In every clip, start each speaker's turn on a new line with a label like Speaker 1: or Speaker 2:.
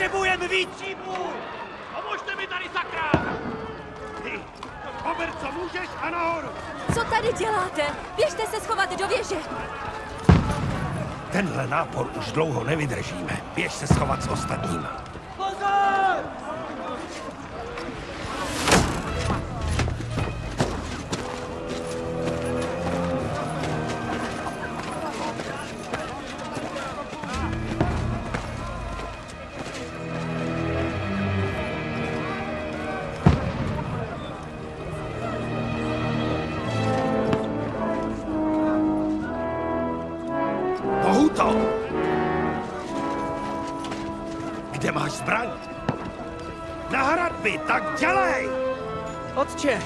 Speaker 1: Potřebujeme víc šípů! Pomožte mi tady, sakra! Ty, pober, co můžeš a nahoru!
Speaker 2: Co tady děláte? Běžte se schovat do věže!
Speaker 1: Tenhle nápor už dlouho nevydržíme. Běž se schovat s ostatníma. Pozor! Kde máš zbraň? Na hradby, tak dělej!
Speaker 3: Otče!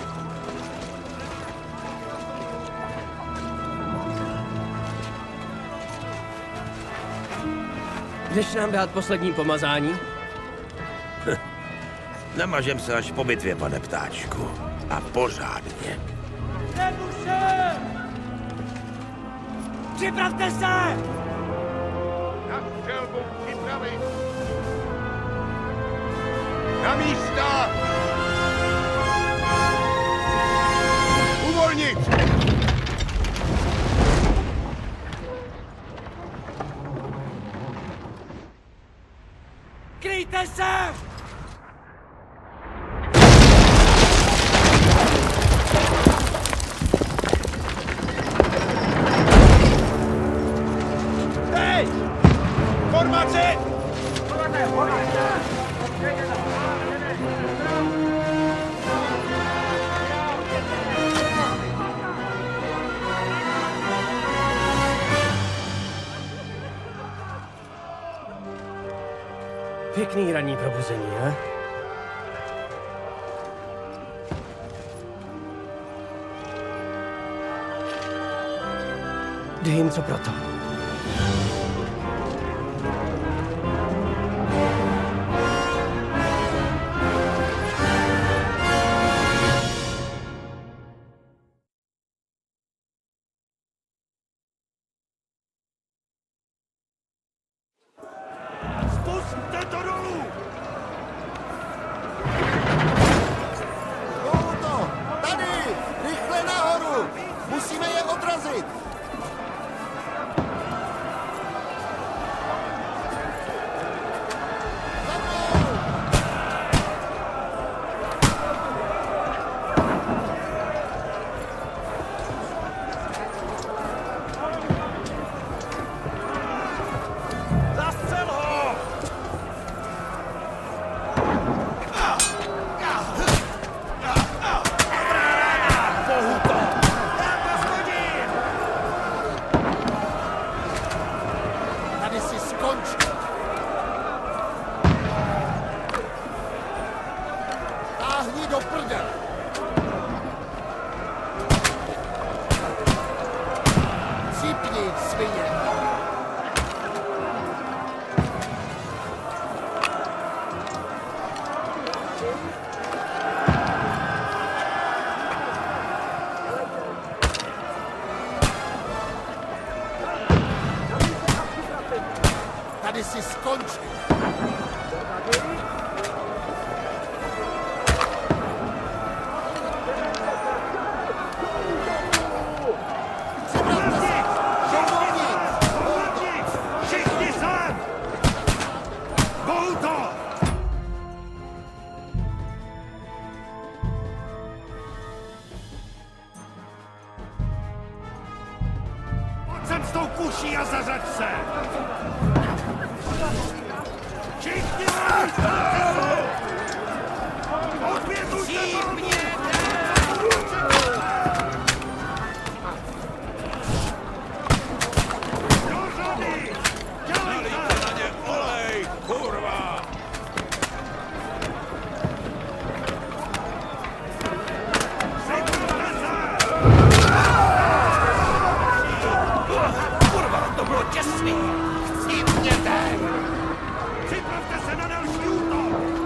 Speaker 3: Jdeš nám dát poslední pomazání?
Speaker 1: Namažem se až po bitvě, pane ptáčku. A pořádně.
Speaker 4: Nebuše! Připravte se!
Speaker 1: Na střelbu připravit! Na místa! Uvolnit!
Speaker 4: Kryjte se!
Speaker 1: Hej! Formaci!
Speaker 3: Pěkný ranní probuzení, ne? Dej jim co proto.
Speaker 1: Spusťte to dolů!
Speaker 5: Kouto! Tady! Rychle nahoru! Musíme je odrazit!
Speaker 1: Zastřel ho!
Speaker 5: Tady si skonč! Táhni do prdele! Cípni, svině! Tady si skončil. Připravte se! Dovnitř!
Speaker 1: Všichni sem! Bouto! Pojď sem s tou kuší a zařaď se! Všichni odbětujte palbu! Do řady! Dělejte! Na ně olej, kurva!
Speaker 4: Kurva, to bylo těsný! Chcípněte!
Speaker 1: Připravte se na další útok!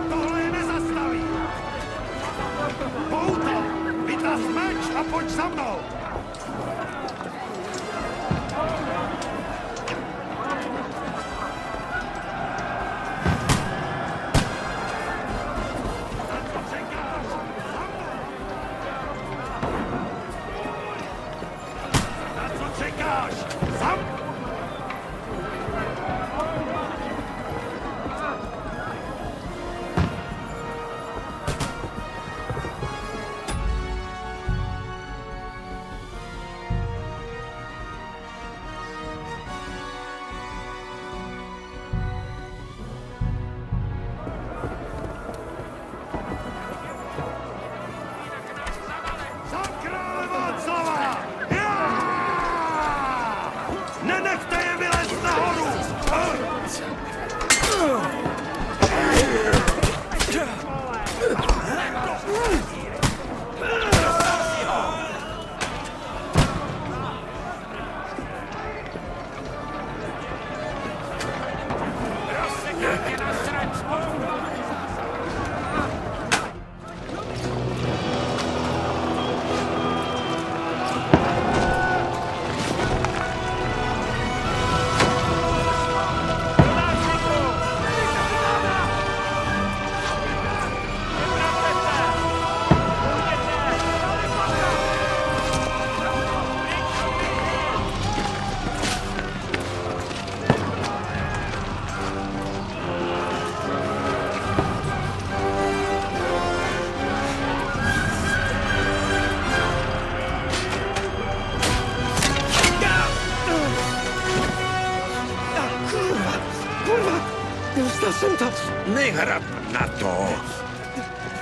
Speaker 3: jsem to.
Speaker 5: Nehrad na to.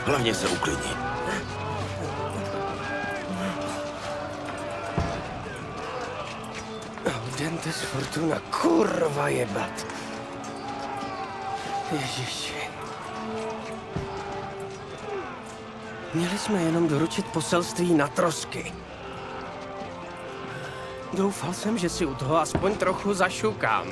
Speaker 5: Hlavně se uklidni.
Speaker 3: Audentes fortuna, kurva jebat. Ježiši. Měli jsme jenom doručit poselství na trosky. Doufal jsem, že si u toho aspoň trochu zašukám.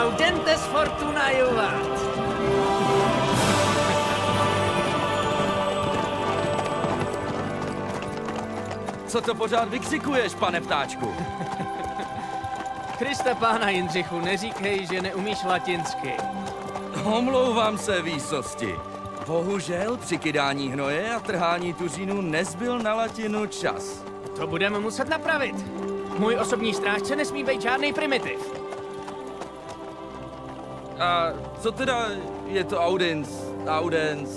Speaker 3: Audentes fortuna juvat.
Speaker 4: Co to pořád vykřikuješ, pane ptáčku?
Speaker 3: Kriste pána Jindřichu, neříkej, že neumíš latinsky.
Speaker 4: Omlouvám se, výsosti. Bohužel při kydání hnoje a trhání tuřínu nezbyl na latinu čas.
Speaker 3: To budeme muset napravit. Můj osobní strážce nesmí být žádný primitiv.
Speaker 4: A co teda je to audens,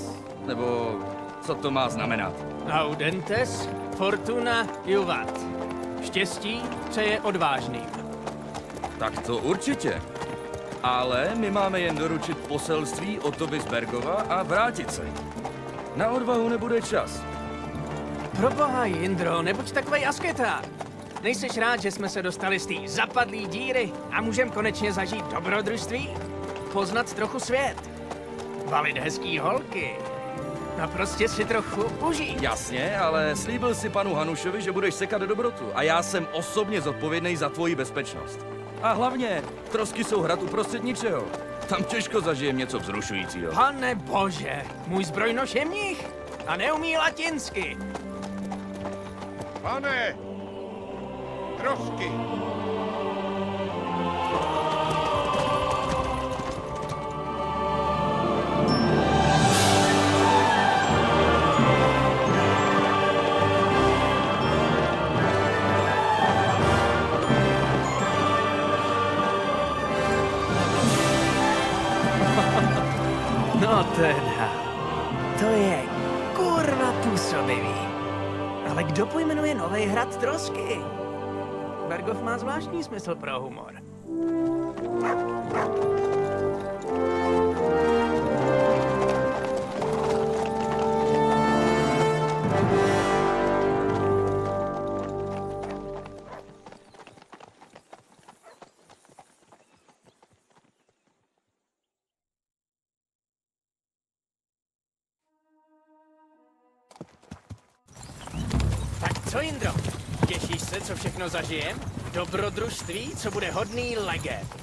Speaker 4: nebo co to má znamenat?
Speaker 3: Audentes fortuna juvat. Štěstí přeje odvážným.
Speaker 4: Tak to určitě. Ale my máme jen doručit poselství Otovi z Bergova a vrátit se. Na odvahu nebude čas.
Speaker 3: Proboha, Jindro, nebuď takovej asketa. Nejseš rád, že jsme se dostali z té zapadlý díry a můžem konečně zažít dobrodružství? Poznat trochu svět. Balit hezký holky. A prostě si trochu užít.
Speaker 4: Jasně, ale slíbil si panu Hanušovi, že budeš sekat dobrotu. A já jsem osobně zodpovědný za tvoji bezpečnost. A hlavně, trosky jsou hrad uprostřed ničeho. Tam těžko zažijem něco vzrušujícího.
Speaker 3: Pane bože, můj zbrojnoš je mních a neumí latinsky.
Speaker 1: Pane! Trosky!
Speaker 3: No teda, to je kurva působivý. Ale kdo pojmenuje nový hrad trosky? Bergov má zvláštní smysl pro humor. Tak co, Jindro? Těšíš se, co všechno zažijem? Dobrodružství, co bude hodný legend.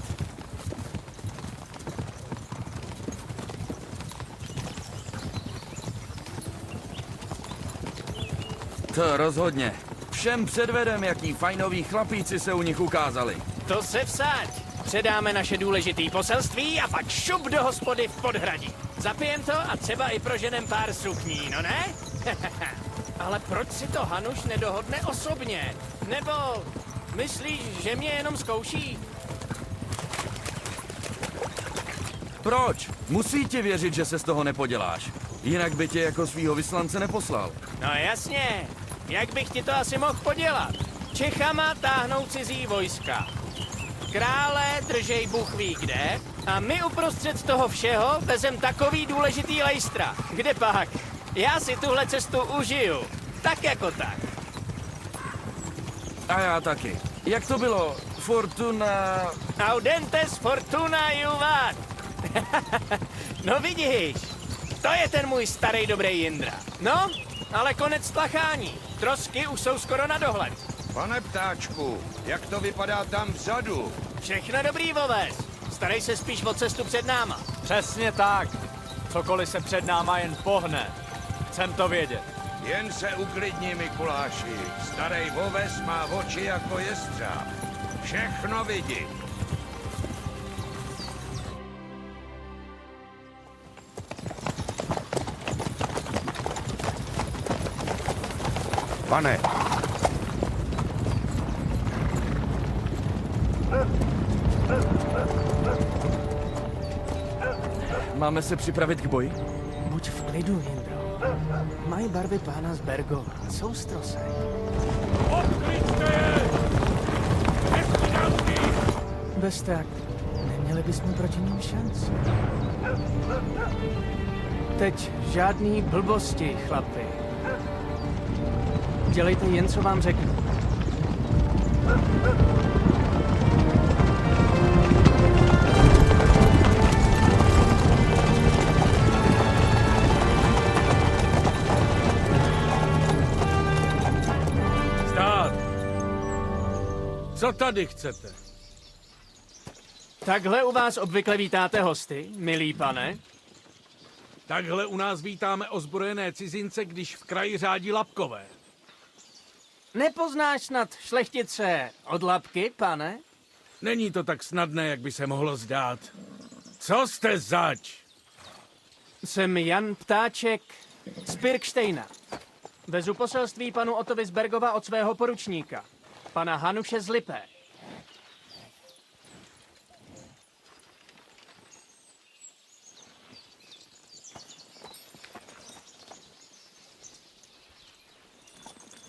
Speaker 4: To rozhodně. Všem předvedem, jaký fajnoví chlapíci se u nich ukázali.
Speaker 3: To se vsaď. Předáme naše důležitý poselství a pak šup do hospody v Podhradí. Zapijem to a třeba i proženem pár sukní, no ne? Ale proč si to Hanuš nedohodne osobně? Nebo myslíš, že mě jenom zkouší?
Speaker 4: Proč? Musí ti věřit, že se z toho nepoděláš. Jinak by tě jako svýho vyslance neposlal.
Speaker 3: No jasně, jak bych ti to asi mohl podělat? Čechama táhnou cizí vojska. Krále držej Bůh ví kde a my uprostřed toho všeho vezem takový důležitý lejstra. Kde pak? Já si tuhle cestu užiju. Tak jako tak.
Speaker 4: A já taky. Jak to bylo? Fortuna...
Speaker 3: Audentes fortuna juvat. No vidíš, to je ten můj starý dobrý Jindra. No, ale konec tlachání. Trosky už jsou skoro na dohled.
Speaker 6: Pane ptáčku, jak to vypadá tam vzadu?
Speaker 3: Všechno dobrý, Voves. Starej se spíš o cestu před náma.
Speaker 7: Přesně tak. Cokoliv se před náma jen pohne. Chcem to vědět.
Speaker 6: Jen se uklidni, Mikuláši. Starej Voves má oči jako jestřáb. Všechno vidí. Pane,
Speaker 4: Máme se připravit k boji?
Speaker 3: Buď v klidu, Jindro. Mají barvy pána z Bergova. Jsou strosé.
Speaker 1: Odkliďte je! Nestřídavky!
Speaker 3: Bez tak neměli bychom proti ním šanci. Teď žádný blbosti, chlapi. Dělejte jen, co vám řeknu.
Speaker 1: Stát! Co tady chcete?
Speaker 3: Takhle u vás obvykle vítáte hosty, milý pane?
Speaker 1: Takhle u nás vítáme ozbrojené cizince, když v kraji řádí lapkové.
Speaker 3: Nepoznáš snad šlechtice od lapky, pane?
Speaker 1: Není to tak snadné, jak by se mohlo zdát. Co jste zač?
Speaker 3: Jsem Jan Ptáček z Pirkštejna. Vezu poselství panu Otovi z Bergova od svého poručníka, pana Hanuše z Lipé.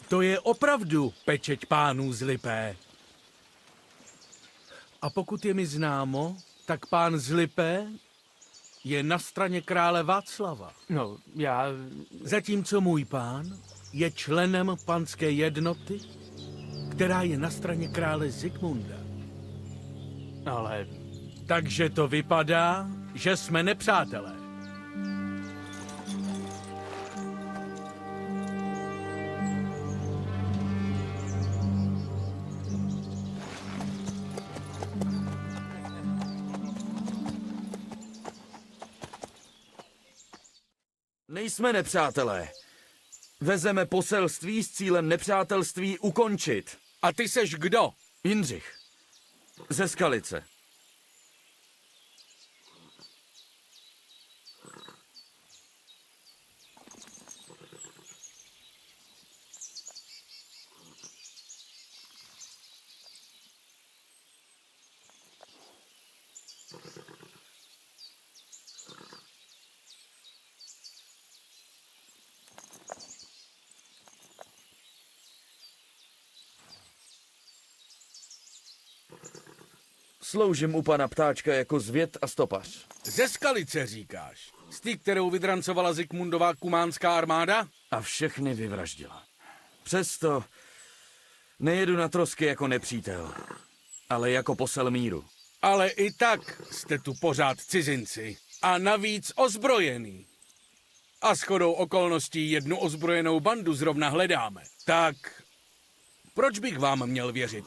Speaker 1: To je opravdu pečeť pánů z Lipé. A pokud je mi známo, tak pán z Lipé je na straně krále Václava.
Speaker 3: No, já...
Speaker 1: Zatímco můj pán je členem panské jednoty, která je na straně krále Zikmunda.
Speaker 3: Ale...
Speaker 1: Takže to vypadá, že jsme nepřátelé.
Speaker 4: Nejsme nepřátelé. Vezeme poselství s cílem nepřátelství ukončit.
Speaker 1: A ty seš kdo?
Speaker 4: Jindřich. Ze Skalice. Sloužím u pana Ptáčka jako zvěd a stopař.
Speaker 1: Ze Skalice říkáš. Z té, kterou vydrancovala Zikmundová kumánská armáda?
Speaker 4: A všechny vyvraždila. Přesto nejedu na trosky jako nepřítel, ale jako posel míru.
Speaker 1: Ale i tak jste tu pořád cizinci. A navíc ozbrojený. A shodou okolností jednu ozbrojenou bandu zrovna hledáme. Tak proč bych vám měl věřit?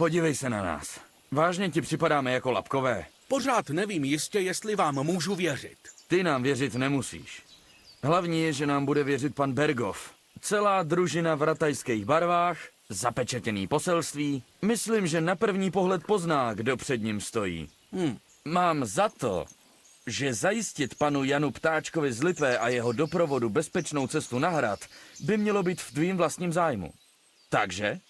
Speaker 4: Podívej se na nás. Vážně ti připadáme jako lapkové?
Speaker 1: Pořád nevím jistě, jestli vám můžu věřit.
Speaker 4: Ty nám věřit nemusíš. Hlavní je, že nám bude věřit pan Bergov. Celá družina v ratajských barvách, zapečetěný poselství. Myslím, že na první pohled pozná, kdo před ním stojí. Mám za to, že zajistit panu Janu Ptáčkovi z Lipé a jeho doprovodu bezpečnou cestu na hrad by mělo být v tvým vlastním zájmu. Takže?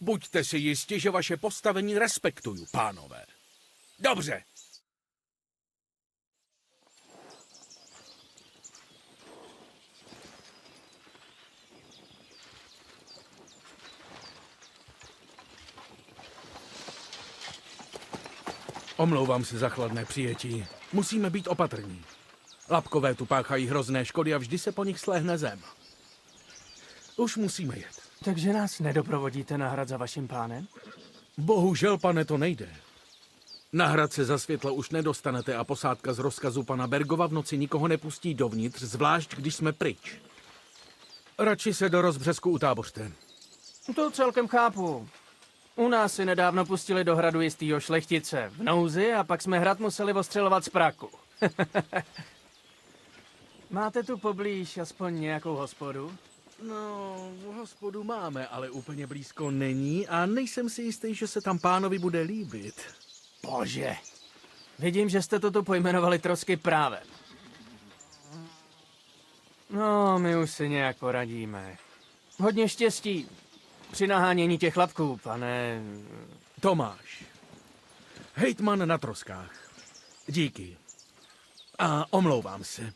Speaker 1: Buďte si jisti, že vaše postavení respektuju, pánové. Dobře. Omlouvám se za chladné přijetí. Musíme být opatrní. Lapkové tu páchají hrozné škody a vždy se po nich sléhne zem. Už musíme jet.
Speaker 3: Takže nás nedoprovodíte na hrad za vaším pánem?
Speaker 1: Bohužel, pane, to nejde. Na hrad se za světla už nedostanete a posádka z rozkazu pana Bergova v noci nikoho nepustí dovnitř, zvlášť když jsme pryč. Radši se do rozbřesku utábořte.
Speaker 3: To celkem chápu. U nás si nedávno pustili do hradu jistýho šlechtice v nouzi a pak jsme hrad museli ostřelovat z praku. Máte tu poblíž aspoň nějakou hospodu?
Speaker 1: No, hospodu máme, ale úplně blízko není a nejsem si jistý, že se tam pánovi bude líbit.
Speaker 3: Bože, vidím, že jste toto pojmenovali trosky právem. No, my už si nějak poradíme. Hodně štěstí při nahánění těch chlapků, pane...
Speaker 1: Tomáš. Hejtman na troskách. Díky. A omlouvám se.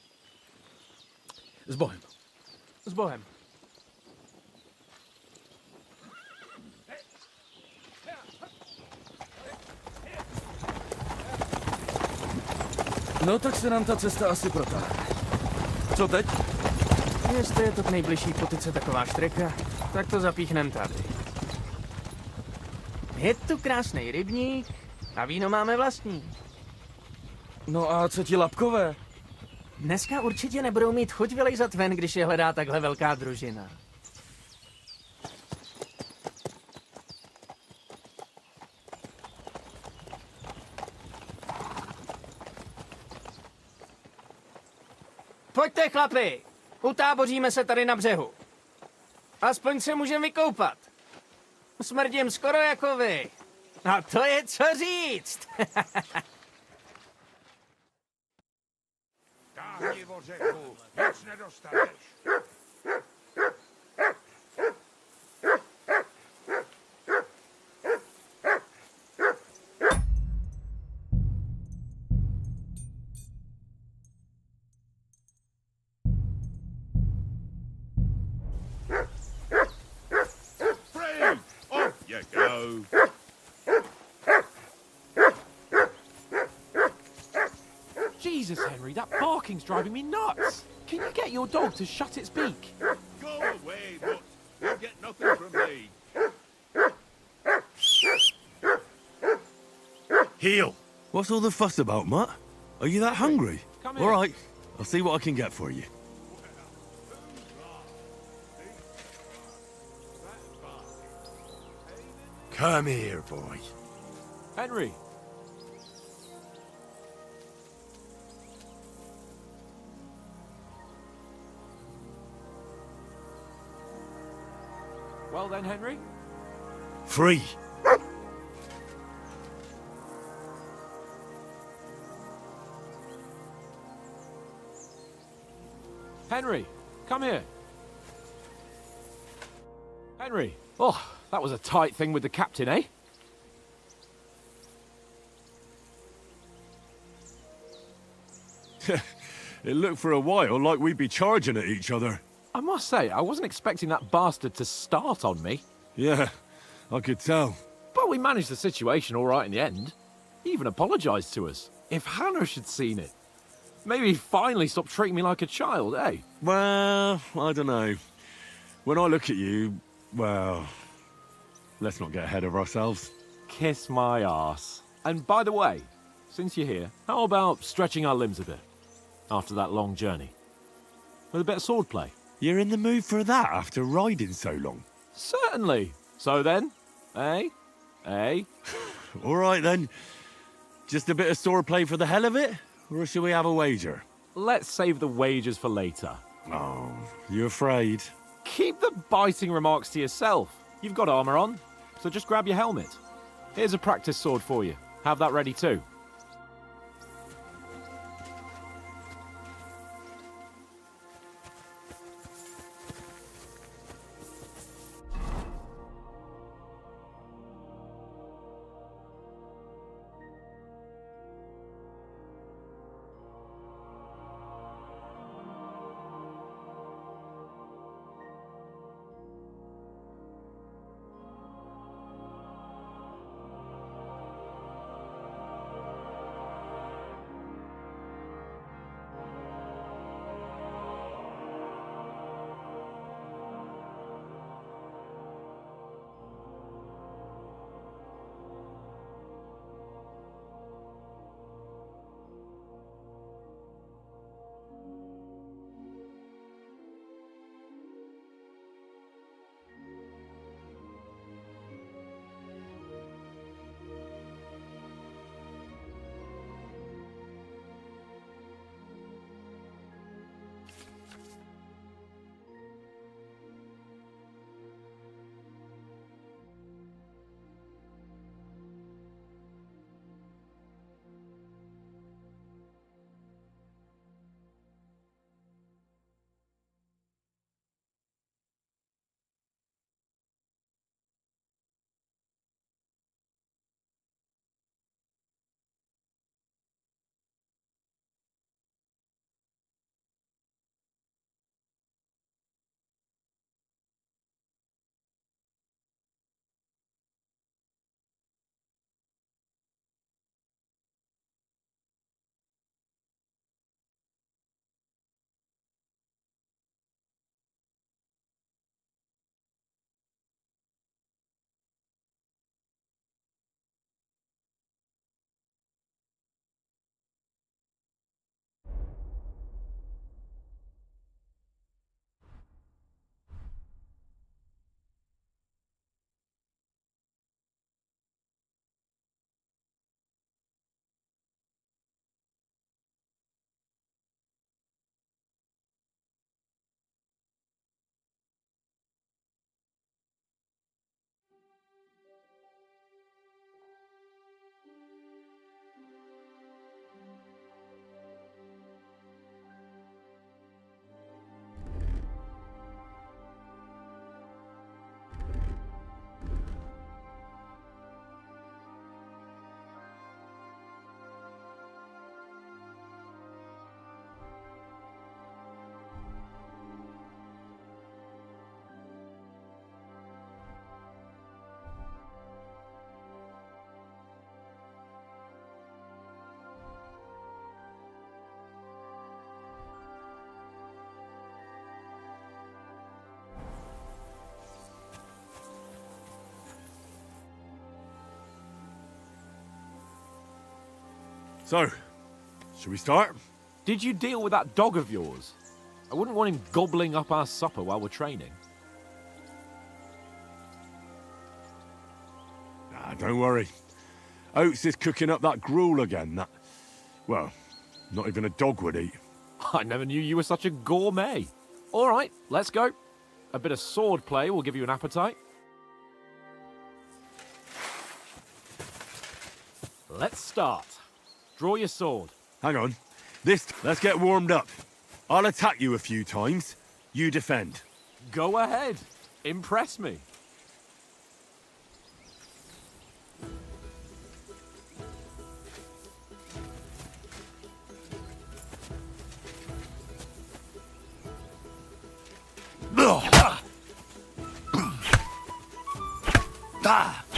Speaker 1: S Bohem.
Speaker 3: S Bohem.
Speaker 4: No tak se nám ta cesta asi protáhne. Co teď?
Speaker 3: Jestli je to k nejbližší potyce taková štreka, tak to zapíchnem tady. Je tu krásný rybník a víno máme vlastní.
Speaker 4: No a co ti lapkové?
Speaker 3: Dneska určitě nebudou mít chuť vylejzat ven, když je hledá takhle velká družina. Pojďte, chlapi! Utáboříme se tady na břehu. Aspoň se můžeme vykoupat. Smrdím skoro jako vy. A to je co říct.
Speaker 6: Táhni o řeku, nic nedostaneš.
Speaker 8: Free! Off you go!
Speaker 9: Jesus, Henry, that barking's driving me nuts. Can you get your dog to shut its beak?
Speaker 8: Go away, but you'll get nothing from me.
Speaker 10: Heel! What's all the fuss about, Mutt? Are you that hungry?
Speaker 9: Come here.
Speaker 10: All right, I'll see what I can get for you. Come here, boy.
Speaker 9: Henry. Well then, Henry.
Speaker 10: Free!
Speaker 9: Henry, come here. Henry. Oh, that was a tight thing with the captain, eh?
Speaker 10: It looked for a while like we'd be charging at each other.
Speaker 9: I must say, I wasn't expecting that bastard to start on me.
Speaker 10: Yeah, I could tell.
Speaker 9: But we managed the situation all right in the end. He even apologized to us. If Hannah had seen it. Maybe he'd finally stop treating me like a child, eh?
Speaker 10: Well, I don't know. When I look at you, well, let's not get ahead of ourselves.
Speaker 9: Kiss my arse. And by the way, since you're here, how about stretching our limbs a bit? After that long journey. With a bit of swordplay.
Speaker 10: You're in the mood for that after riding so long?
Speaker 9: Certainly. So then, eh? Eh?
Speaker 10: All right then. Just a bit of swordplay for the hell of it? Or shall we have a wager?
Speaker 9: Let's save the wagers for later.
Speaker 10: Oh, you afraid?
Speaker 9: Keep the biting remarks to yourself. You've got armor on, so just grab your helmet. Here's a practice sword for you. Have that ready too.
Speaker 10: So, should we start?
Speaker 9: Did you deal with that dog of yours? I wouldn't want him gobbling up our supper while we're training.
Speaker 10: Nah, don't worry. Oates is cooking up that gruel again, that... Well, not even a dog would eat.
Speaker 9: I never knew you were such a gourmet. All right, let's go. A bit of sword play will give you an appetite. Let's start. Draw your sword.
Speaker 10: Hang on. Let's get warmed up. I'll attack you a few times. You defend.
Speaker 9: Go ahead. Impress me.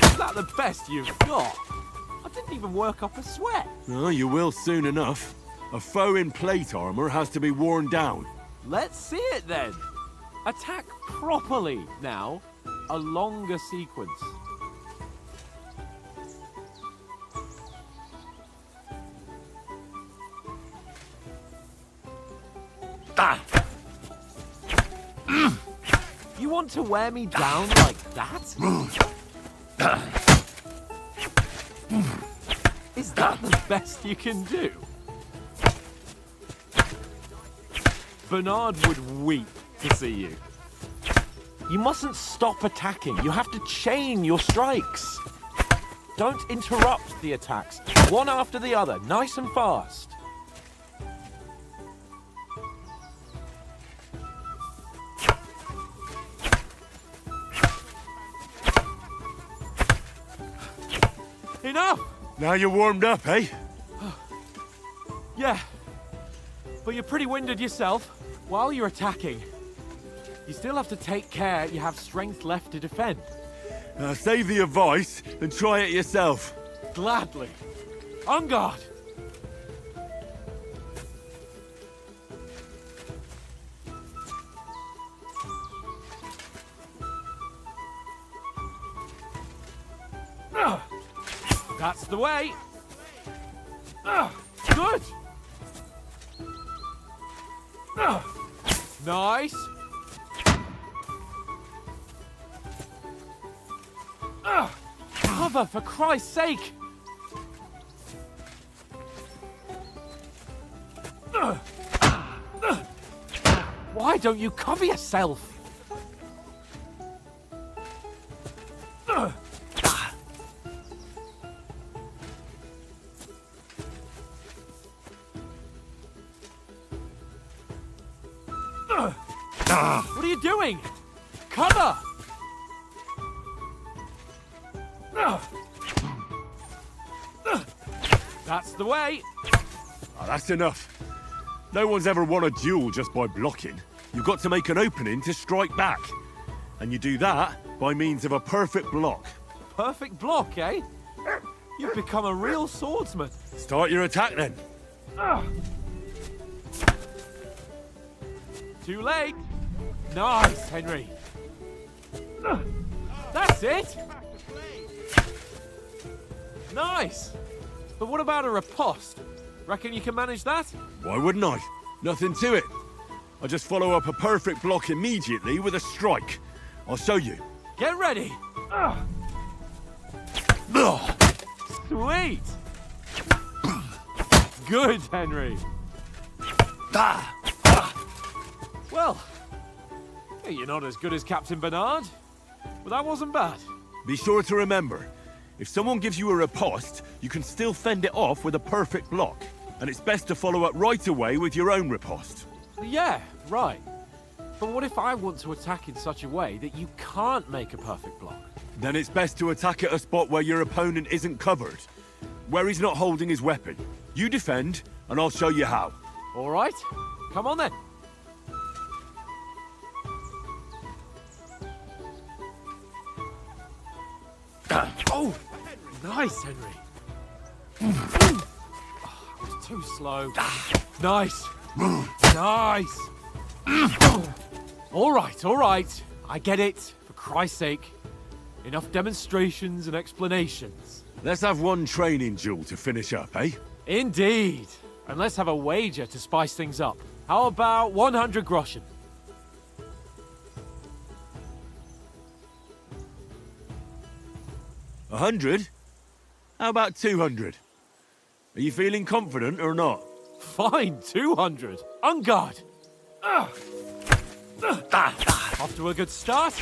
Speaker 9: Is that the best you've got? I didn't even work up a sweat.
Speaker 10: Oh, you will soon enough. A foe in plate armor has to be worn down.
Speaker 9: Let's see it then. Attack properly now. A longer sequence. You want to wear me down like that? Is that the best you can do? Bernard would weep to see you. You mustn't stop attacking. You have to chain your strikes. Don't interrupt the attacks. One after the other, nice and fast. Enough!
Speaker 10: Now you're warmed up, eh?
Speaker 9: Yeah. But you're pretty winded yourself. While you're attacking, you still have to take care you have strength left to defend.
Speaker 10: Now save the advice and try it yourself.
Speaker 9: Gladly. On guard! That's the way. Good. Nice. Cover, for Christ's sake. Why don't you cover yourself? What are you doing? Cover! That's the way.
Speaker 10: Oh, that's enough. No one's ever won a duel just by blocking. You've got to make an opening to strike back. And you do that by means of a perfect block.
Speaker 9: Perfect block, eh? You've become a real swordsman.
Speaker 10: Start your attack then.
Speaker 9: Too late. Nice, Henry. That's it. Nice. But what about a riposte? Reckon you can manage that?
Speaker 10: Why wouldn't I? Nothing to it. I just follow up a perfect block immediately with a strike. I'll show you.
Speaker 9: Get ready. Sweet. Good, Henry. Well, you're not as good as Captain Bernard, but that wasn't bad.
Speaker 10: Be sure to remember, if someone gives you a riposte, you can still fend it off with a perfect block. And it's best to follow up right away with your own riposte.
Speaker 9: Yeah, right. But what if I want to attack in such a way that you can't make a perfect block?
Speaker 10: Then it's best to attack at a spot where your opponent isn't covered, where he's not holding his weapon. You defend, and I'll show you how.
Speaker 9: All right, come on then. Oh, nice, Henry. Oh, I was too slow. Nice. Nice. All right. I get it. For Christ's sake. Enough demonstrations and explanations.
Speaker 10: Let's have one training duel to finish up, eh?
Speaker 9: Indeed. And let's have a wager to spice things up. How about 100 groschen?
Speaker 10: $100? How about 200? Are you feeling confident or not?
Speaker 9: Fine, 200. On guard. Off to a good start.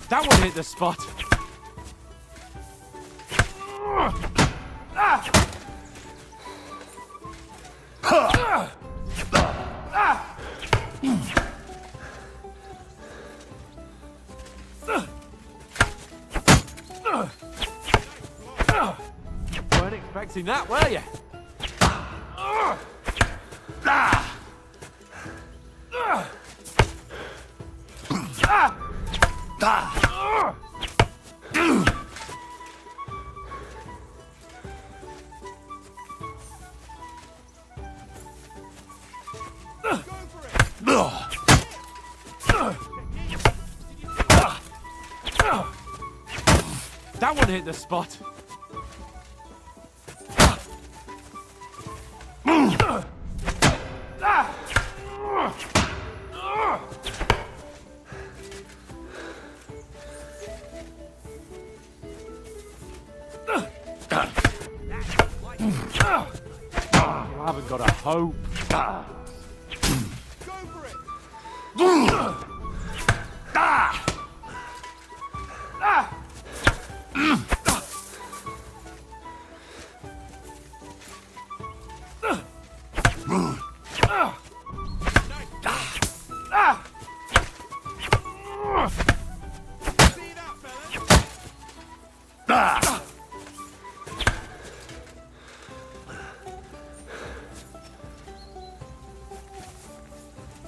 Speaker 9: That one hit the spot. Weren't expecting that, were you? That one hit the spot. hope.
Speaker 8: Go for it! See that, fella?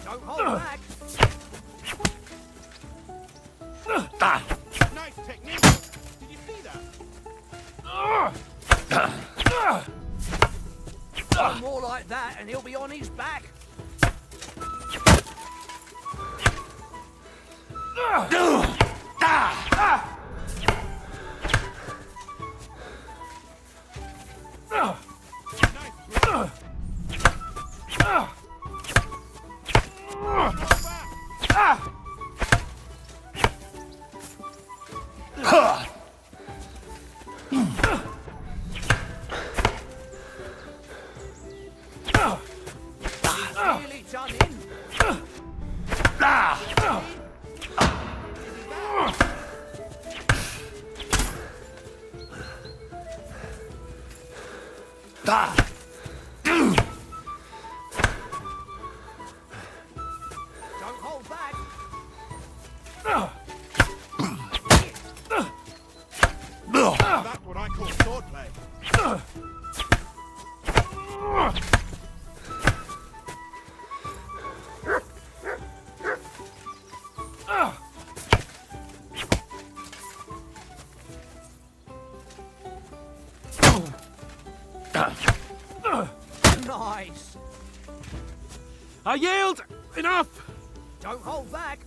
Speaker 3: Don't hold back.
Speaker 8: Nice technique. Did you see that?
Speaker 3: One more like that and he'll be on his back. Really done in. Don't hold back.
Speaker 8: That's what I call swordplay.
Speaker 3: Nice.
Speaker 9: I yield! Enough!
Speaker 3: Don't hold back.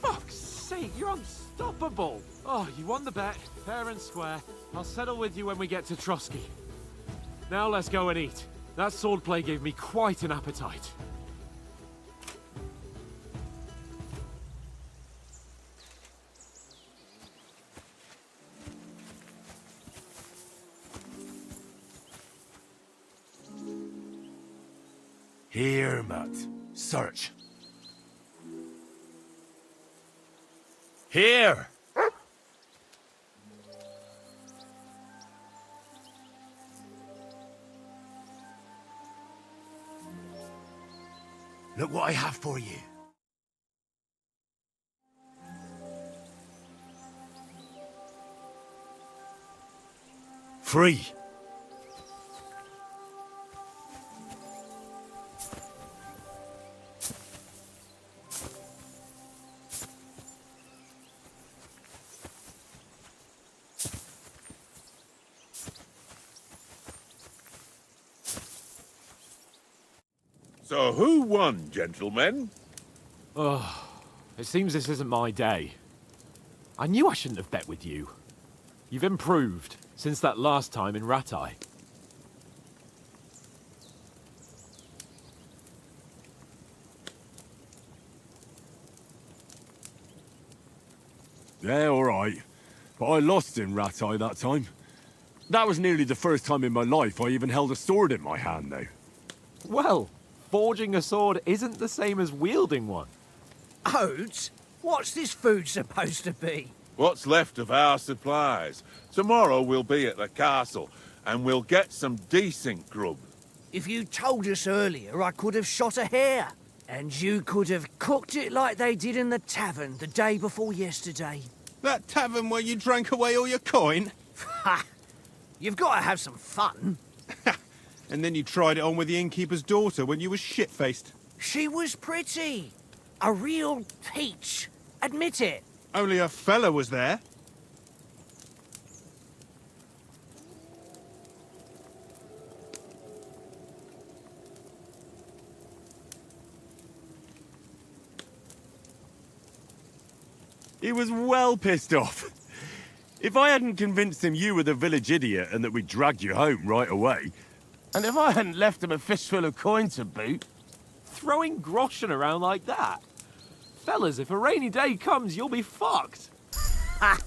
Speaker 9: Fuck's sake, you're unstoppable! Oh, you won the bet, fair and square. I'll settle with you when we get to Trotsky. Now let's go and eat. That swordplay gave me quite an appetite.
Speaker 10: Here, Matt. Search. Here! Look what I have for you. Free.
Speaker 8: So who won, gentlemen?
Speaker 9: Oh, it seems this isn't my day. I knew I shouldn't have bet with you. You've improved since that last time in Ratai.
Speaker 10: Yeah, all right. But I lost in Ratai that time. That was nearly the first time in my life I even held a sword in my hand, though.
Speaker 9: Well, forging a sword isn't the same as wielding one.
Speaker 3: Oats? What's this food supposed to be?
Speaker 8: What's left of our supplies. Tomorrow we'll be at the castle, and we'll get some decent grub.
Speaker 3: If you told us earlier, I could have shot a hare. And you could have cooked it like they did in the tavern the day before yesterday.
Speaker 11: That tavern where you drank away all your coin?
Speaker 3: Ha! You've got to have some fun.
Speaker 11: And then you tried it on with the innkeeper's daughter when you were shit-faced.
Speaker 3: She was pretty. A real peach. Admit it.
Speaker 11: Only a fella was there.
Speaker 10: He was well pissed off. If I hadn't convinced him you were the village idiot and that we dragged you home right away...
Speaker 12: And if I hadn't left him a fistful of coin to boot...
Speaker 9: Throwing groschen around like that? Fellas, if a rainy day comes, you'll be fucked.
Speaker 3: Ha!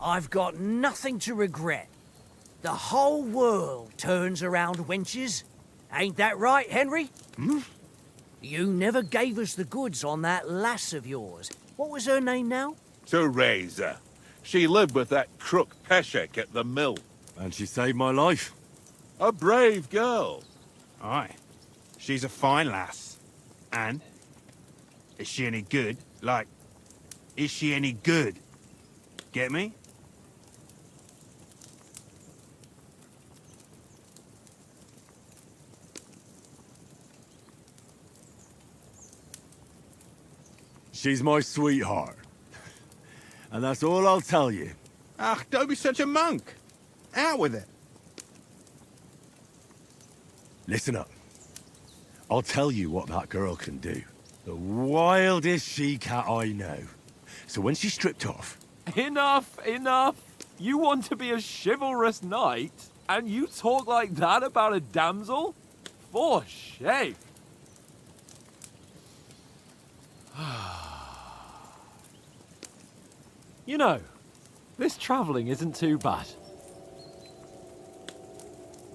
Speaker 3: I've got nothing to regret. The whole world turns around wenches.
Speaker 13: Ain't that right, Henry? You never gave us the goods on that lass of yours. What was her name now?
Speaker 8: Teresa. She lived with that crook Peshek at the mill.
Speaker 10: And she saved my life.
Speaker 8: A brave girl.
Speaker 11: Aye. She's a fine lass. And? Is she any good? Like, is she any good? Get me?
Speaker 10: She's my sweetheart. And that's all I'll tell you.
Speaker 11: Ah, don't be such a monk. Out with it.
Speaker 10: Listen up. I'll tell you what that girl can do. The wildest she-cat I know. So when she's stripped off...
Speaker 9: Enough, enough. You want to be a chivalrous knight, and you talk like that about a damsel? For shame. You know, this travelling isn't too bad.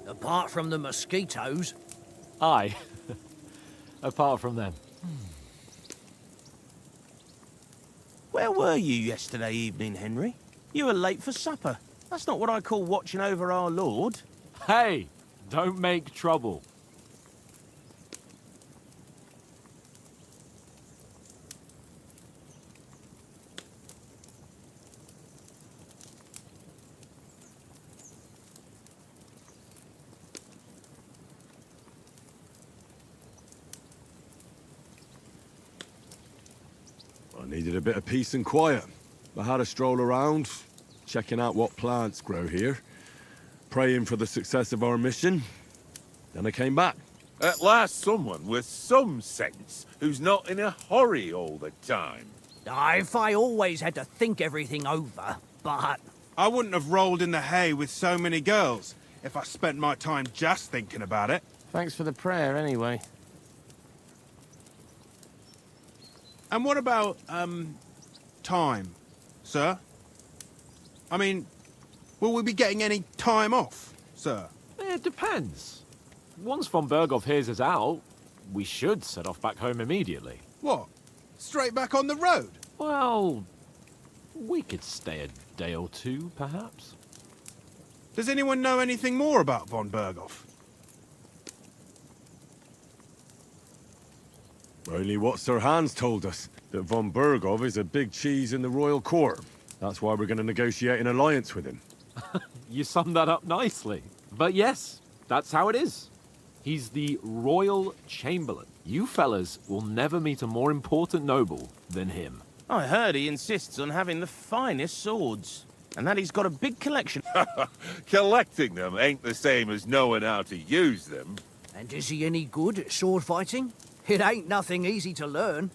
Speaker 13: Apart from the mosquitoes.
Speaker 9: Aye. Apart from them.
Speaker 12: Where were you yesterday evening, Henry? You were late for supper. That's not what I call watching over our Lord.
Speaker 9: Hey, don't make trouble.
Speaker 10: I needed a bit of peace and quiet. I had a stroll around, checking out what plants grow here, praying for the success of our mission. Then I came back.
Speaker 8: At last someone with some sense, who's not in a hurry all the time.
Speaker 13: If I always had to think everything over, but...
Speaker 11: I wouldn't have rolled in the hay with so many girls if I spent my time just thinking about it.
Speaker 12: Thanks for the prayer, anyway.
Speaker 11: And what about, time, sir? I mean, will we be getting any time off, sir?
Speaker 9: It depends. Once von Berghoff hears us out, we should set off back home immediately.
Speaker 11: What? Straight back on the road?
Speaker 9: Well, we could stay a day or two, perhaps.
Speaker 11: Does anyone know anything more about von Berghoff?
Speaker 10: Only what Sir Hans told us, that von Berghoff is a big cheese in the royal court. That's why we're going to negotiate an alliance with him.
Speaker 9: You summed that up nicely. But yes, that's how it is. He's the royal chamberlain. You fellas will never meet a more important noble than him.
Speaker 12: I heard he insists on having the finest swords, and that he's got a big collection.
Speaker 8: Collecting them ain't the same as knowing how to use them.
Speaker 13: And is he any good at sword fighting? It ain't nothing easy to learn.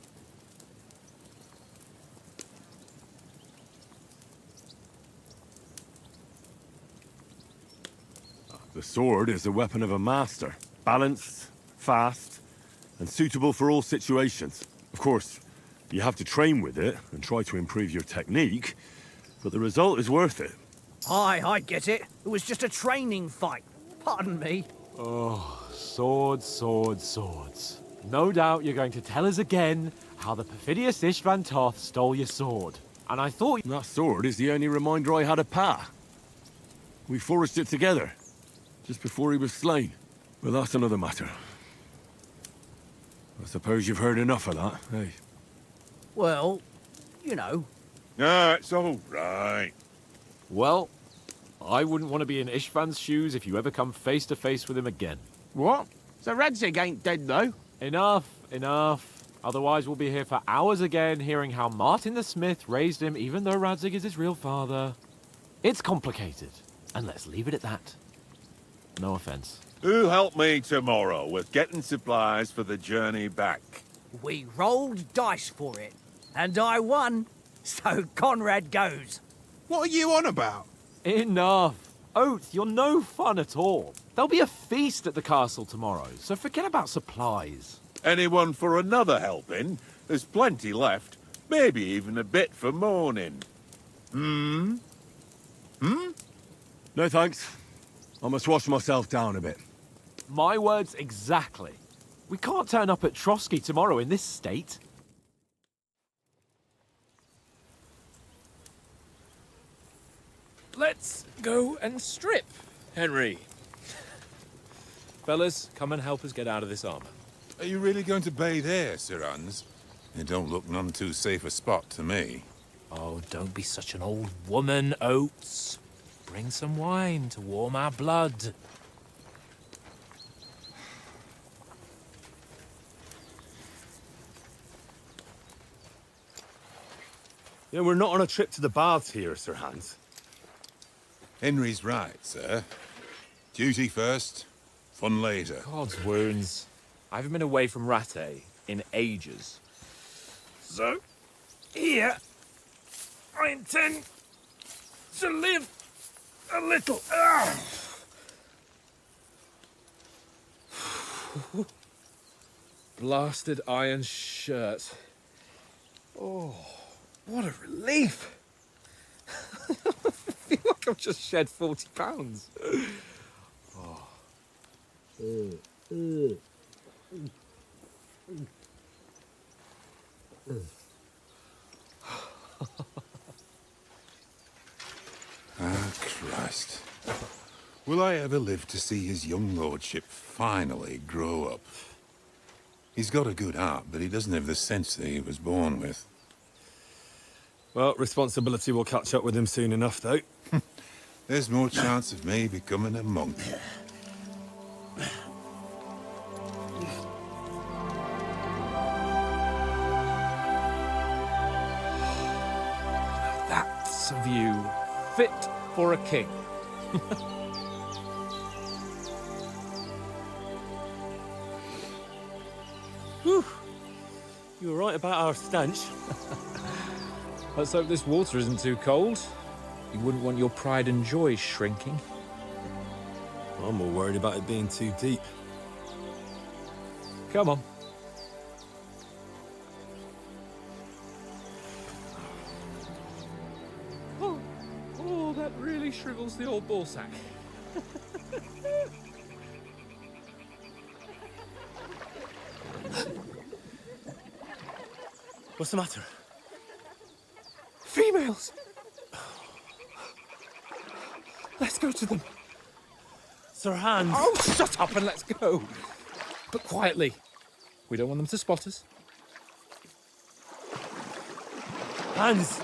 Speaker 10: The sword is the weapon of a master. Balanced, fast, and suitable for all situations. Of course, you have to train with it and try to improve your technique, but the result is worth it.
Speaker 13: Aye, I get it. It was just a training fight. Pardon me.
Speaker 9: Oh, swords, swords, swords. No doubt you're going to tell us again how the perfidious Istvan Toth stole your sword. And I thought...
Speaker 10: That sword is the only reminder I had of Pa. We forged it together, just before he was slain. But that's another matter. I suppose you've heard enough of that, eh?
Speaker 13: Well, you know.
Speaker 8: No, it's all right.
Speaker 9: Well, I wouldn't want to be in Istvan's shoes if you ever come face to face with him again.
Speaker 12: What? So Radzig ain't dead, though?
Speaker 9: Enough, enough. Otherwise we'll be here for hours again hearing how Martin the Smith raised him even though Radzig is his real father. It's complicated, and let's leave it at that. No offense.
Speaker 8: Who help me tomorrow with getting supplies for the journey back?
Speaker 13: We rolled dice for it, and I won. So Conrad goes.
Speaker 11: What are you on about?
Speaker 9: Enough. Oath, you're no fun at all. There'll be a feast at the castle tomorrow, so forget about supplies.
Speaker 8: Anyone for another helping? There's plenty left. Maybe even a bit for morning.
Speaker 10: No thanks. I must wash myself down a bit.
Speaker 9: My words exactly. We can't turn up at Trotsky tomorrow in this state. Let's go and strip, Henry. Fellas, come and help us get out of this armor.
Speaker 8: Are you really going to bathe here, Sir Hans? It don't look none too safe a spot to me.
Speaker 9: Oh, don't be such an old woman, Oates. Bring some wine to warm our blood.
Speaker 10: Yeah, we're not on a trip to the baths here, Sir Hans.
Speaker 8: Henry's right, sir. Duty first, fun later.
Speaker 9: God's wounds. I haven't been away from Rattay in ages. So, here, I intend to live a little. Blasted iron shirt. Oh, what a relief. I feel like I've just shed 40 pounds.
Speaker 8: Ah, Christ. Will I ever live to see his young lordship finally grow up? He's got a good heart, but he doesn't have the sense that he was born with.
Speaker 10: Well, responsibility will catch up with him soon enough, though.
Speaker 8: There's more chance of me becoming a monk.
Speaker 9: That's a view fit for a king.
Speaker 10: Whew. You were right about our stench.
Speaker 9: Let's hope this water isn't too cold. You wouldn't want your pride and joy shrinking.
Speaker 10: I'm more worried about it being too deep.
Speaker 9: Come on. Oh, that really shrivels the old ball sack.
Speaker 10: What's the matter?
Speaker 9: Females! Let's go to them.
Speaker 10: Sir Hans.
Speaker 9: Oh, shut up and let's go. But quietly. We don't want them to spot us.
Speaker 10: Hans.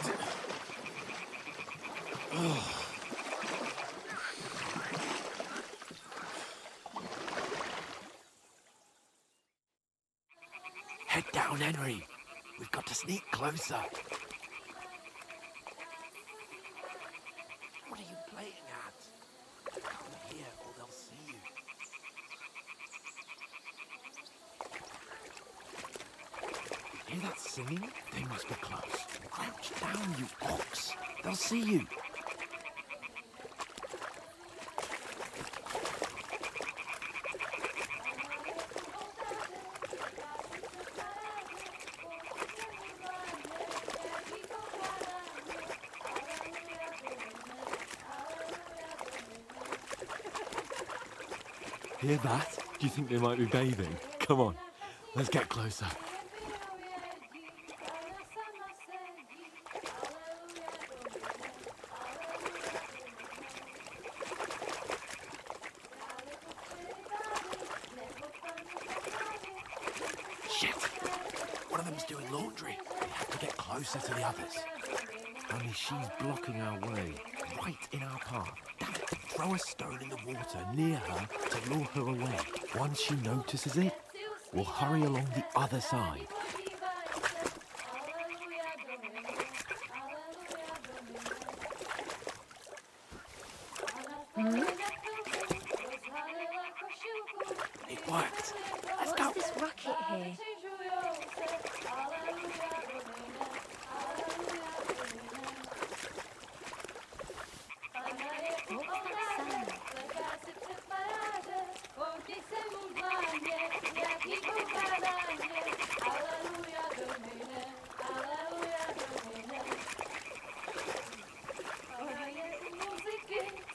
Speaker 9: Head down, Henry. We've got to sneak closer. What are you playing at? Come here or they'll see you. Hear that singing? They must be close. Crouch down, you ox. They'll see you.
Speaker 10: Hear that? Do you think they might be bathing? Come on, let's get closer.
Speaker 9: Shit! One of them's doing laundry. We have to get closer to the others. Only she's blocking our way, right in our path. Damn it. Throw a stone in the water near her to lure her away. Once she notices it, we'll hurry along the other side. It worked. Let's go.
Speaker 2: What's this racket here?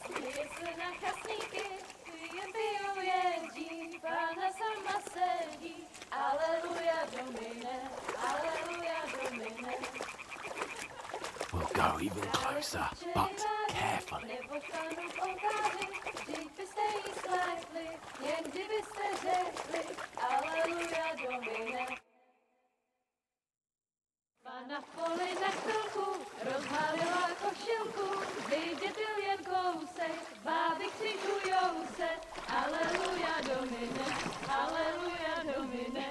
Speaker 14: Směje se na kasníky, jen pijou je džín.
Speaker 9: Not even closer, but carefully.
Speaker 2: Pana v poli na chvilku rozhalila košilku, vydětil jen kousek, báby křikujou se, aleluja domine, aleluja domine.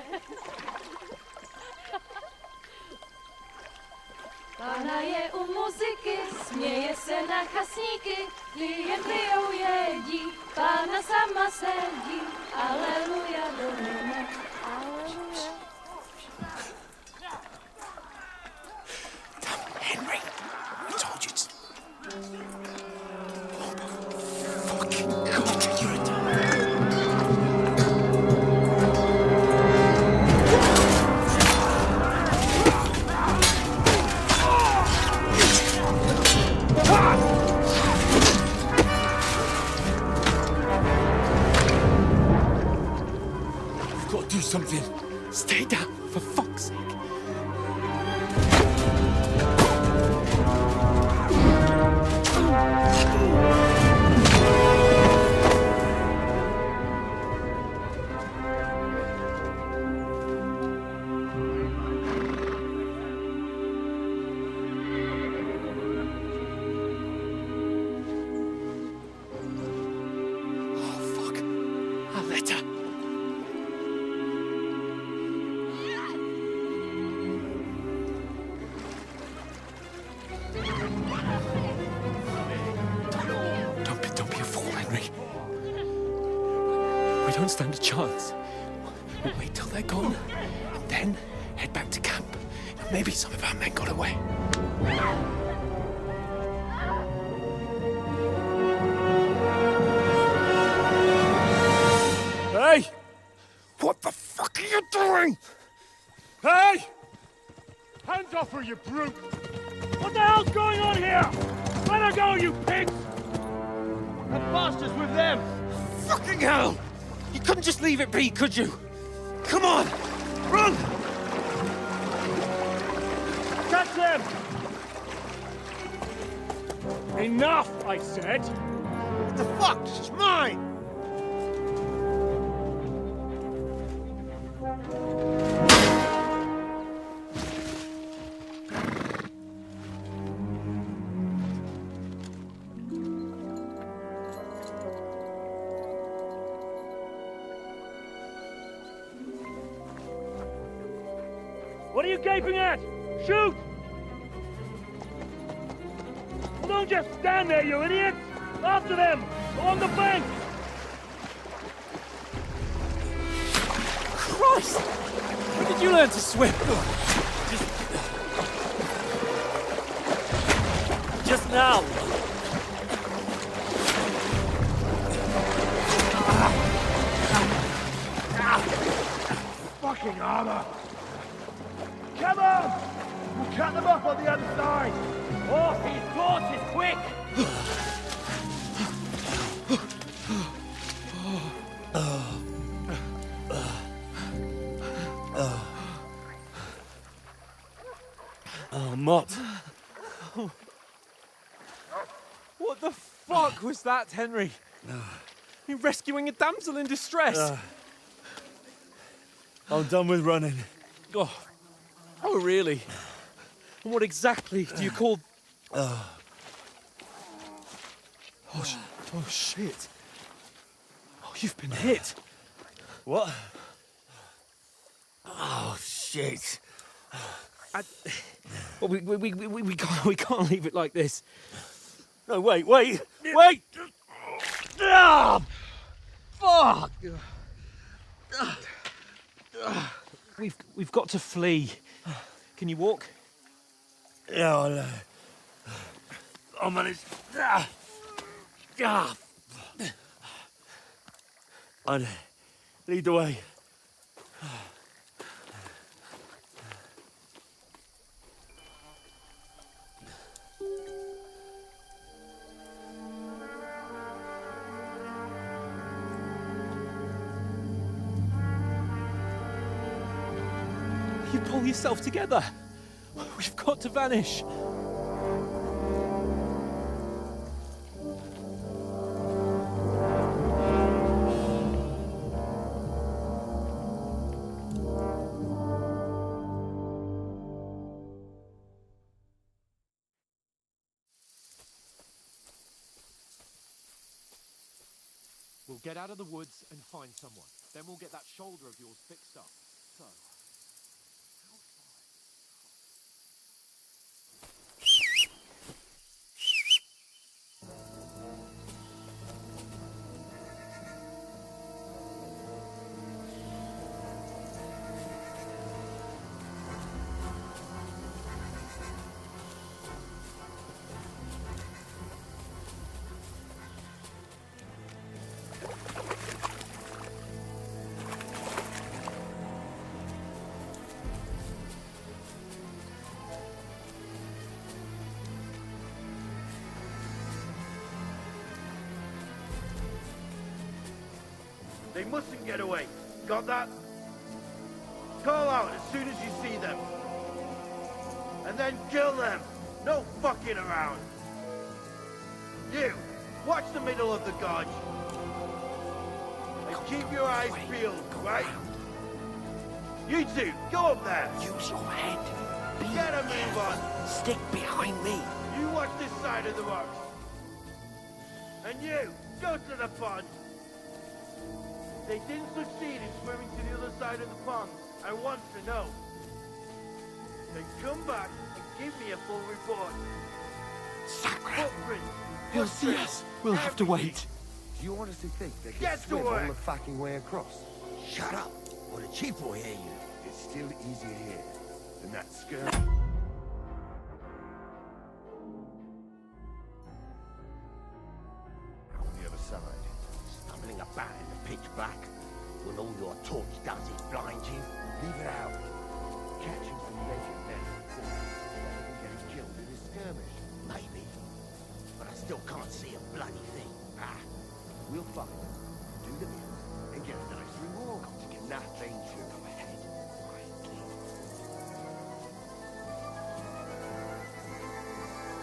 Speaker 2: Pana je u muziky, směje se na chasníky, klienty ją jedí, Pana sama sedí, aleluja domine, aleluja.
Speaker 12: Henry, I told you to...
Speaker 2: Fucking
Speaker 12: God, you're a...
Speaker 9: You've got to do something. Stay down, for fuck's sake. Don't be a fool, Henry. We don't stand a chance. We'll wait till they're gone, and then head back to camp. Maybe some of our men got away. Hey! What the fuck are you doing? Hey! Hands off her, you brute! What the hell's going on here? Let her go, you pigs! That bastard's with them! Fucking hell! You couldn't just leave it be, could you? Come on! Run! Catch them! Enough, I said! What the fuck? She's mine! What are you gaping at? Shoot! Well, don't just stand there, you idiots! After them! Along the bank! Christ! When did you learn to swim? Just now! Fucking armor! Come on! We'll cut them off on the other side! Off his horses, quick! Oh, Mott.
Speaker 7: What the fuck was that, Henry? You're rescuing a damsel in distress.
Speaker 9: I'm done with running.
Speaker 7: Oh, really? And what exactly do you call... Oh, shit. Oh, you've been hit.
Speaker 9: What? Oh, shit.
Speaker 7: Well, we can't leave it like this.
Speaker 9: No, wait! Ah, fuck!
Speaker 7: We've got to flee. Can you walk?
Speaker 9: Yeah, I'll manage. I'd lead the way.
Speaker 7: You pull yourself together. We've got to vanish.
Speaker 9: We'll get out of the woods and find someone. Then we'll get that shoulder of yours fixed up. So,
Speaker 14: They mustn't get away. Got that? Call out as soon as you see them. And then kill them. No fucking around. You, watch the middle of the gorge. And keep your eyes peeled, right? You two, go up there.
Speaker 12: Use your head.
Speaker 14: Get a move on.
Speaker 12: Stick behind me.
Speaker 14: You watch this side of the rocks. And you, go to the pond. They didn't succeed in swimming to the other side of the pond. I want to know. Then come back and give me a full report. Footprints.
Speaker 9: he'll see us. We'll have to wait.
Speaker 5: Do you honestly think they can
Speaker 14: Get to
Speaker 5: swim
Speaker 14: work.
Speaker 5: all the fucking way across?
Speaker 12: Shut up, or the chief will hear you.
Speaker 5: It's still easier here than that skirt. On the other side.
Speaker 12: Stumbling about in the pitch black, when all your torch does is blind you.
Speaker 5: Leave it out. Catching some naked men rather than getting killed in a skirmish.
Speaker 12: Maybe, but I still can't see a bloody thing.
Speaker 5: We'll find them, do the bit, and get a nice reward. Nothing to go ahead.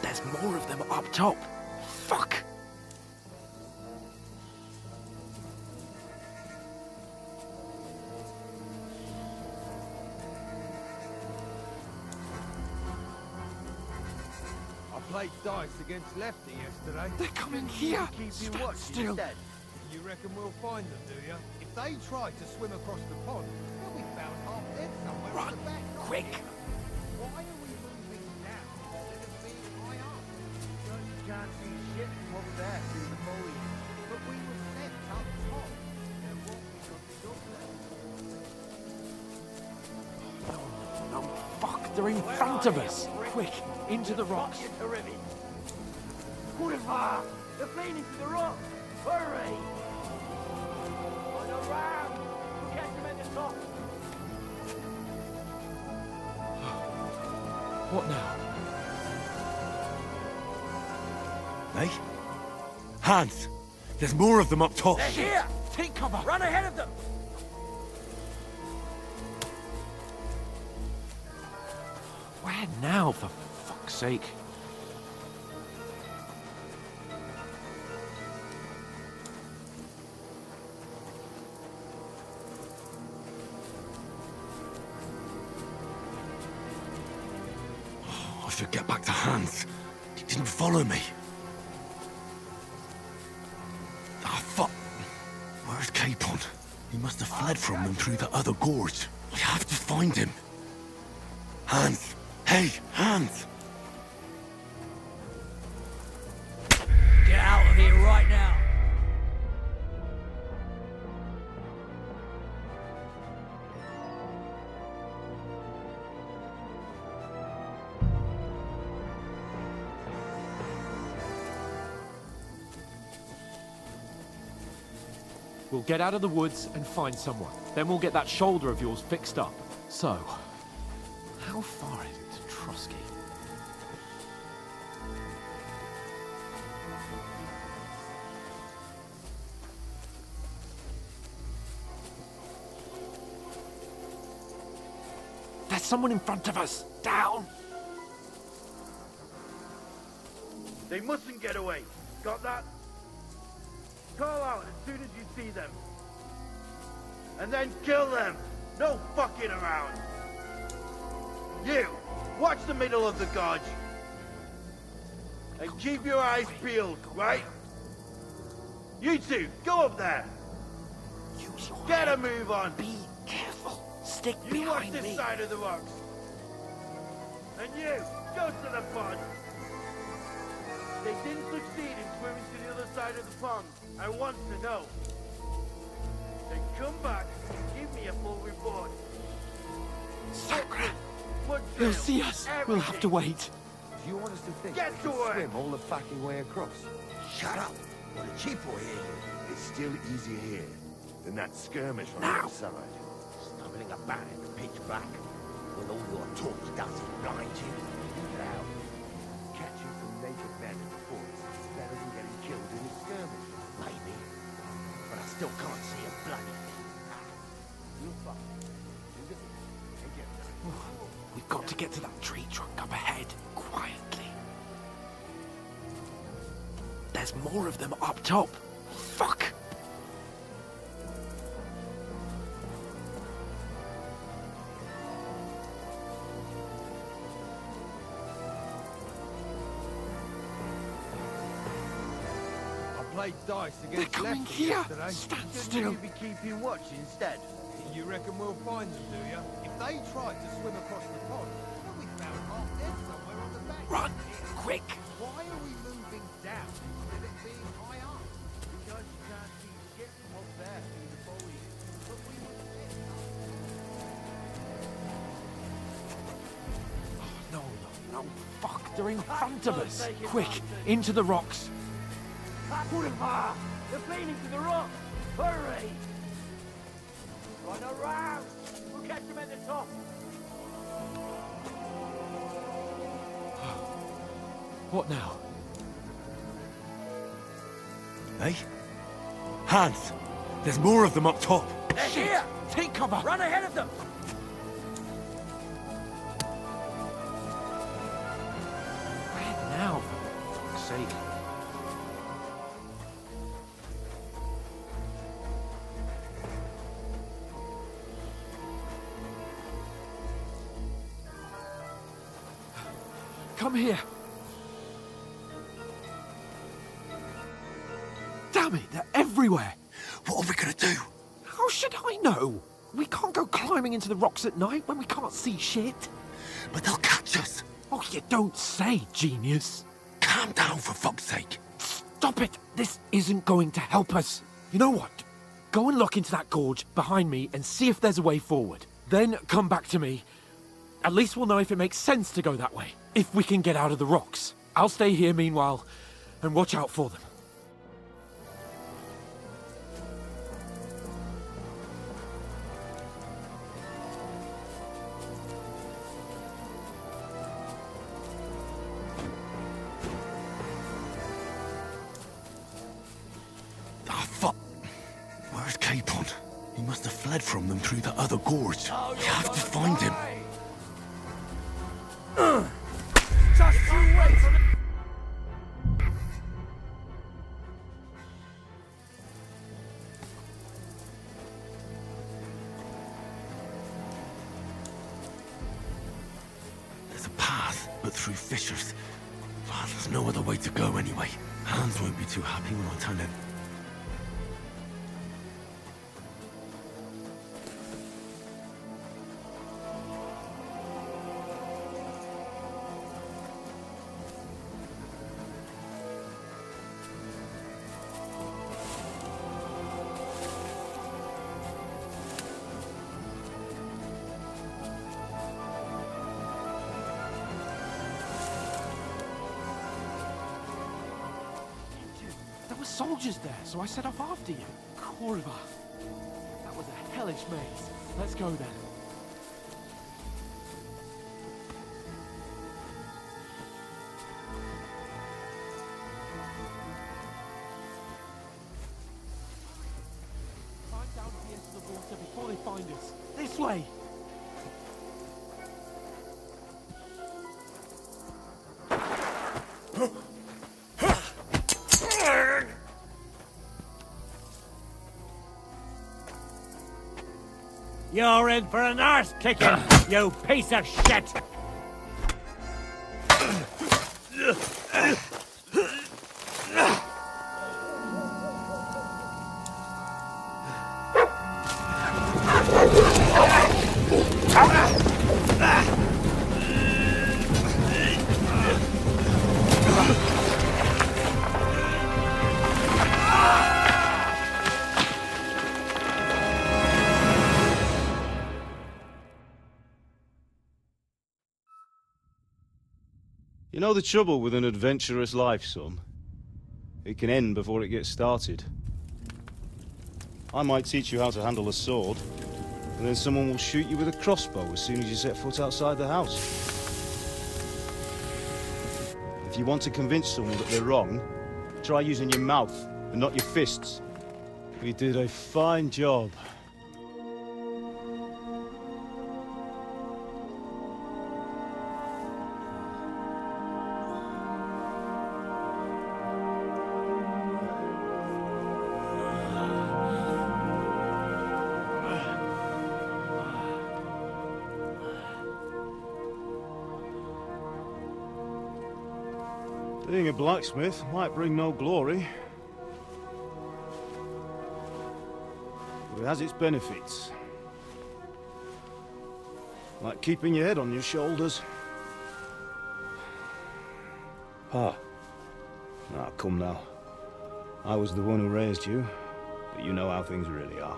Speaker 12: There's more of them up top. Fuck!
Speaker 6: I played dice against Lefty yesterday.
Speaker 9: They're coming here.
Speaker 6: Keep you
Speaker 9: Stand
Speaker 6: watching
Speaker 9: still.
Speaker 6: instead. You reckon we'll find them, do you? If they try to swim across the pond, they'll be found half dead somewhere
Speaker 12: Run,
Speaker 6: at the back.
Speaker 12: quick.
Speaker 6: Why are we moving down instead of being high up? Because you can't see shit from up there through the foliage. But we were set up top. There won't be nothing up there.
Speaker 9: No, fuck, they're in front of us. Quick, into the rocks.
Speaker 14: Hurrah! They're playing into the rock! Hurry! On the ram! We'll catch them at the top!
Speaker 9: What now?
Speaker 10: Hey? Hans! There's more of them up top!
Speaker 12: They're here!
Speaker 9: Take cover!
Speaker 12: Run ahead of them!
Speaker 9: Where now, for fuck's sake?
Speaker 10: I should get back to Hans. He didn't follow me. Ah, fuck. Where's Capon? He must have fled from them through the other gorge. I have to find him. Hans! Hey, Hans!
Speaker 13: Get out of here right now.
Speaker 9: We'll get out of the woods and find someone. Then we'll get that shoulder of yours fixed up. So, how far is it to Trotsky? There's someone in front of us! Down!
Speaker 14: They mustn't get away. Got that? Call out as soon as you see them. And then kill them. No fucking around. You, watch the middle of the gorge. And keep your eyes peeled, right? You two, go up there.
Speaker 12: Use your
Speaker 14: Get a
Speaker 12: head.
Speaker 14: move on.
Speaker 12: Be careful. Stick
Speaker 14: You watch
Speaker 12: behind
Speaker 14: this
Speaker 12: me.
Speaker 14: side of the rocks. And you, go to the pond. They didn't succeed in swimming to the other side of the pond. I want to know. Then come back and give me a full report.
Speaker 7: Sacre!
Speaker 14: Mud
Speaker 7: They'll
Speaker 14: trail,
Speaker 7: see us. We'll have to
Speaker 14: everything.
Speaker 7: wait.
Speaker 6: Do you want us to think
Speaker 14: Get
Speaker 6: we
Speaker 14: to
Speaker 6: can
Speaker 14: work.
Speaker 6: swim all the fucking way across?
Speaker 5: Shut up! Well, the chief will hear you. It's still easier here than that skirmish on the other side.
Speaker 12: Stumbling about in the pitch black. When all your talk does is blind you.
Speaker 6: Get out. Catching some naked men in the forest is better than getting killed in a skirmish.
Speaker 12: Maybe. But I still can't see a bloody thing.
Speaker 6: You'll find. Do the thing and get back.
Speaker 7: We've got to get to that tree trunk up ahead, quietly. There's more of them up top. Fuck!
Speaker 6: I played dice
Speaker 7: They're
Speaker 6: against
Speaker 7: coming
Speaker 6: lefties
Speaker 7: here.
Speaker 6: yesterday.
Speaker 7: Stand
Speaker 6: Shouldn't
Speaker 7: still.
Speaker 6: you be keeping watch instead? You reckon we'll find them, do you? If they tried to swim across the pond, then we found half dead somewhere on the bank.
Speaker 7: Run! Quick!
Speaker 6: Why are we moving down instead of being high up? Because you can't see shit from up there through the foliage. But we were set
Speaker 7: No, no, no. Fuck, they're in front of us. Quick, into the rocks.
Speaker 14: Kurva! They're fleeing to the rock! Hurry! Run around! We'll catch them at the top!
Speaker 7: What now?
Speaker 10: Hey? Hans! There's more of them up top!
Speaker 14: They're here!
Speaker 7: Take cover!
Speaker 14: Run ahead of them!
Speaker 7: Where now, for fuck's sake? Come here. Damn it, they're everywhere.
Speaker 10: What are we gonna do?
Speaker 7: How should I know? We can't go climbing into the rocks at night when we can't see shit.
Speaker 10: But they'll catch us!
Speaker 7: Oh, you don't say, genius.
Speaker 10: Calm down, for fuck's sake!
Speaker 7: Stop it! This isn't going to help us. You know what? Go and look into that gorge behind me and see if there's a way forward. Then come back to me. At least we'll know if it makes sense to go that way. If we can get out of the rocks. I'll stay here meanwhile and watch out for them.
Speaker 10: Ah, fuck! Where's Capon? He must have fled from them through the other gorge. We have to find him.
Speaker 14: Just you wait!
Speaker 10: There's a path, but through fissures. Well, there's no other way to go anyway. Hans won't be too happy when I tell him.
Speaker 7: There were soldiers there, so I set off after you. Kurva. That was a hellish maze. Let's go then. Climb down to the edge of the water before they find us. This way!
Speaker 13: You're in for an arse kicking, you piece of shit!
Speaker 15: You know the trouble with an adventurous life, son? It can end before it gets started. I might teach you how to handle a sword, and then someone will shoot you with a crossbow as soon as you set foot outside the house. If you want to convince someone that they're wrong, try using your mouth and not your fists. We did a fine job. Being a blacksmith might bring no glory, but it has its benefits. Like keeping your head on your shoulders. Pa. Ah, come now. I was the one who raised you, but you know how things really are.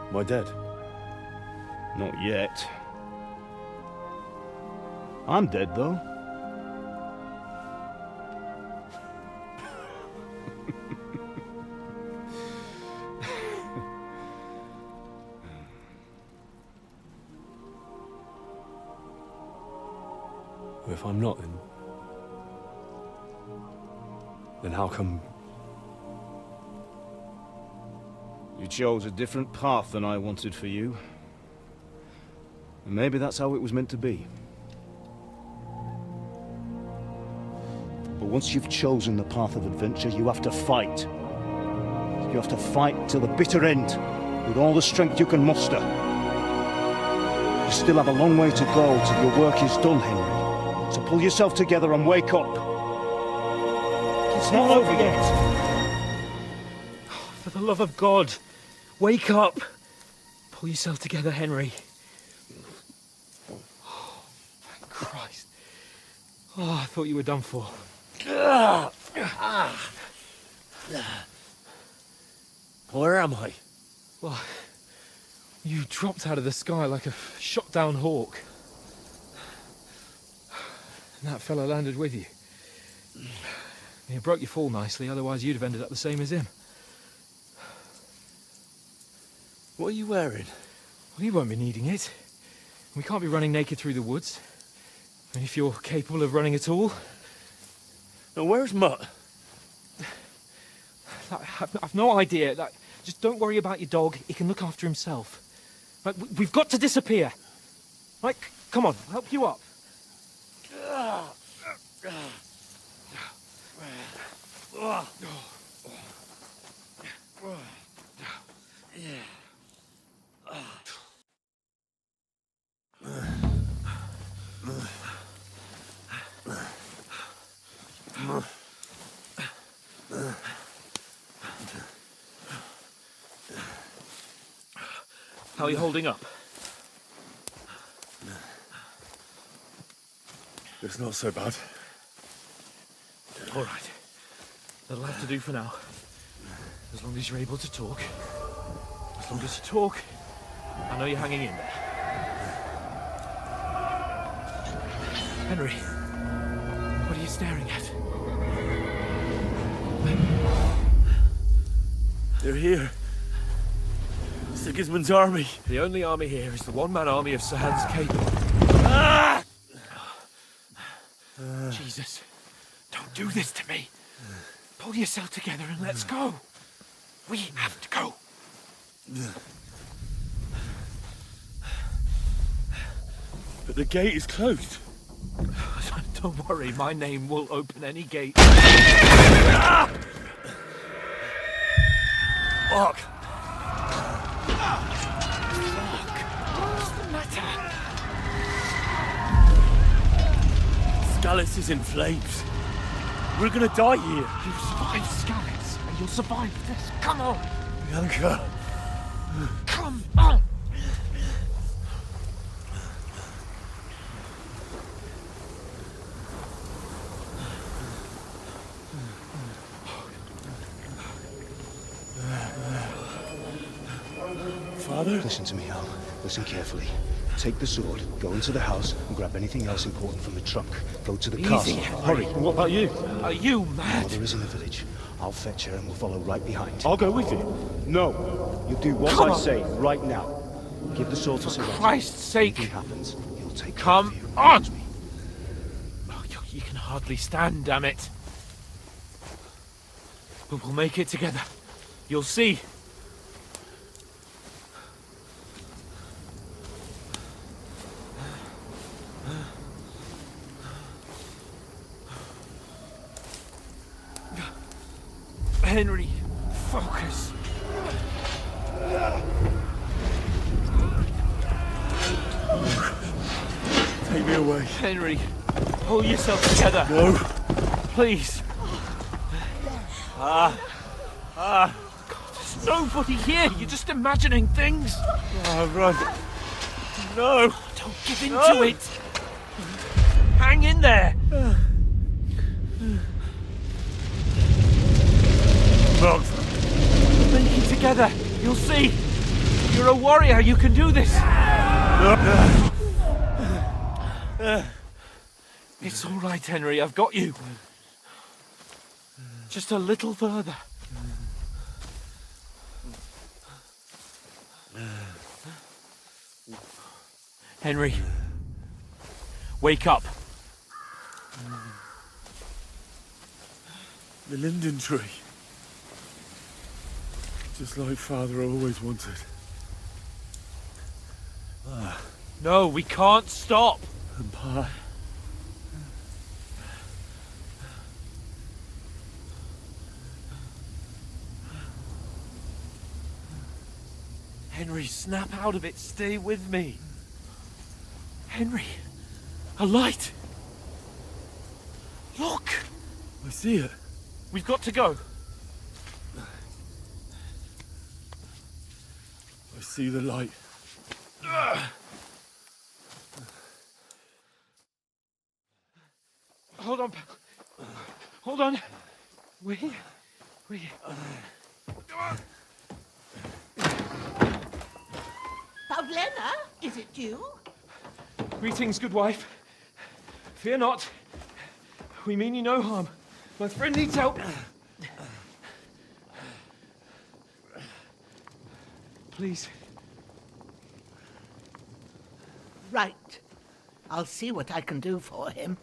Speaker 10: Am I dead?
Speaker 15: Not yet. I'm dead, though.
Speaker 10: If I'm not, then how come...
Speaker 15: You chose a different path than I wanted for you. And maybe that's how it was meant to be. But once you've chosen the path of adventure, you have to fight. You have to fight till the bitter end, with all the strength you can muster. You still have a long way to go till your work is done, Henry. So pull yourself together and wake up. It's not over yet.
Speaker 7: For the love of God, wake up! Pull yourself together, Henry. Oh, thank Christ. Oh, I thought you were done for.
Speaker 9: Where am I?
Speaker 7: Well, you dropped out of the sky like a shot-down hawk. And that fella landed with you. He broke your fall nicely, otherwise you'd have ended up the same as him.
Speaker 9: What are you wearing?
Speaker 7: Well, you won't be needing it. We can't be running naked through the woods. And if you're capable of running at all...
Speaker 9: Now, where's Mutt?
Speaker 7: I've no idea. Just don't worry about your dog. He can look after himself. Right, we've got to disappear. Right, come on, I'll help you up. How are you holding up?
Speaker 10: It's not so bad.
Speaker 7: All right. That'll have to do for now. As long as you're able to talk. As long as you talk, I know you're hanging in there. Henry, what are you staring at?
Speaker 9: They're here. Sigismund's army.
Speaker 7: The only army here is the one-man army of Sahan's Cable.
Speaker 9: Ah!
Speaker 7: Jesus, don't do this to me. Pull yourself together and let's go. We have to go.
Speaker 9: But the gate is closed.
Speaker 7: Don't worry, my name will open any gate.
Speaker 9: Fuck.
Speaker 7: What's the matter?
Speaker 9: Scallis is in flames. We're gonna die here.
Speaker 7: You survived Scallis, and you'll survive this. Come on.
Speaker 9: Bianca.
Speaker 7: Come on.
Speaker 9: Father?
Speaker 15: Listen to me, Al. Listen carefully. Take the sword, go into the house, and grab anything else important from the trunk. Go to the castle.
Speaker 9: Hurry. What about you?
Speaker 7: Are you mad?
Speaker 15: Mother is in the village. I'll fetch her and we'll follow right behind.
Speaker 9: I'll go with you.
Speaker 15: No! You do what
Speaker 7: Come
Speaker 15: I
Speaker 7: on.
Speaker 15: say, right now. Give the sword to Sir
Speaker 7: Christ's sake!
Speaker 15: If anything happens, he'll take
Speaker 7: Come
Speaker 15: care of you.
Speaker 7: on!
Speaker 15: Trust me.
Speaker 7: Oh, you can hardly stand, damn it. But we'll make it together. You'll see. Henry, focus.
Speaker 9: Take me away.
Speaker 7: Henry, pull yourself together.
Speaker 9: No.
Speaker 7: Please. God, there's nobody here. You're just imagining things.
Speaker 9: Run. No.
Speaker 7: Don't give in to it. Hang in there.
Speaker 9: Mom.
Speaker 7: Make it together. You'll see. You're a warrior. You can do this. It's all right, Henry. I've got you. Just a little further. Henry, wake up.
Speaker 9: The linden tree. Just like Father always wanted.
Speaker 7: No, we can't stop.
Speaker 9: And Pa.
Speaker 7: Henry, snap out of it. Stay with me. Henry, a light. Look.
Speaker 9: I see it.
Speaker 7: We've got to go.
Speaker 9: I see the light.
Speaker 7: Hold on. Hold on. We.
Speaker 16: Pavlena, is it you?
Speaker 7: Greetings, good wife. Fear not. We mean you no harm. My friend needs help. Please.
Speaker 16: Right. I'll see what I can do for him.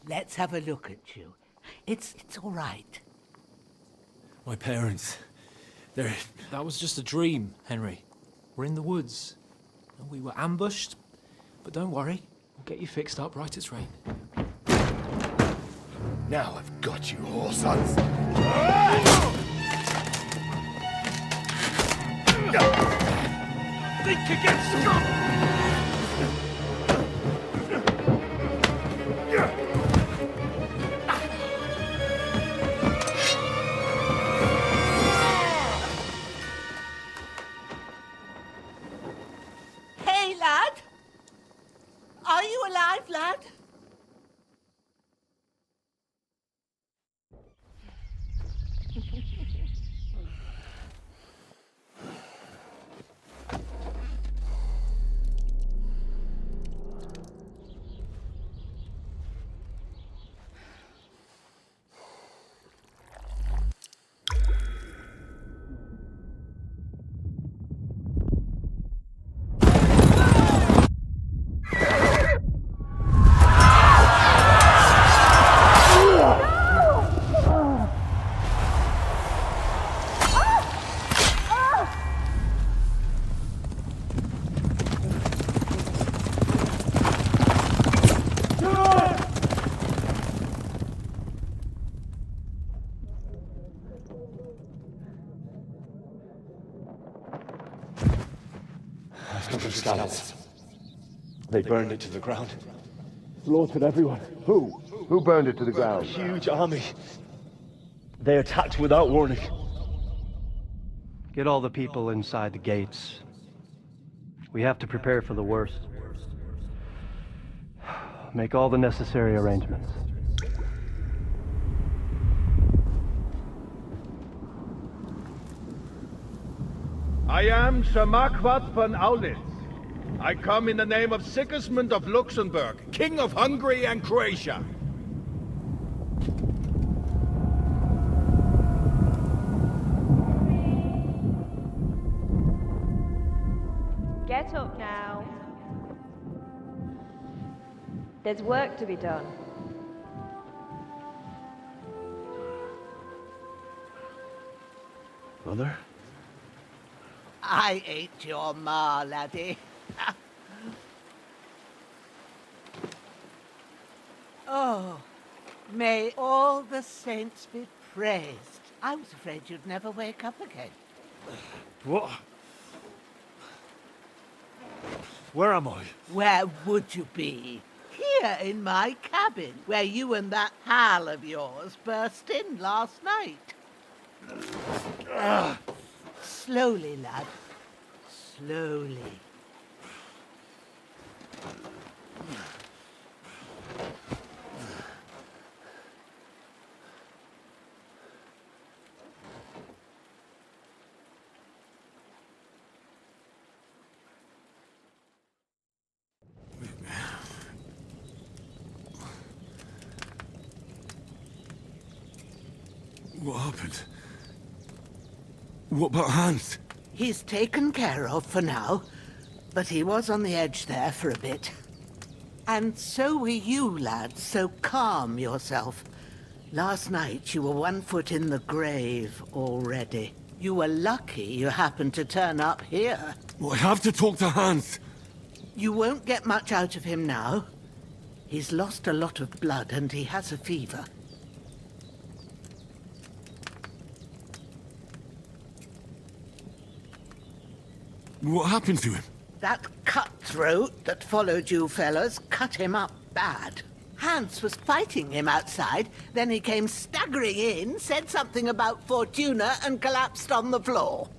Speaker 16: Let's have a look at you. It's all right.
Speaker 9: My parents. They're...
Speaker 17: That was just a dream, Henry. We're in the woods. We were ambushed, but don't worry. We'll get you fixed up right as rain.
Speaker 14: Now I've got you, whoresons.
Speaker 7: Think again, Scott!
Speaker 16: Hey, lad! Are you alive, lad?
Speaker 15: Scouts. They burned it to the ground.
Speaker 14: Slaughtered everyone. Who? Who burned it to the ground?
Speaker 15: A huge army. They attacked without warning.
Speaker 18: Get all the people inside the gates. We have to prepare for the worst. Make all the necessary arrangements.
Speaker 14: I am Samach von Aulitz. I come in the name of Sigismund of Luxembourg, King of Hungary and Croatia.
Speaker 2: Get up now. There's work to be done.
Speaker 12: Mother?
Speaker 16: I ain't your ma, laddie. Oh, may all the saints be praised. I was afraid you'd never wake up again.
Speaker 10: What? Where am I?
Speaker 16: Where would you be? Here in my cabin, where you and that pal of yours burst in last night. Slowly, lad. Slowly.
Speaker 10: What happened? What about Hans?
Speaker 16: He's taken care of for now, but he was on the edge there for a bit. And so were you, lad, so calm yourself. Last night you were 1 foot in the grave already. You were lucky you happened to turn up here.
Speaker 10: Well, I have to talk to Hans.
Speaker 16: You won't get much out of him now. He's lost a lot of blood and he has a fever.
Speaker 10: What happened to him?
Speaker 16: That cutthroat that followed you fellas cut him up bad. Hans was fighting him outside, then he came staggering in, said something about Fortuna, and collapsed on the floor.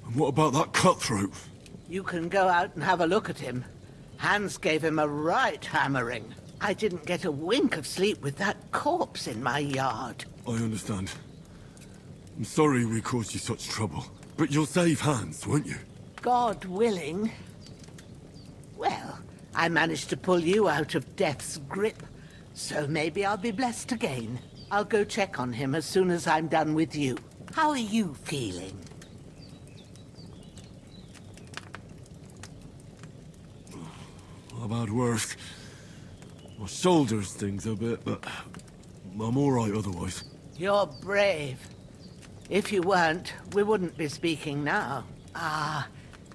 Speaker 10: And what about that cutthroat?
Speaker 16: You can go out and have a look at him. Hans gave him a right hammering. I didn't get a wink of sleep with that corpse in my yard.
Speaker 10: I understand. I'm sorry we caused you such trouble. But you'll save Hans, won't you?
Speaker 16: God willing. Well, I managed to pull you out of death's grip, so maybe I'll be blessed again. I'll go check on him as soon as I'm done with you. How are you feeling?
Speaker 10: I've had worse. My shoulder stings a bit, but I'm all right otherwise.
Speaker 16: You're brave. If you weren't, we wouldn't be speaking now. Ah,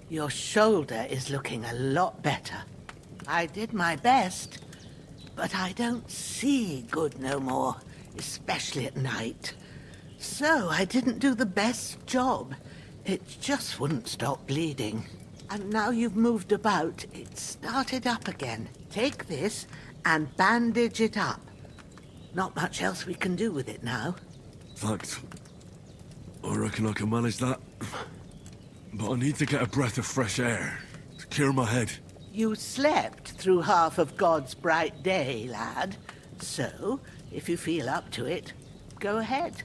Speaker 16: your shoulder is looking a lot better. I did my best, but I don't see good no more, especially at night. So I didn't do the best job. It just wouldn't stop bleeding. And now you've moved about, it started up again. Take this and bandage it up. Not much else we can do with it now.
Speaker 10: Thanks. I reckon I can manage that. But I need to get a breath of fresh air to clear my head.
Speaker 16: You slept through half of God's bright day, lad. So, if you feel up to it, go ahead.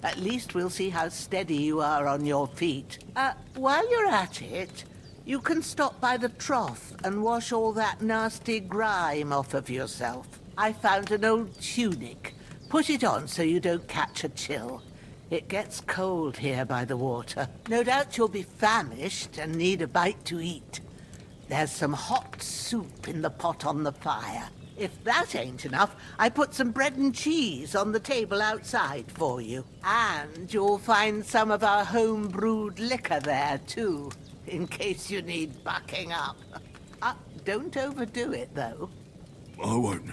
Speaker 16: At least we'll see how steady you are on your feet. While you're at it, you can stop by the trough and wash all that nasty grime off of yourself. I found an old tunic. Put it on so you don't catch a chill. It gets cold here by the water. No doubt you'll be famished and need a bite to eat. There's some hot soup in the pot on the fire. If that ain't enough, I put some bread and cheese on the table outside for you. And you'll find some of our home-brewed liquor there, too, in case you need bucking up. Don't overdo it, though.
Speaker 10: I won't.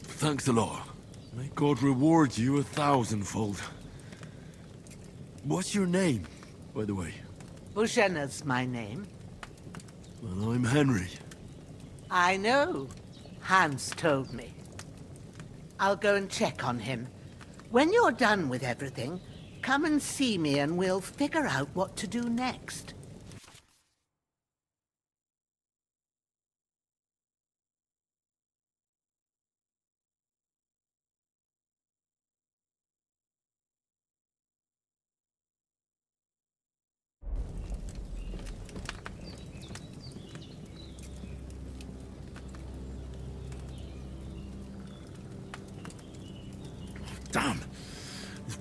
Speaker 10: Thanks a lot. May God reward you 1,000-fold. What's your name, by the way?
Speaker 16: Bushena's my name.
Speaker 10: Well, I'm Henry.
Speaker 16: I know. Hans told me. I'll go and check on him. When you're done with everything, come and see me and we'll figure out what to do next.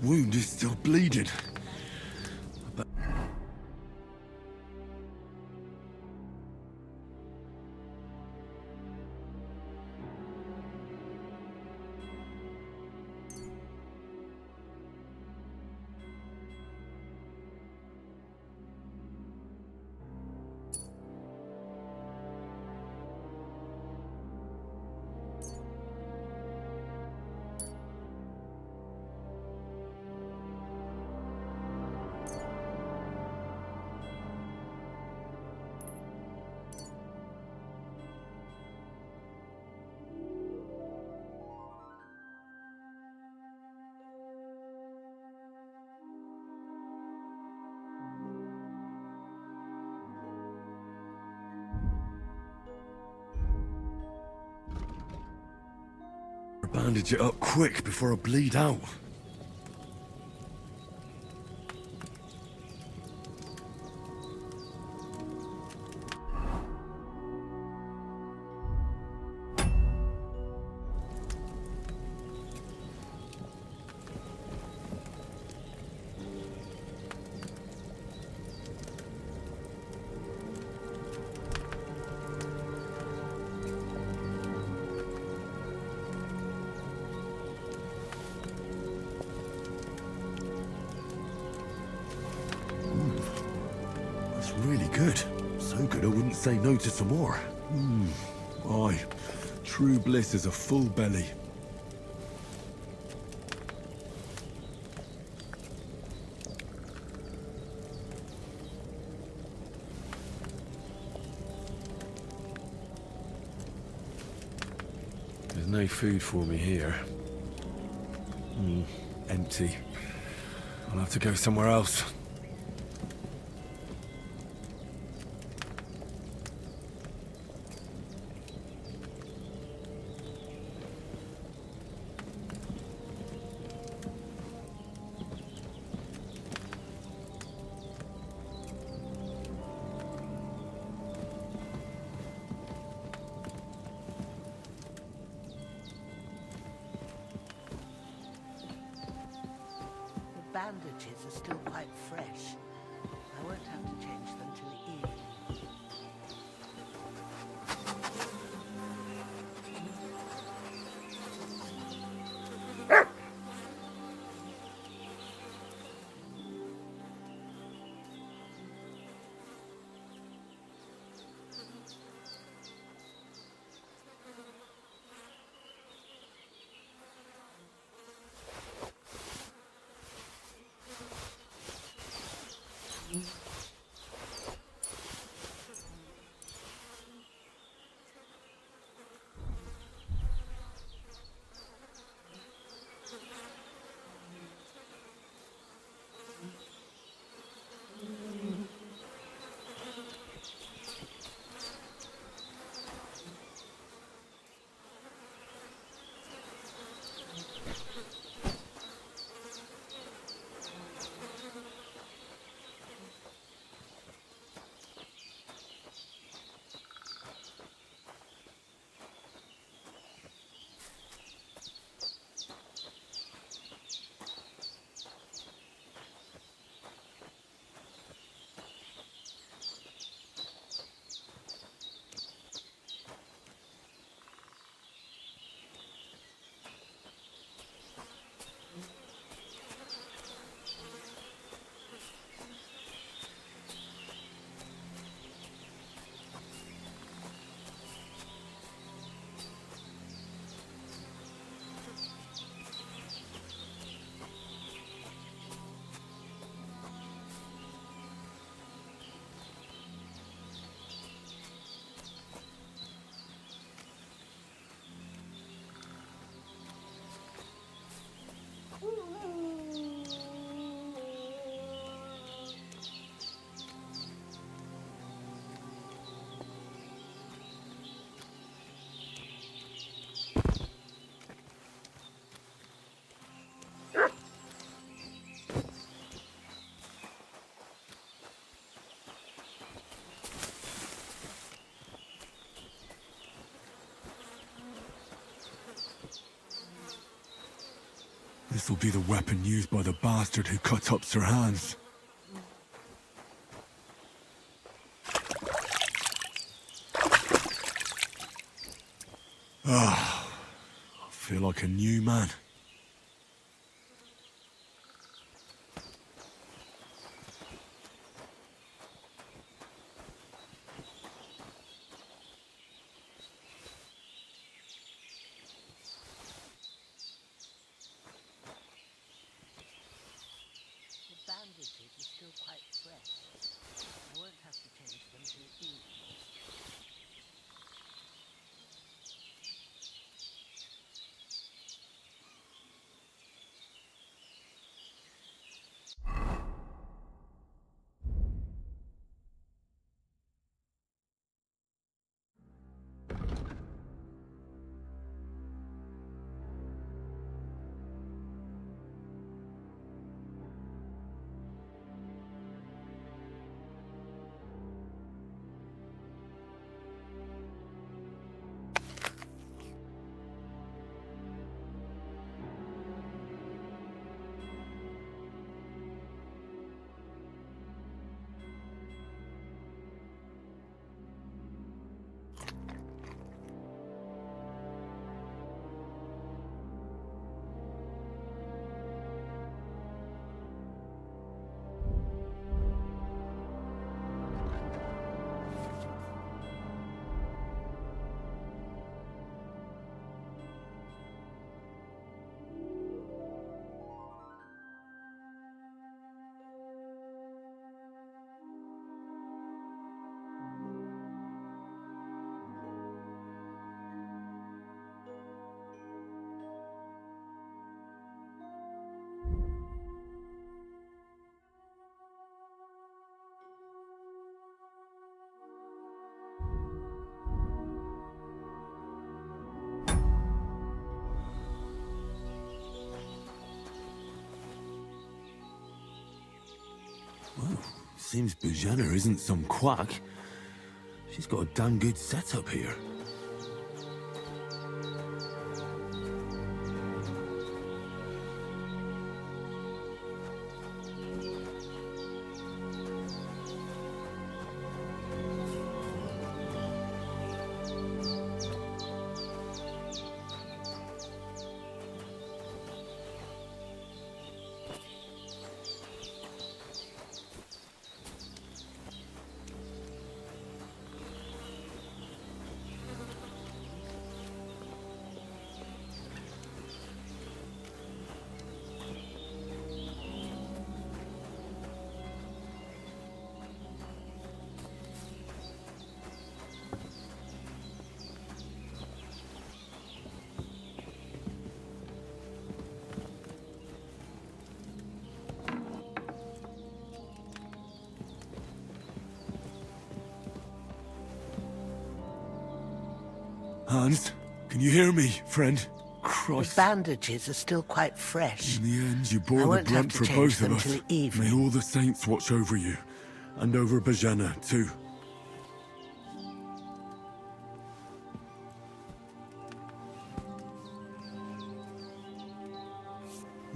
Speaker 10: wound is still bleeding. Bandage it up quick before I bleed out. Really good. So good I wouldn't say no to some more. Aye. True bliss is a full belly. There's no food for me here. Empty. I'll have to go somewhere else.
Speaker 16: Bandages are still quite fresh. I won't have to change them till evening.
Speaker 10: This'll be the weapon used by the bastard who cut up Sir Hans. Ah, I feel like a new man.
Speaker 16: The bandages are still quite fresh. I won't have to change them till evening.
Speaker 10: Well, seems Bojana isn't some quack. She's got a damn good setup here. Hans, can you hear me, friend?
Speaker 16: The
Speaker 10: Christ.
Speaker 16: bandages are still quite fresh.
Speaker 10: In the end, you
Speaker 16: I
Speaker 10: bore the
Speaker 16: won't have
Speaker 10: brunt
Speaker 16: to
Speaker 10: for
Speaker 16: change
Speaker 10: both
Speaker 16: them
Speaker 10: of us.
Speaker 16: till evening.
Speaker 10: May all the saints watch over you. And over Bojana, too.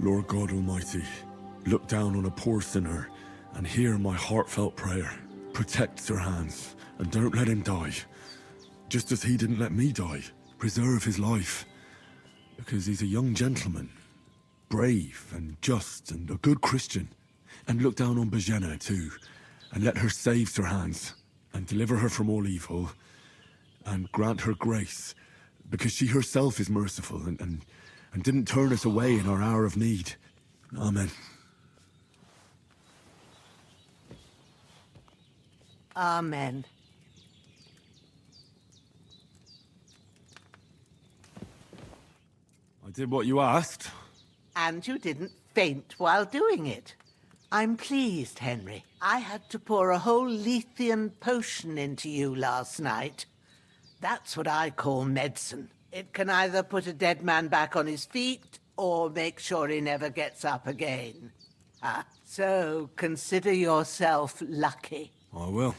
Speaker 10: Lord God Almighty, look down on a poor sinner and hear my heartfelt prayer. Protect Sir Hans, and don't let him die. Just as he didn't let me die. Preserve his life. Because he's a young gentleman. Brave and just and a good Christian. And look down on Bojana too. And let her save Sir Hans. And deliver her from all evil. And grant her grace. Because she herself is merciful and didn't turn us away in our hour of need. Amen.
Speaker 16: Amen.
Speaker 10: I did what you asked.
Speaker 16: And you didn't faint while doing it. I'm pleased, Henry. I had to pour a whole Lethean potion into you last night. That's what I call medicine. It can either put a dead man back on his feet, or make sure he never gets up again. So consider yourself lucky.
Speaker 10: I will.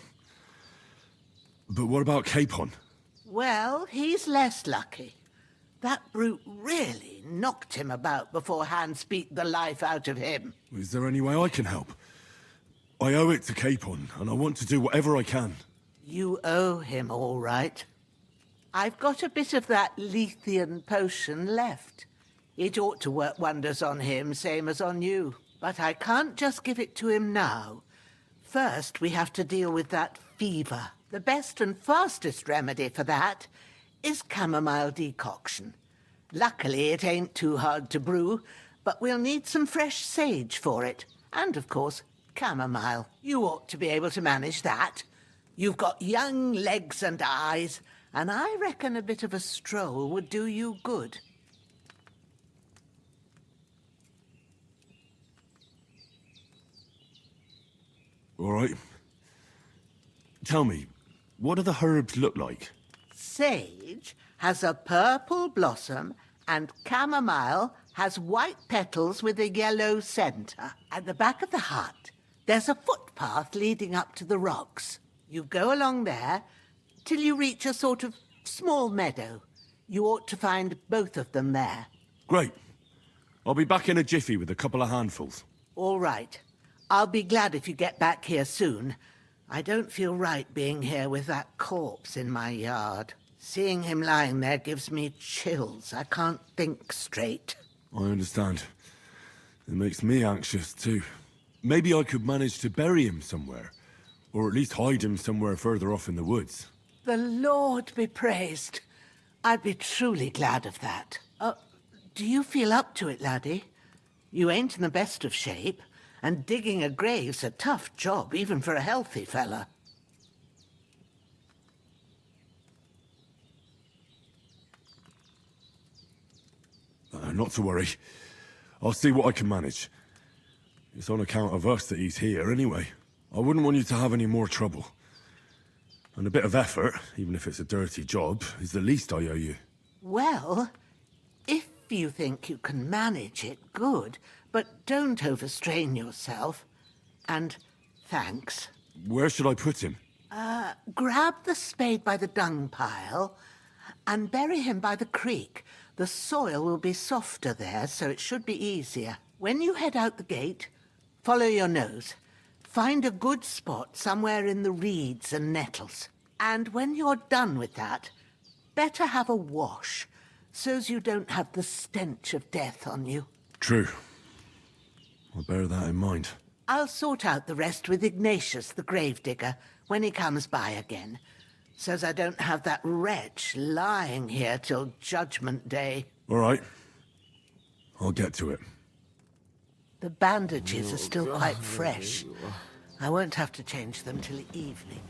Speaker 10: But what about Capon?
Speaker 16: Well, he's less lucky. That brute really knocked him about before Hans beat the life out of him.
Speaker 10: Is there any way I can help? I owe it to Capon, and I want to do whatever I can.
Speaker 16: You owe him all right. I've got a bit of that Lethean potion left. It ought to work wonders on him, same as on you. But I can't just give it to him now. First, we have to deal with that fever. The best and fastest remedy for that is chamomile decoction. Luckily, it ain't too hard to brew, but we'll need some fresh sage for it. And, of course, chamomile. You ought to be able to manage that. You've got young legs and eyes, and I reckon a bit of a stroll would do you good.
Speaker 10: All right. Tell me, what do the herbs look like?
Speaker 16: Sage has a purple blossom, and chamomile has white petals with a yellow centre. At the back of the hut, there's a footpath leading up to the rocks. You go along there till you reach a sort of small meadow. You ought to find both of them there.
Speaker 10: Great. I'll be back in a jiffy with a couple of handfuls.
Speaker 16: All right. I'll be glad if you get back here soon. I don't feel right being here with that corpse in my yard. Seeing him lying there gives me chills. I can't think straight.
Speaker 10: I understand. It makes me anxious, too. Maybe I could manage to bury him somewhere. Or at least hide him somewhere further off in the woods.
Speaker 16: The Lord be praised. I'd be truly glad of that. Do you feel up to it, laddie? You ain't in the best of shape, and digging a grave's a tough job, even for a healthy fella.
Speaker 10: Not to worry. I'll see what I can manage. It's on account of us that he's here, anyway. I wouldn't want you to have any more trouble. And a bit of effort, even if it's a dirty job, is the least I owe you.
Speaker 16: Well, if you think you can manage it, good. But don't overstrain yourself. And thanks.
Speaker 10: Where should I put him?
Speaker 16: Grab the spade by the dung pile and bury him by the creek. The soil will be softer there, so it should be easier. When you head out the gate, follow your nose. Find a good spot somewhere in the reeds and nettles. And when you're done with that, better have a wash, so's you don't have the stench of death on you.
Speaker 10: True. I'll bear that in mind.
Speaker 16: I'll sort out the rest with Ignatius, the gravedigger, when he comes by again, so's I don't have that wretch lying here till Judgment Day.
Speaker 10: All right. I'll get to it.
Speaker 16: The bandages are still quite fresh. I won't have to change them till evening.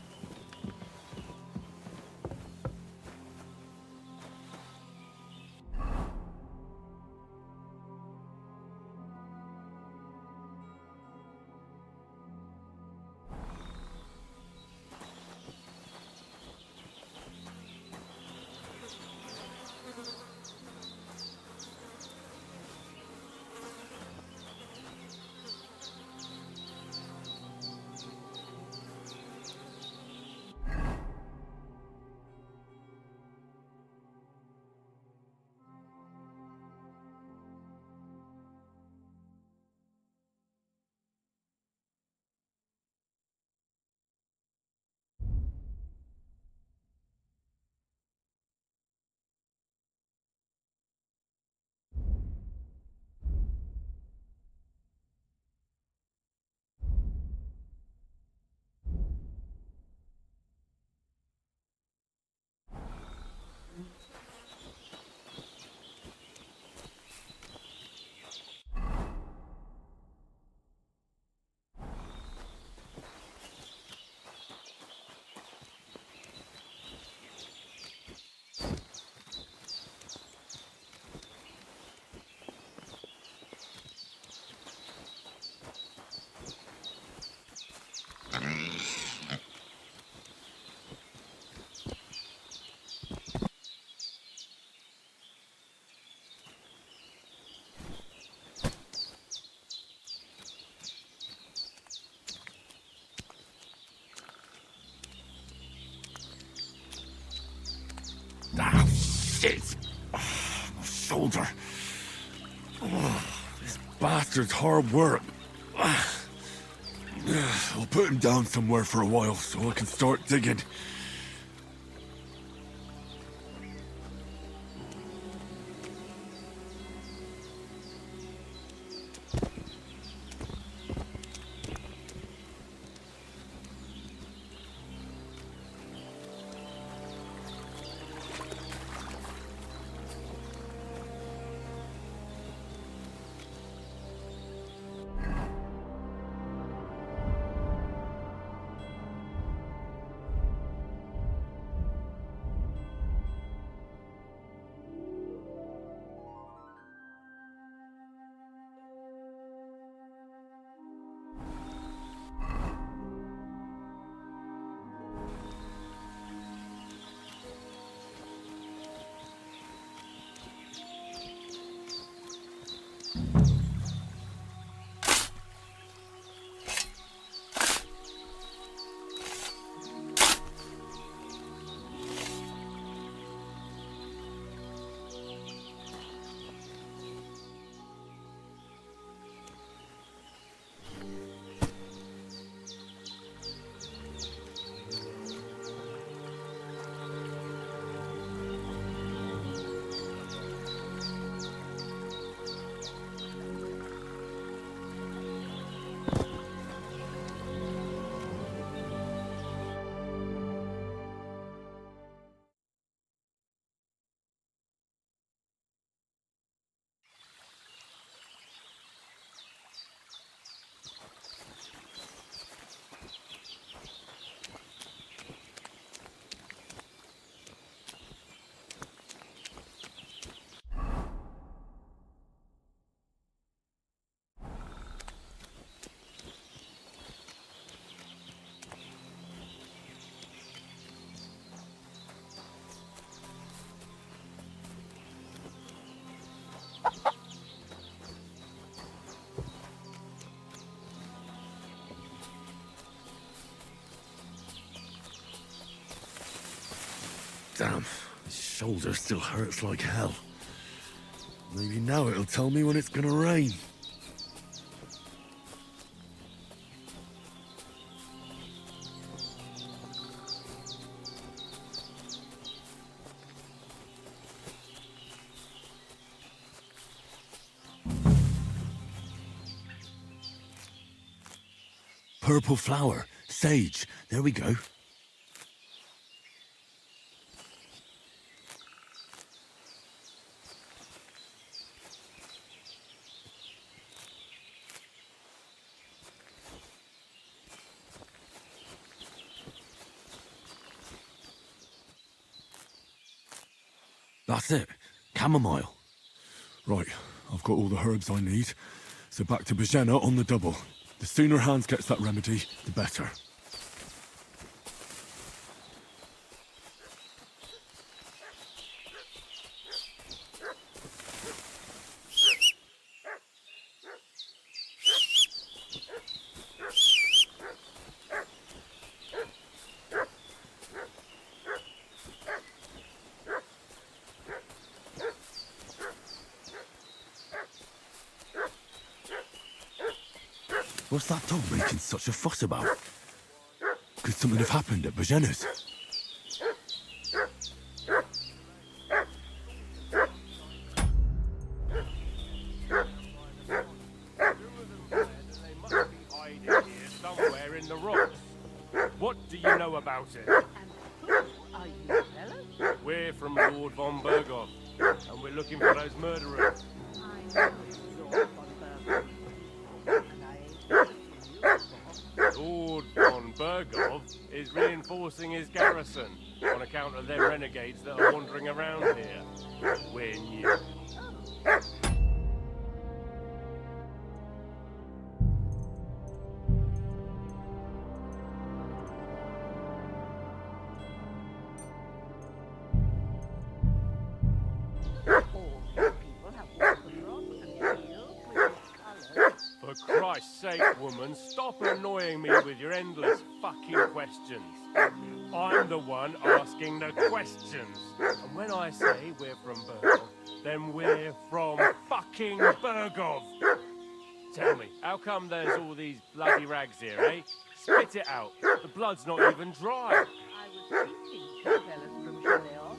Speaker 10: bastard's hard work. I'll put him down somewhere for a while so I can start digging. Damn, his shoulder still hurts like hell. Maybe now it'll tell me when it's gonna rain. Purple flower, sage, there we go. That's it. Chamomile. Right, I've got all the herbs I need. So back to Bajena on the double. The sooner Hans gets that remedy, the better. What's that dog making such a fuss about? Could something have happened at Bajena's?
Speaker 19: Somewhere in the rocks. What do you know about it?
Speaker 16: Are you fellas?
Speaker 19: We're from Lord von Bergov, and we're looking for those murderers.
Speaker 16: I know Lord von Bergov.
Speaker 19: Lord von Bergov is reinforcing his garrison on account of them renegades that are wandering around here. We're new. For Christ's sake, woman, stop annoying me with your endless fucking questions. I'm the one asking the questions. And when I say we're from Bergov, then we're from fucking Bergov. Tell me, how come there's all these bloody rags here, eh? Spit it out. The blood's not even dry.
Speaker 16: I was thinking two fellas from Chaleoff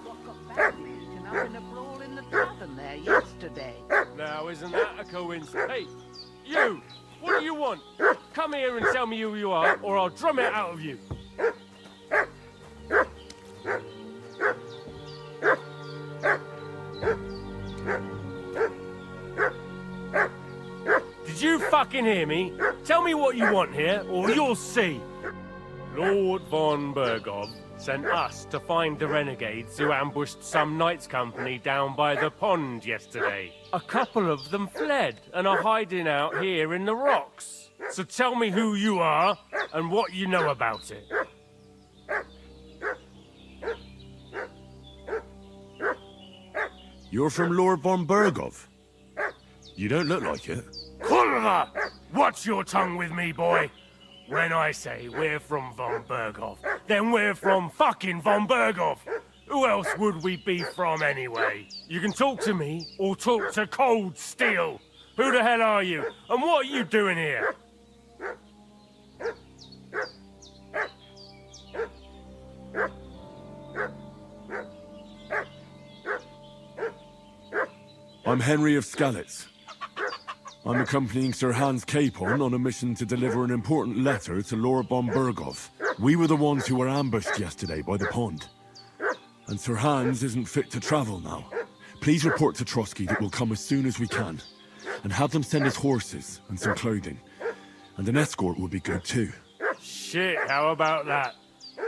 Speaker 16: what got badly beaten up in a brawl in the tavern there yesterday.
Speaker 19: Now, isn't that a coincidence? Hey, you! What do you want? Come here and tell me who you are, or I'll drum it out of you. Did you fucking hear me? Tell me what you want here, or you'll see. Lord von Bergov sent us to find the renegades who ambushed some knights' company down by the pond yesterday. A couple of them fled and are hiding out here in the rocks. So tell me who you are and what you know about it.
Speaker 10: You're from Lord von Bergov. You don't look like it.
Speaker 19: Kurva! Watch your tongue with me, boy. When I say we're from von Bergov, then we're from fucking von Bergov. Who else would we be from anyway? You can talk to me or talk to cold steel. Who the hell are you? And what are you doing here?
Speaker 10: I'm Henry of Skalitz. I'm accompanying Sir Hans Capon on a mission to deliver an important letter to Lord von Bergov. We were the ones who were ambushed yesterday by the pond. And Sir Hans isn't fit to travel now. Please report to Trotsky that we'll come as soon as we can. And have them send us horses and some clothing. And an escort would be good too.
Speaker 19: Shit, how about that?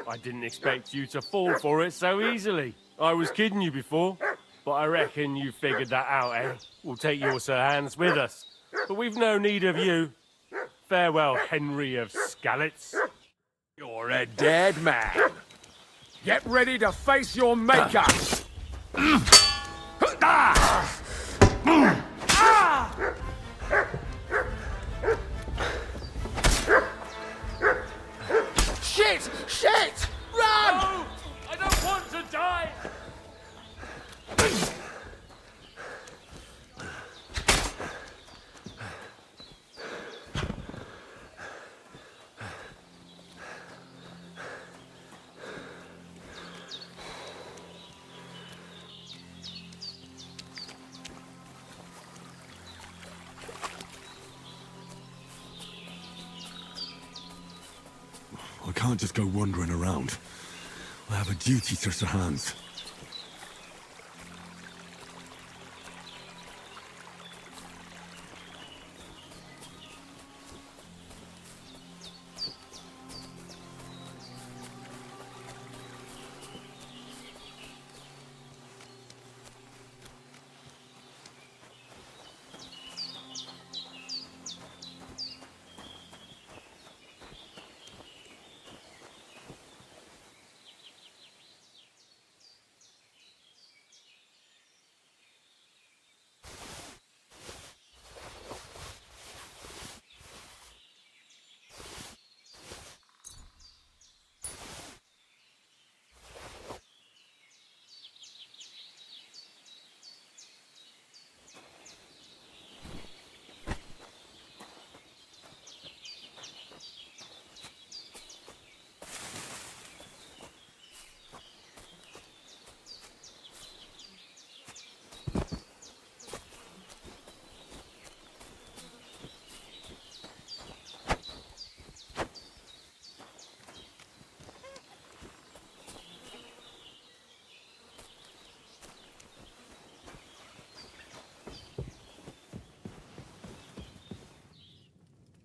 Speaker 19: I didn't expect you to fall for it so easily. I was kidding you before, but I reckon you figured that out, eh? We'll take your Sir Hans with us. But we've no need of you. Farewell, Henry of Skalitz.
Speaker 20: You're a dead man. Get ready to face your maker.
Speaker 19: Shit! Shit! Run! No! I don't want to die!
Speaker 10: I can't just go wandering around. I have a duty to Sir Hans.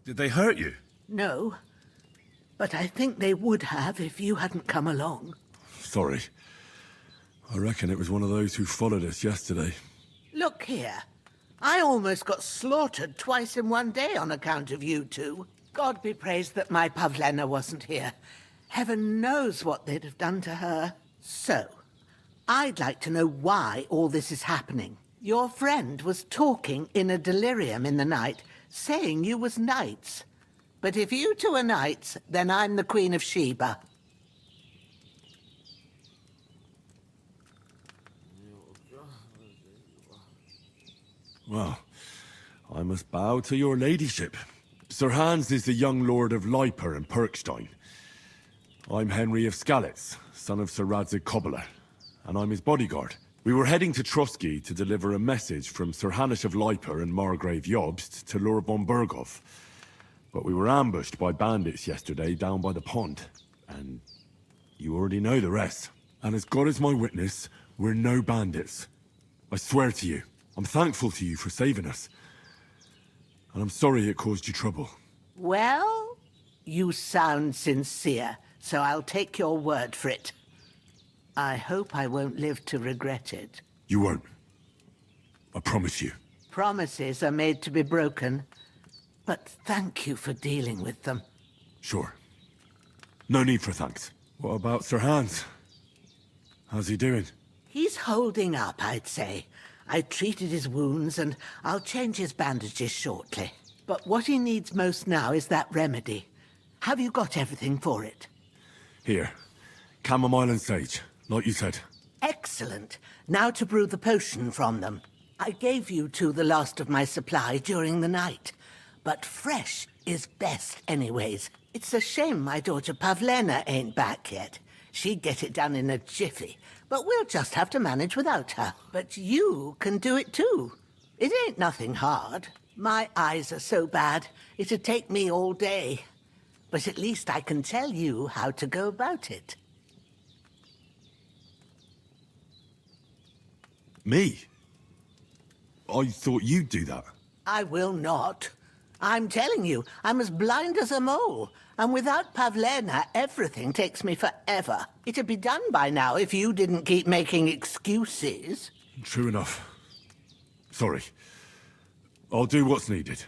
Speaker 10: Did they hurt you?
Speaker 16: No, but I think they would have if you hadn't come along.
Speaker 10: Sorry. I reckon it was one of those who followed us yesterday.
Speaker 16: Look here. I almost got slaughtered twice in one day on account of you two. God be praised that my Pavlena wasn't here. Heaven knows what they'd have done to her. So, I'd like to know why all this is happening. Your friend was talking in a delirium in the night, saying you was knights. But if you two are knights, then I'm the Queen of Sheba.
Speaker 10: Well, I must bow to your ladyship. Sir Hans is the young lord of Leiper and Perkstein. I'm Henry of Skalitz, son of Sir Radzig Cobbler, and I'm his bodyguard. We were heading to Trotsky to deliver a message from Sir Hanish of Leiper and Margrave Jobst to Lord von Bergov. But we were ambushed by bandits yesterday down by the pond, and you already know the rest. And as God is my witness, we're no bandits. I swear to you, I'm thankful to you for saving us. And I'm sorry it caused you trouble.
Speaker 16: Well, you sound sincere, so I'll take your word for it. I hope I won't live to regret it.
Speaker 10: You won't. I promise you.
Speaker 16: Promises are made to be broken, but thank you for dealing with them.
Speaker 10: Sure. No need for thanks. What about Sir Hans? How's he doing?
Speaker 16: He's holding up, I'd say. I treated his wounds, and I'll change his bandages shortly. But what he needs most now is that remedy. Have you got everything for it?
Speaker 10: Here. Chamomile and sage, like you said.
Speaker 16: Excellent. Now to brew the potion from them. I gave you two the last of my supply during the night. But fresh is best anyways. It's a shame my daughter Pavlena ain't back yet. She'd get it done in a jiffy. But we'll just have to manage without her. But you can do it too. It ain't nothing hard. My eyes are so bad, it'd take me all day. But at least I can tell you how to go about it.
Speaker 10: Me? I thought you'd do that.
Speaker 16: I will not. I'm telling you, I'm as blind as a mole. And without Pavlena, everything takes me forever. It'd be done by now if you didn't keep making excuses.
Speaker 10: True enough. Sorry. I'll do what's needed.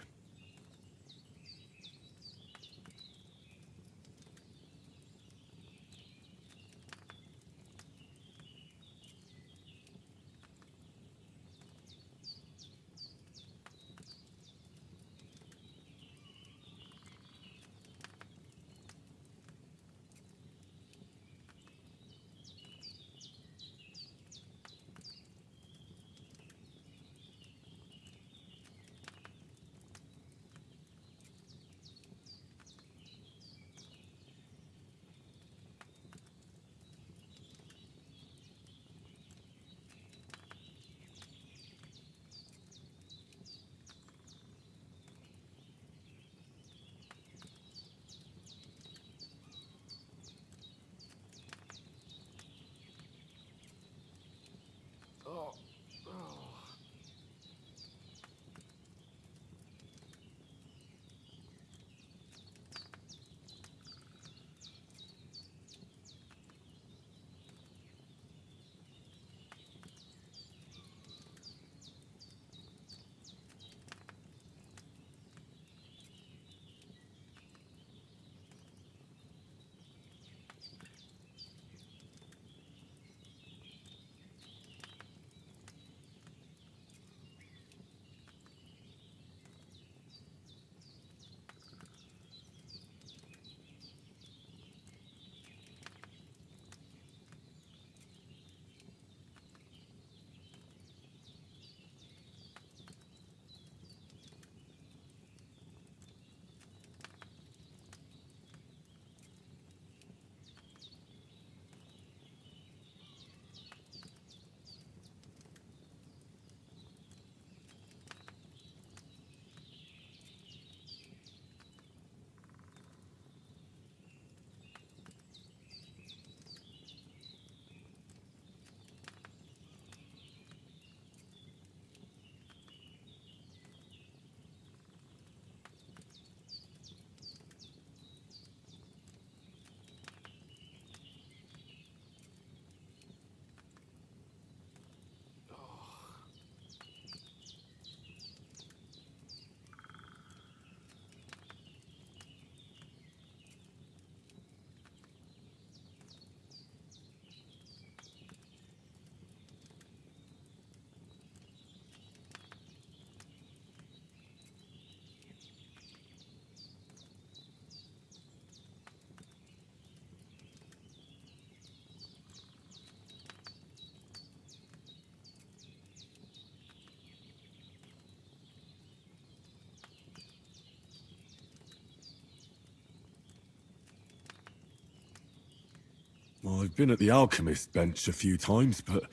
Speaker 10: Well, I've been at the alchemist bench a few times, but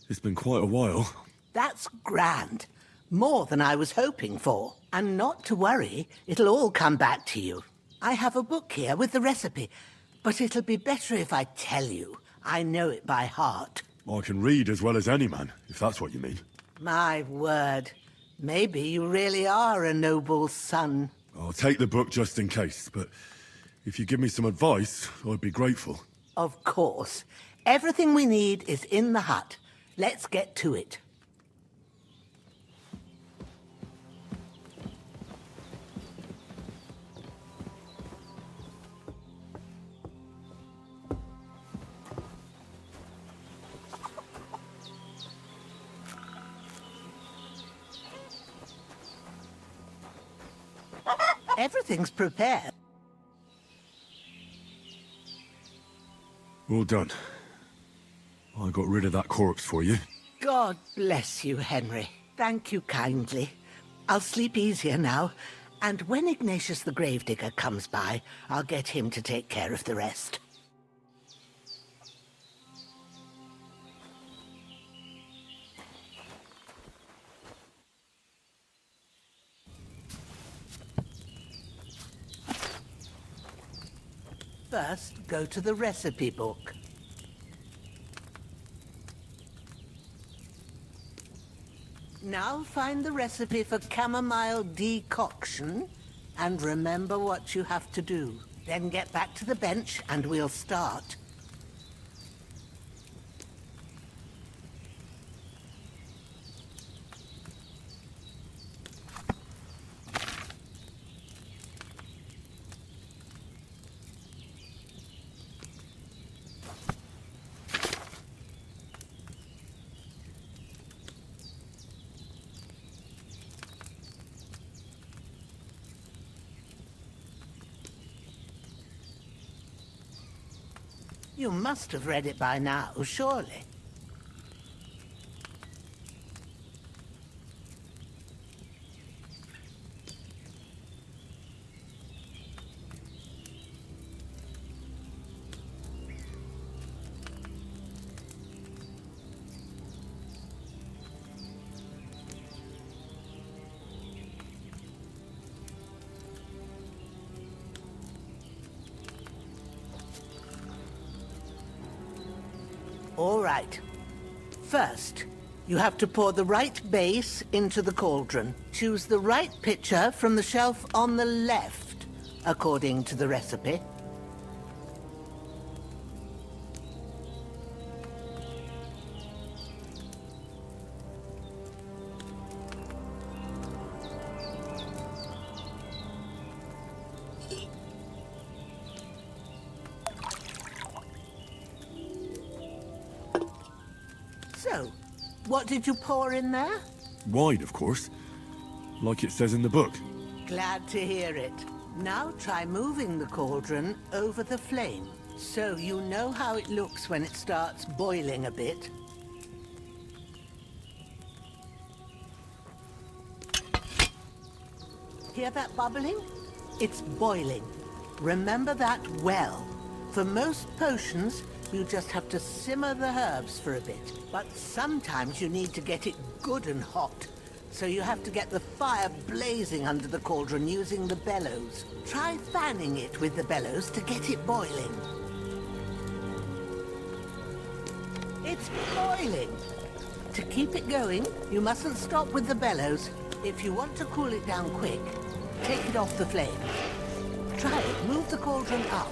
Speaker 10: it's been quite a while.
Speaker 16: That's grand. More than I was hoping for. And not to worry, it'll all come back to you. I have a book here with the recipe, but it'll be better if I tell you. I know it by heart.
Speaker 10: I can read as well as any man, if that's what you mean.
Speaker 16: My word. Maybe you really are a noble son.
Speaker 10: I'll take the book just in case, but if you give me some advice, I'd be grateful.
Speaker 16: Of course. Everything we need is in the hut. Let's get to it. Everything's prepared.
Speaker 10: Well done. I got rid of that corpse for you.
Speaker 16: God bless you, Henry. Thank you kindly. I'll sleep easier now, and when Ignatius the Gravedigger comes by, I'll get him to take care of the rest. First, go to the recipe book. Now find the recipe for chamomile decoction and remember what you have to do. Then get back to the bench and we'll start. You must have read it by now, surely. All right. First, you have to pour the right base into the cauldron. Choose the right pitcher from the shelf on the left, according to the recipe. So, what did you pour in there?
Speaker 10: Wine, of course. Like it says in the book.
Speaker 16: Glad to hear it. Now try moving the cauldron over the flame, so you know how it looks when it starts boiling a bit. Hear that bubbling? It's boiling. Remember that well. For most potions, you just have to simmer the herbs for a bit. But sometimes you need to get it good and hot. So you have to get the fire blazing under the cauldron using the bellows. Try fanning it with the bellows to get it boiling. It's boiling! To keep it going, you mustn't stop with the bellows. If you want to cool it down quick, take it off the flame. Try it. Move the cauldron up.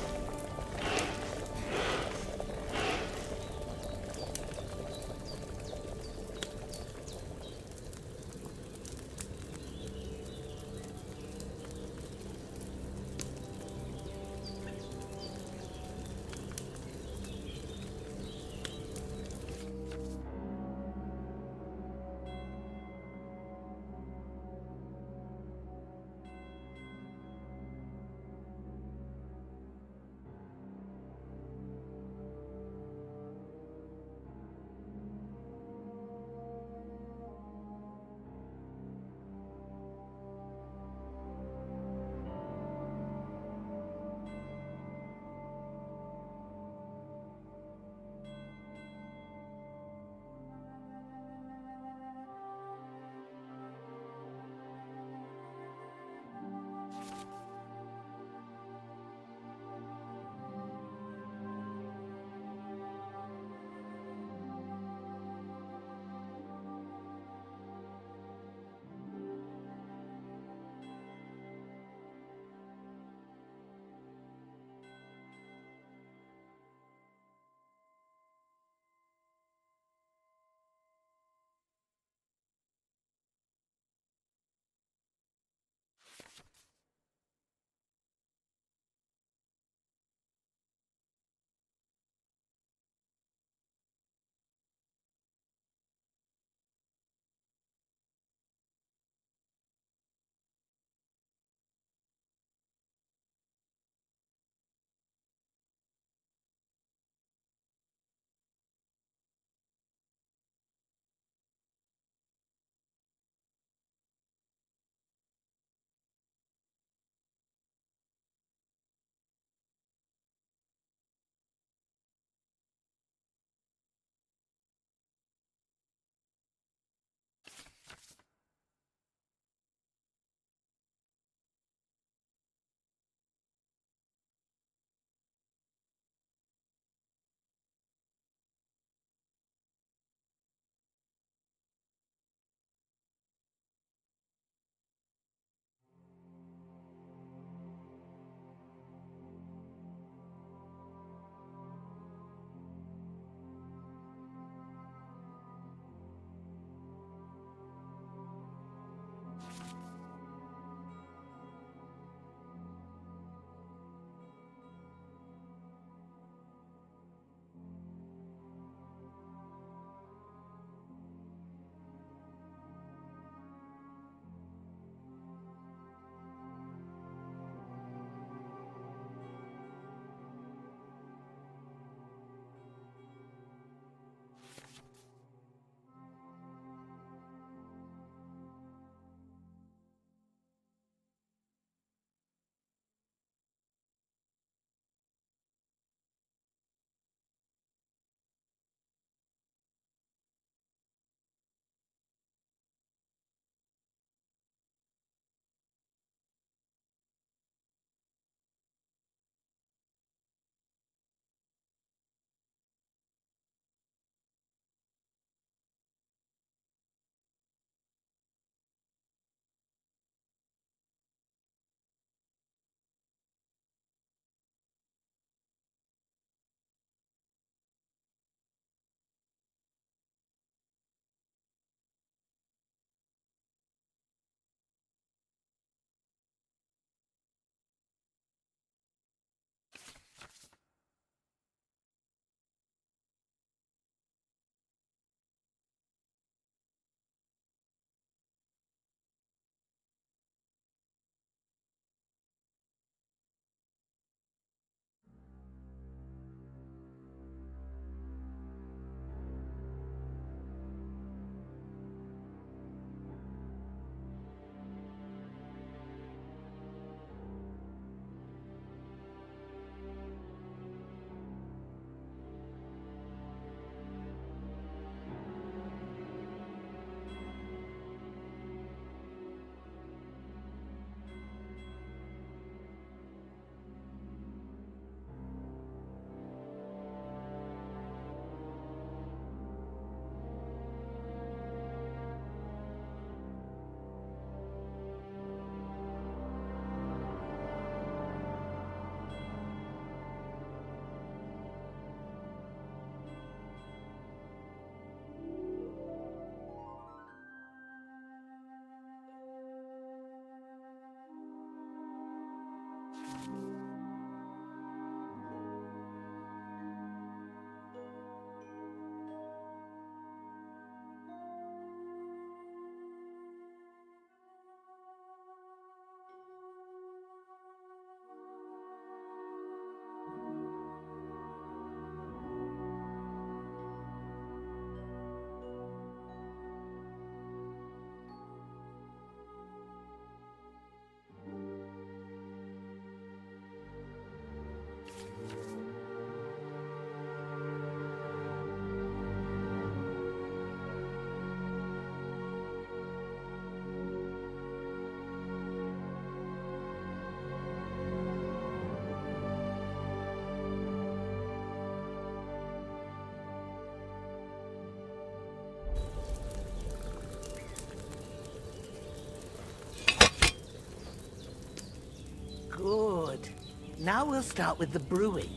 Speaker 16: Now we'll start with the brewing.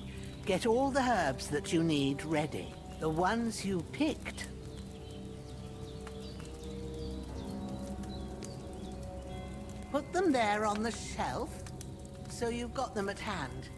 Speaker 16: Get all the herbs that you need ready. The ones you picked. Put them there on the shelf, so you've got them at hand.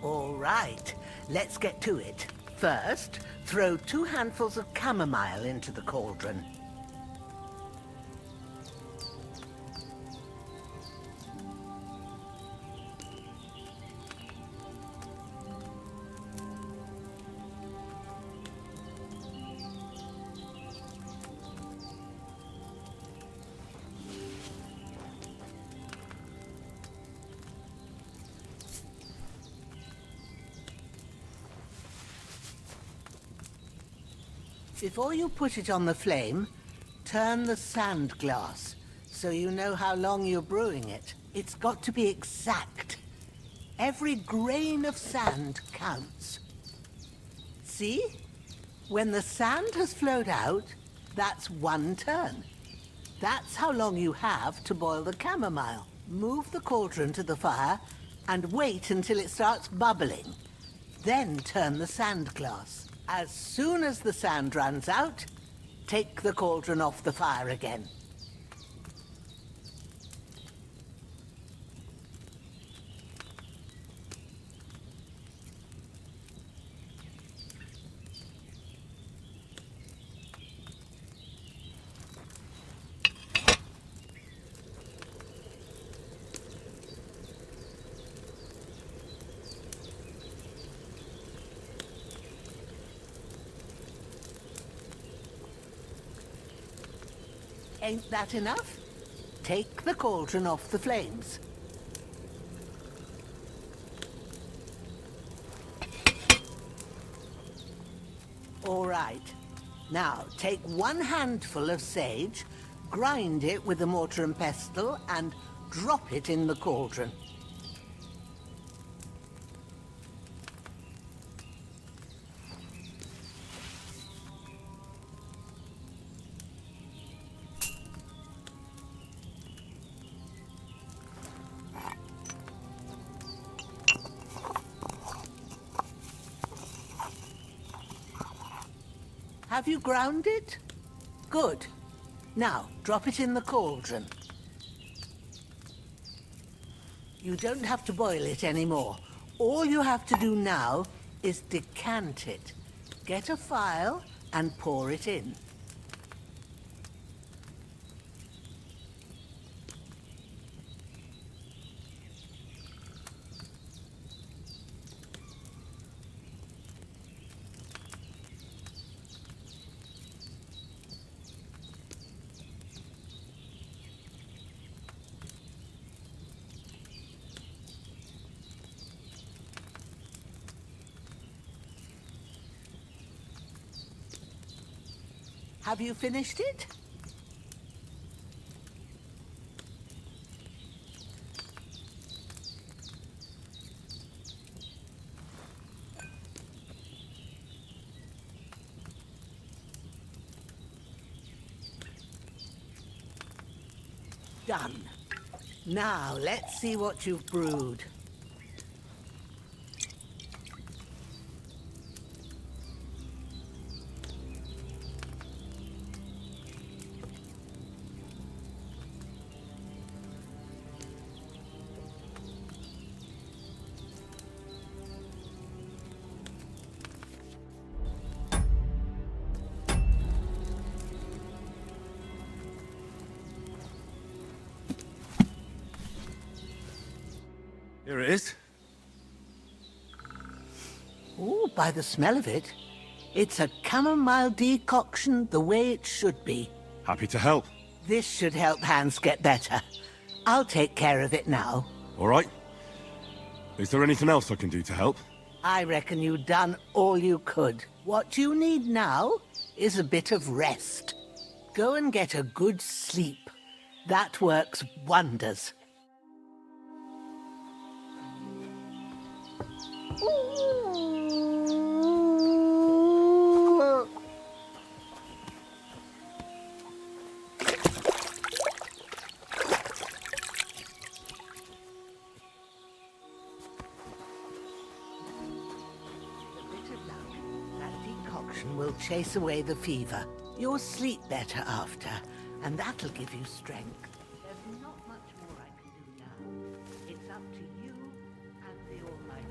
Speaker 16: All right, let's get to it. First, throw 2 handfuls of chamomile into the cauldron. Before you put it on the flame, turn the sand glass so you know how long you're brewing it. It's got to be exact. Every grain of sand counts. See? When the sand has flowed out, that's 1 turn. That's how long you have to boil the chamomile. Move the cauldron to the fire and wait until it starts bubbling. Then turn the sand glass. As soon as the sand runs out, take the cauldron off the fire again. Ain't that enough? Take the cauldron off the flames. All right. Now, take 1 handful of sage, grind it with a mortar and pestle, and drop it in the cauldron. Have you ground it? Good. Now, drop it in the cauldron. You don't have to boil it anymore. All you have to do now is decant it. Get a phial and pour it in. Have you finished it? Done. Now, let's see what you've brewed.
Speaker 10: Here it is.
Speaker 16: Ooh, by the smell of it, it's a chamomile decoction the way it should be.
Speaker 10: Happy to help.
Speaker 16: This should help Hans get better. I'll take care of it now.
Speaker 10: All right. Is there anything else I can do to help?
Speaker 16: I reckon you've done all you could. What you need now is a bit of rest. Go and get a good sleep. That works wonders. Will chase away the fever. You'll sleep better after, and that'll give you strength. There's not much more I can do now. It's up to you and the Almighty.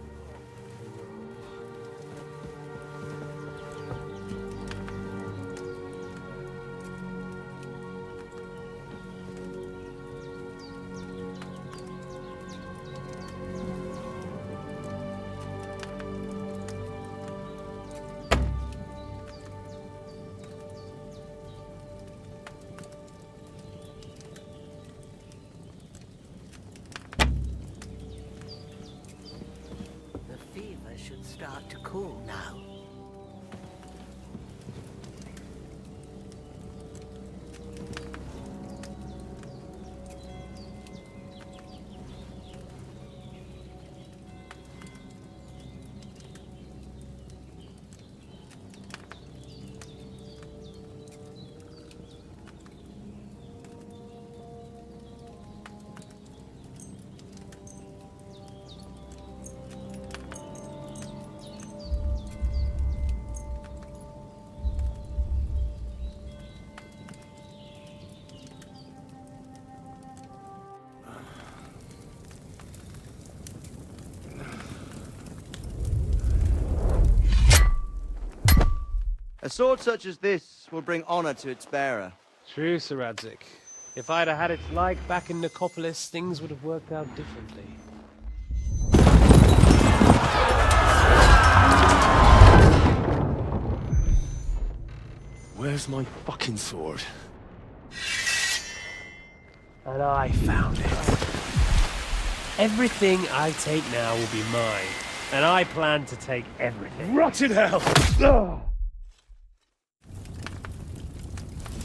Speaker 16: Should start to cool now.
Speaker 21: A sword such as this will bring honor to its bearer.
Speaker 19: True, Sir Radzik. If I'd have had its like back in Nicopolis, things would have worked out differently.
Speaker 10: Where's my fucking sword?
Speaker 19: And I found it. Everything I take now will be mine. And I plan to take everything.
Speaker 10: Rot in hell!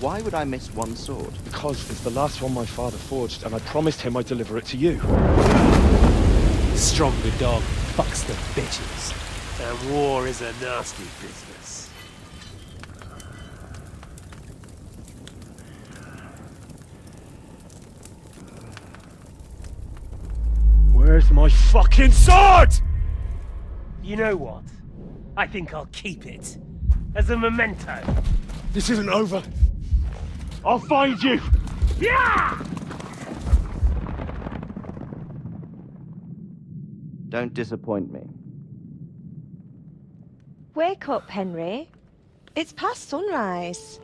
Speaker 21: Why would I miss one sword?
Speaker 9: Because it's the last one my father forged, and I promised him I'd deliver it to you.
Speaker 19: Stronger dog fucks the bitches. And war is a nasty business.
Speaker 9: Where's my fucking sword?
Speaker 19: You know what? I think I'll keep it. As a memento.
Speaker 9: This isn't over. I'll find you!
Speaker 19: Yeah!
Speaker 21: Don't disappoint me.
Speaker 2: Wake up, Henry. It's past sunrise.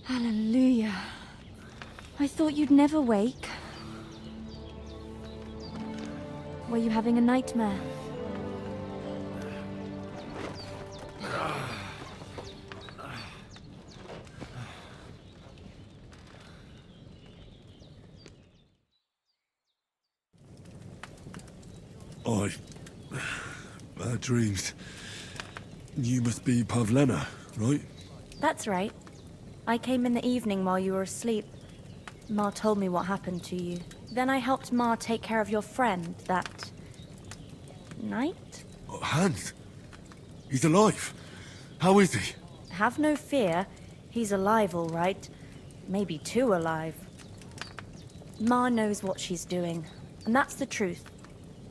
Speaker 22: Hallelujah. I thought you'd never wake. Were you having a nightmare?
Speaker 10: Bad dreams. You must be Pavlena, right?
Speaker 22: That's right. I came in the evening while you were asleep. Ma told me what happened to you. Then I helped Ma take care of your friend that night?
Speaker 10: Hans? He's alive. How is he?
Speaker 22: Have no fear. He's alive, all right. Maybe too alive. Ma knows what she's doing, and that's the truth.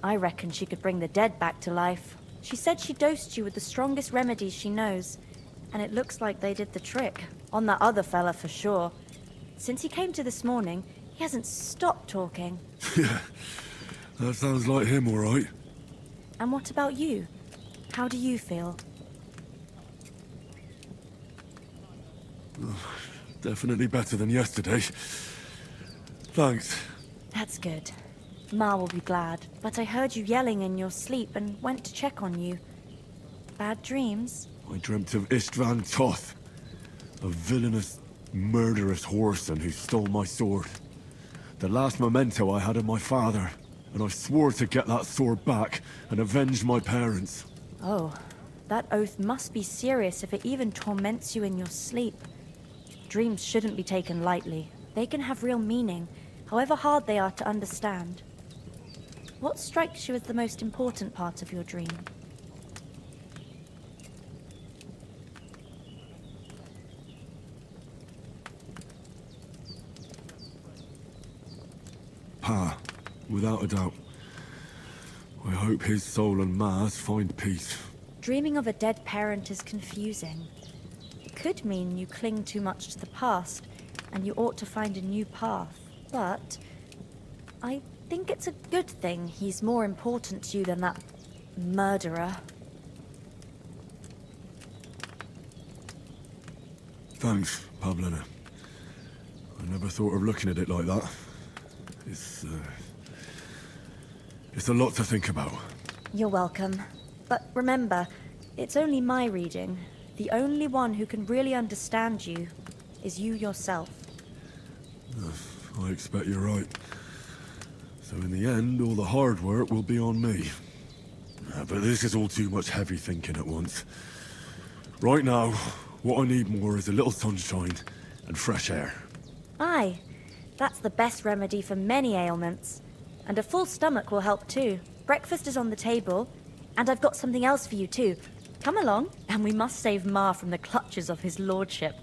Speaker 22: I reckon she could bring the dead back to life. She said she dosed you with the strongest remedies she knows, and it looks like they did the trick. On that other fella for sure. Since he came to this morning, he hasn't stopped talking.
Speaker 10: Yeah, that sounds like him, all right.
Speaker 22: And what about you? How do you feel?
Speaker 10: Definitely better than yesterday. Thanks.
Speaker 22: That's good. Ma will be glad, but I heard you yelling in your sleep and went to check on you. Bad dreams?
Speaker 10: I dreamt of Istvan Toth, a villainous, murderous whoreson who stole my sword. The last memento I had of my father, and I swore to get that sword back and avenge my parents.
Speaker 22: Oh, That oath must be serious if it even torments you in your sleep. Dreams shouldn't be taken lightly. They can have real meaning, however hard they are to understand. What strikes you as the most important part of your dream?
Speaker 10: Pa, without a doubt. I hope his soul and Ma's find peace.
Speaker 22: Dreaming of a dead parent is confusing. It could mean you cling too much to the past, and you ought to find a new path. But I think it's a good thing he's more important to you than that murderer.
Speaker 10: Thanks, Pavlina. I never thought of looking at it like that. It's a lot to think about.
Speaker 22: You're welcome. But remember, it's only my reading. The only one who can really understand you is you yourself.
Speaker 10: I expect you're right. So in the end, all the hard work will be on me. But this is all too much heavy thinking at once. Right now, what I need more is a little sunshine and fresh air.
Speaker 22: Aye, that's the best remedy for many ailments. And a full stomach will help too. Breakfast is on the table, and I've got something else for you too. Come along, and we must save Ma from the clutches of his lordship.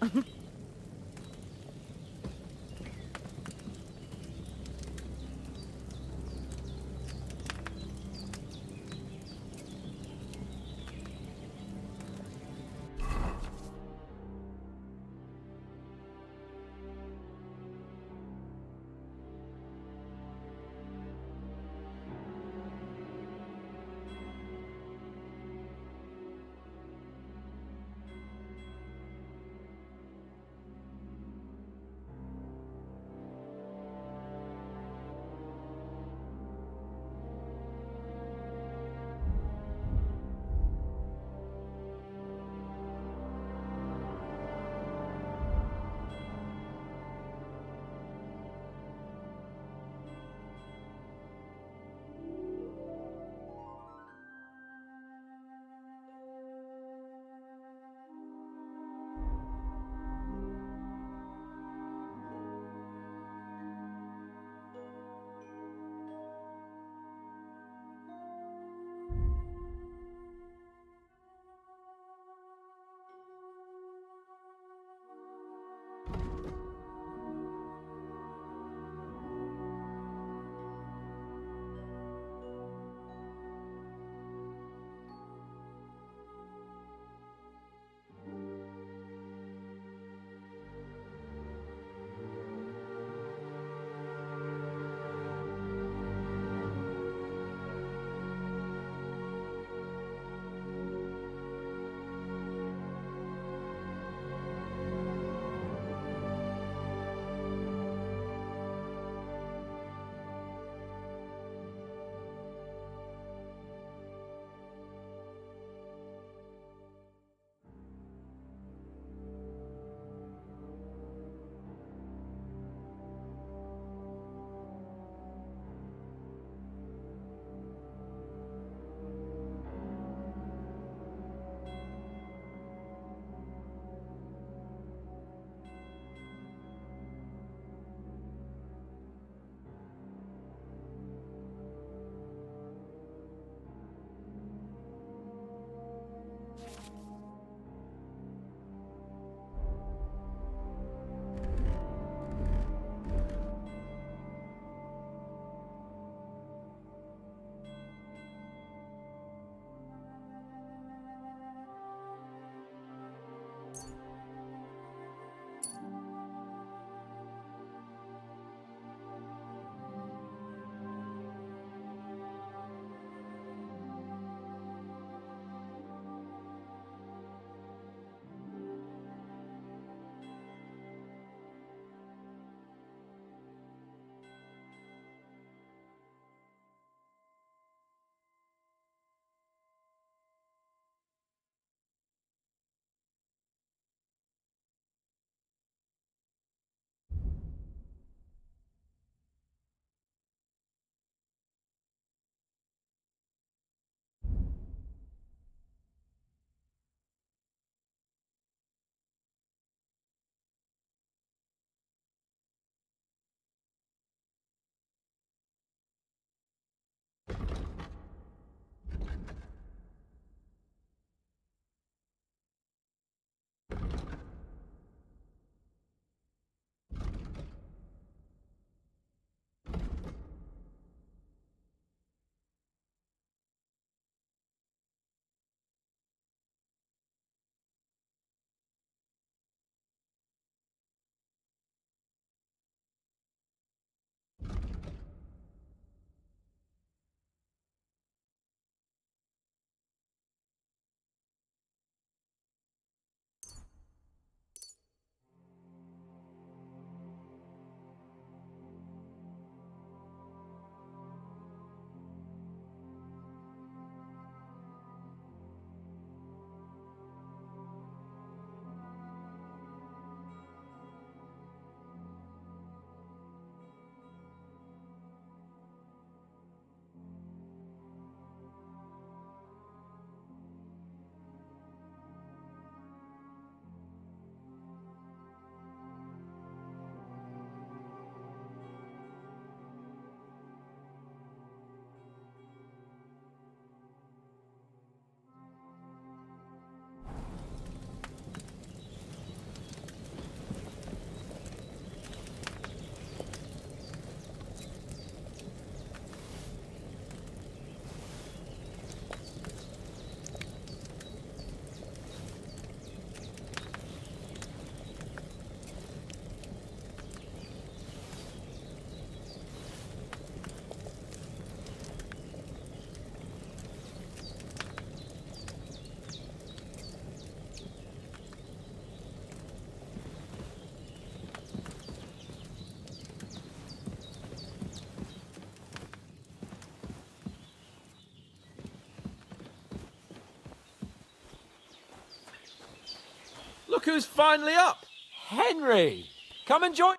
Speaker 9: Look who's finally up! Henry! Come and join...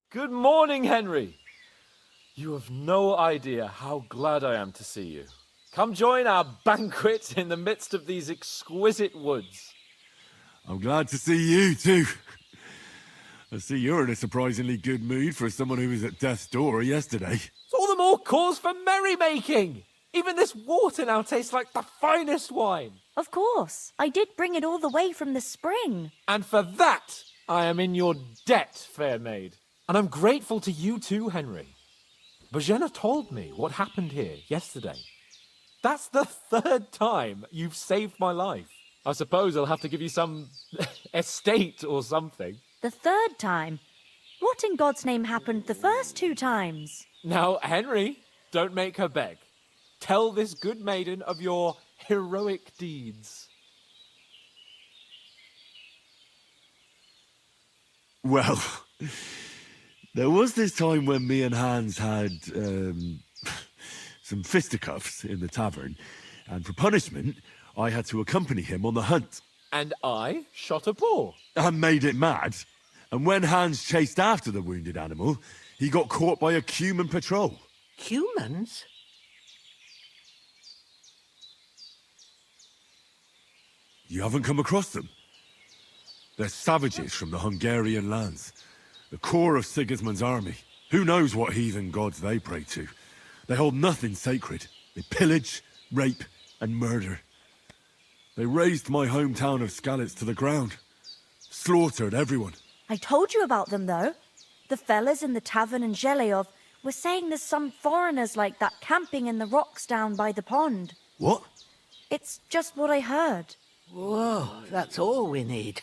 Speaker 9: Good morning, Henry. You have no idea how glad I am to see you. Come join our banquet in the midst of these exquisite woods.
Speaker 10: I'm glad to see you, too. I see you're in a surprisingly good mood for someone who was at death's door yesterday.
Speaker 9: It's all the more cause for merrymaking! Even this water now tastes like the finest wine.
Speaker 22: Of course. I did bring it all the way from the spring.
Speaker 9: And for that, I am in your debt, fair maid. And I'm grateful to you too, Henry. Bojena told me what happened here yesterday. That's the 3rd time you've saved my life. I suppose I'll have to give you some estate or something.
Speaker 22: The 3rd time? What in God's name happened the first 2 times?
Speaker 9: Now, Henry, don't make her beg. Tell this good maiden of your heroic deeds.
Speaker 10: Well, there was this time when me and Hans had some fisticuffs in the tavern, and for punishment, I had to accompany him on the hunt.
Speaker 9: And I shot a boar.
Speaker 10: And made it mad. And when Hans chased after the wounded animal, he got caught by a human patrol.
Speaker 16: Humans?
Speaker 10: You haven't come across them? They're savages from the Hungarian lands. The core of Sigismund's army. Who knows what heathen gods they pray to? They hold nothing sacred. They pillage, rape, and murder. They razed my hometown of Skalitz to the ground. Slaughtered everyone.
Speaker 22: I told you about them, though. The fellas in the tavern in Zheleov were saying there's some foreigners like that camping in the rocks down by the pond.
Speaker 10: What?
Speaker 22: It's just what I heard.
Speaker 16: Whoa, that's all we need.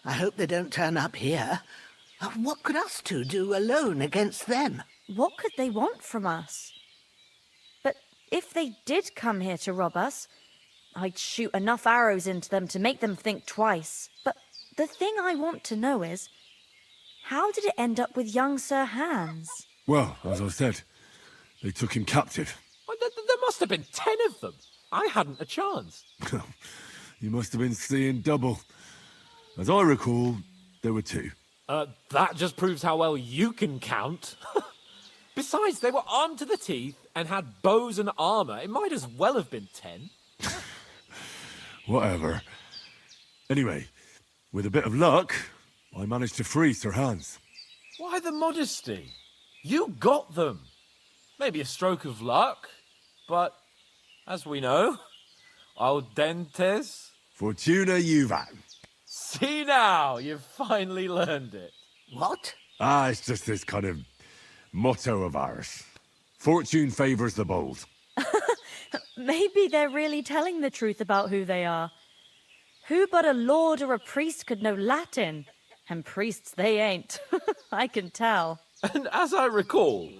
Speaker 16: I hope they don't turn up here. What could us two do alone against them?
Speaker 22: What could they want from us? But if they did come here to rob us, I'd shoot enough arrows into them to make them think twice. But the thing I want to know is, how did it end up with young Sir Hans?
Speaker 10: Well, as I said, they took him captive.
Speaker 9: Well, there must have been 10 of them. I hadn't a chance.
Speaker 10: You must have been seeing double. As I recall, there were 2.
Speaker 9: That just proves how well you can count. Besides, they were armed to the teeth and had bows and armor. It might as well have been 10.
Speaker 10: Whatever. Anyway, with a bit of luck, I managed to free Sir Hans.
Speaker 9: Why the modesty? You got them. Maybe a stroke of luck, but as we know, audentes.
Speaker 10: Fortuna juvat.
Speaker 9: See now, you've finally learned it.
Speaker 16: What?
Speaker 10: It's just this kind of motto of ours. Fortune favours the bold.
Speaker 22: Maybe they're really telling the truth about who they are. Who but a lord or a priest could know Latin? And priests they ain't. I can tell.
Speaker 9: And as I recall,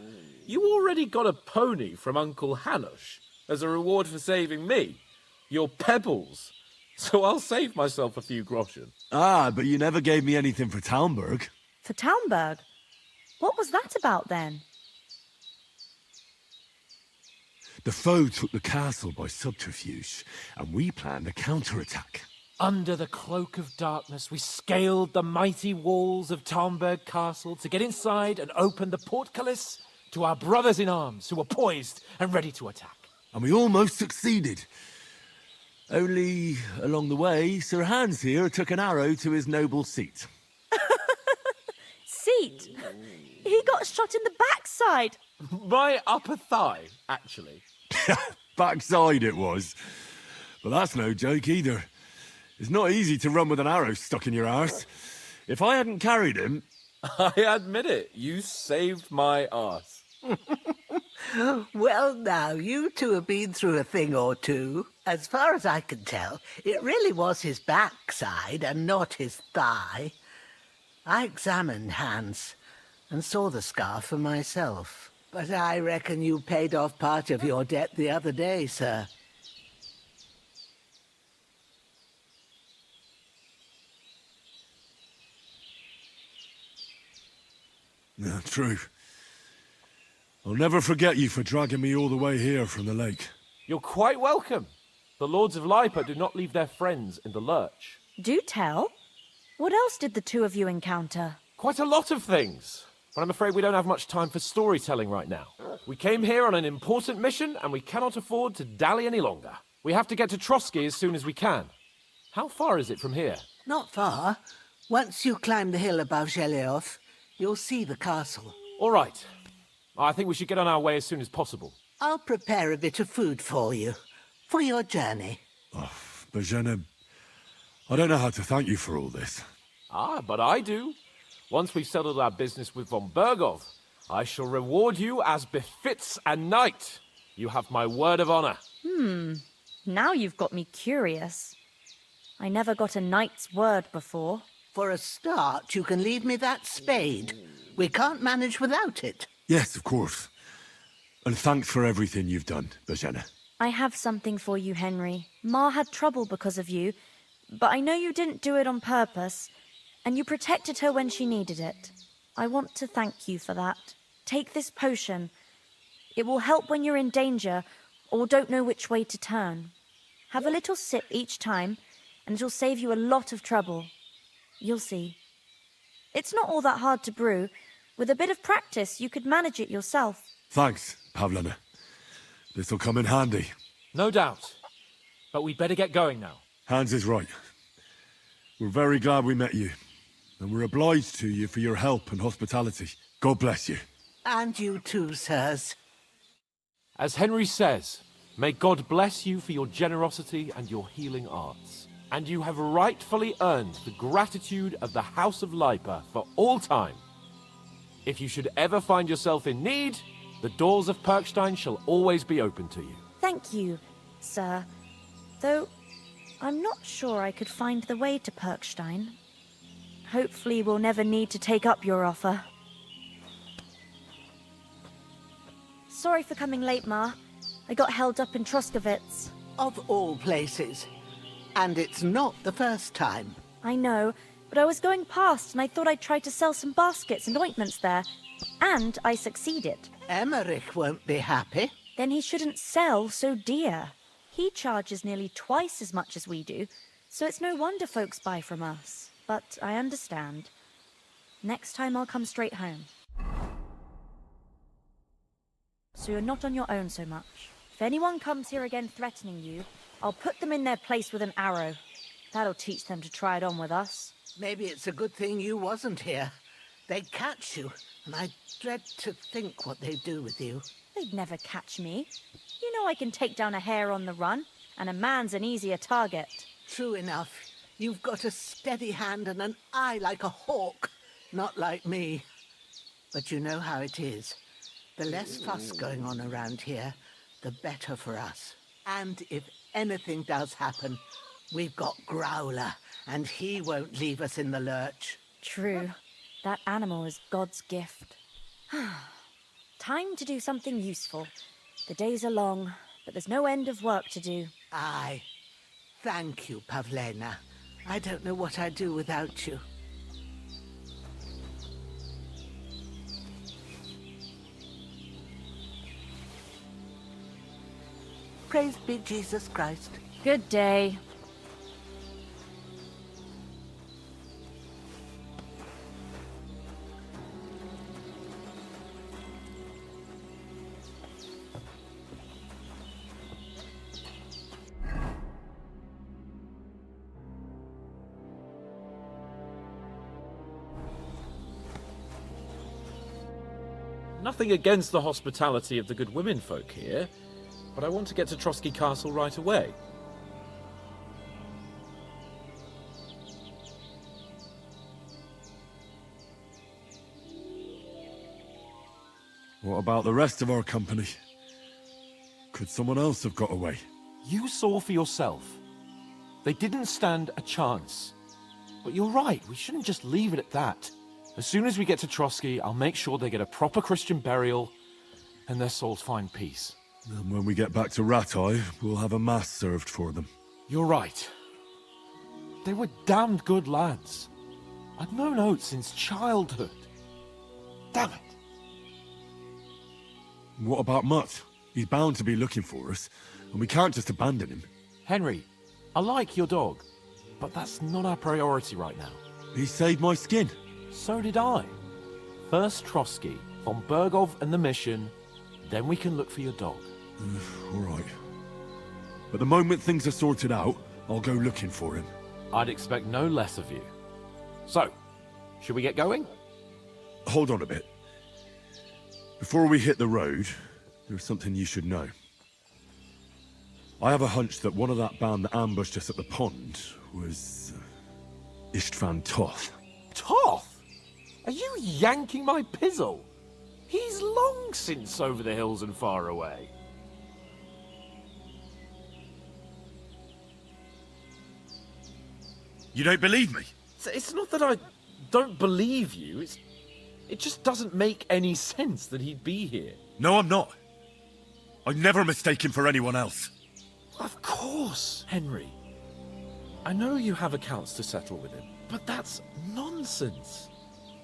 Speaker 9: you already got a pony from Uncle Hanush as a reward for saving me. Your pebbles. So I'll save myself a few groschen.
Speaker 10: But you never gave me anything for Talmberg.
Speaker 22: For Talmberg? What was that about then?
Speaker 10: The foe took the castle by subterfuge, and we planned a counterattack.
Speaker 9: Under the cloak of darkness, we scaled the mighty walls of Talmberg Castle to get inside and open the portcullis to our brothers in arms who were poised and ready to attack.
Speaker 10: And we almost succeeded. Only, along the way, Sir Hans here took an arrow to his noble seat.
Speaker 22: Seat? He got shot in the backside.
Speaker 9: My upper thigh, actually.
Speaker 10: Backside it was. But that's no joke either. It's not easy to run with an arrow stuck in your arse. If I hadn't carried him...
Speaker 9: I admit it, you saved my arse.
Speaker 16: Well, now, you two have been through a thing or two. As far as I can tell, it really was his backside and not his thigh. I examined Hans and saw the scar for myself. But I reckon you paid off part of your debt the other day, sir.
Speaker 10: Yeah, true. I'll never forget you for dragging me all the way here from the lake.
Speaker 9: You're quite welcome. The Lords of Lipa do not leave their friends in the lurch.
Speaker 22: Do tell. What else did the two of you encounter?
Speaker 7: Quite a lot of things. But I'm afraid we don't have much time for storytelling right now. We came here on an important mission, and we cannot afford to dally any longer. We have to get to Trotsky as soon as we can. How far is it from here?
Speaker 16: Not far. Once you climb the hill above Zhelioth, you'll see the castle.
Speaker 7: All right. I think we should get on our way as soon as possible.
Speaker 16: I'll prepare a bit of food for you, for your journey.
Speaker 10: Oh, Bozhena, I don't know how to thank you for all this.
Speaker 7: Ah, but I do. Once we've settled our business with von Bergov, I shall reward you as befits a knight. You have my word of honor.
Speaker 22: Now you've got me curious. I never got a knight's word before.
Speaker 16: For a start, you can leave me that spade. We can't manage without it.
Speaker 10: Yes, of course. And thanks for everything you've done, Bozhena.
Speaker 22: I have something for you, Henry. Ma had trouble because of you, but I know you didn't do it on purpose, and you protected her when she needed it. I want to thank you for that. Take this potion. It will help when you're in danger or don't know which way to turn. Have a little sip each time, and it'll save you a lot of trouble. You'll see. It's not all that hard to brew. With a bit of practice, you could manage it yourself.
Speaker 10: Thanks, Pavlena. This'll come in handy.
Speaker 7: No doubt. But we'd better get going now.
Speaker 10: Hans is right. We're very glad we met you. And we're obliged to you for your help and hospitality. God bless you.
Speaker 16: And you too, sirs.
Speaker 7: As Henry says, may God bless you for your generosity and your healing arts. And you have rightfully earned the gratitude of the House of Lipa for all time. If you should ever find yourself in need, the doors of Perkstein shall always be open to you.
Speaker 22: Thank you, sir. Though, I'm not sure I could find the way to Perkstein. Hopefully we'll never need to take up your offer. Sorry for coming late, Ma. I got held up in Troskowitz.
Speaker 16: Of all places. And it's not the first time.
Speaker 22: I know, but I was going past and I thought I'd try to sell some baskets and ointments there. And I succeeded.
Speaker 16: Emmerich won't be happy.
Speaker 22: Then he shouldn't sell so dear. He charges nearly twice as much as we do, so it's no wonder folks buy from us. But I understand. Next time I'll come straight home. So you're not on your own so much. If anyone comes here again threatening you, I'll put them in their place with an arrow. That'll teach them to try it on with us.
Speaker 16: Maybe it's a good thing you wasn't here. They'd catch you, and I dread to think what they'd do with you.
Speaker 22: They'd never catch me. You know I can take down a hare on the run, and a man's an easier target.
Speaker 16: True enough. You've got a steady hand and an eye like a hawk. Not like me. But you know how it is. The less fuss going on around here, the better for us. And if anything does happen, we've got Growler, and he won't leave us in the lurch.
Speaker 22: True. That animal is God's gift. Time to do something useful. The days are long, but there's no end of work to do.
Speaker 16: Aye. Thank you, Pavlena. I don't know what I'd do without you. Praise be Jesus Christ.
Speaker 22: Good day.
Speaker 7: Nothing against the hospitality of the good women folk here, but I want to get to Trotsky Castle right away.
Speaker 10: What about the rest of our company? Could someone else have got away?
Speaker 7: You saw for yourself. They didn't stand a chance. But you're right, we shouldn't just leave it at that. As soon as we get to Trotsky, I'll make sure they get a proper Christian burial and their souls find peace.
Speaker 10: And when we get back to Ratai, we'll have a mass served for them.
Speaker 7: You're right. They were damned good lads. I've known Oates since childhood. Damn it.
Speaker 10: What about Mutt? He's bound to be looking for us, and we can't just abandon him.
Speaker 7: Henry, I like your dog, but that's not our priority right now.
Speaker 10: He saved my skin.
Speaker 9: So did I. First Trotsky, von Bergov and the mission, then we can look for your dog.
Speaker 10: All right. But the moment things are sorted out, I'll go looking for him.
Speaker 9: I'd expect no less of you. So, should we get going?
Speaker 10: Hold on a bit. Before we hit the road, there's something you should know. I have a hunch that one of that band that ambushed us at the pond was Istvan Toth.
Speaker 9: Toth? Are you yanking my pizzle? He's long since over the hills and far away.
Speaker 10: You don't believe me?
Speaker 9: It's not that I don't believe you, it just doesn't make any sense that he'd be here.
Speaker 10: No, I'm not. I'd never mistake him for anyone else.
Speaker 9: Of course, Henry. I know you have accounts to settle with him, but that's nonsense.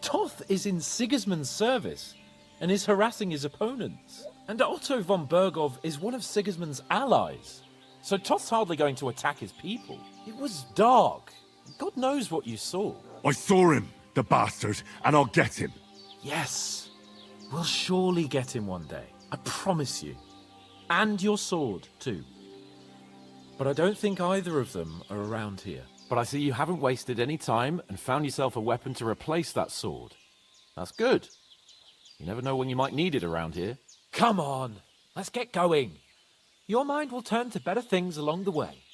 Speaker 9: Toth is in Sigismund's service and is harassing his opponents. And Otto von Bergov is one of Sigismund's allies. So Toth's hardly going to attack his people. It was dark. God knows what you saw.
Speaker 10: I saw him, the bastard, and I'll get him.
Speaker 9: Yes. We'll surely get him one day. I promise you. And your sword, too. But I don't think either of them are around here. But I see you haven't wasted any time and found yourself a weapon to replace that sword. That's good. You never know when you might need it around here. Come on, let's get going. Your mind will turn to better things along the way.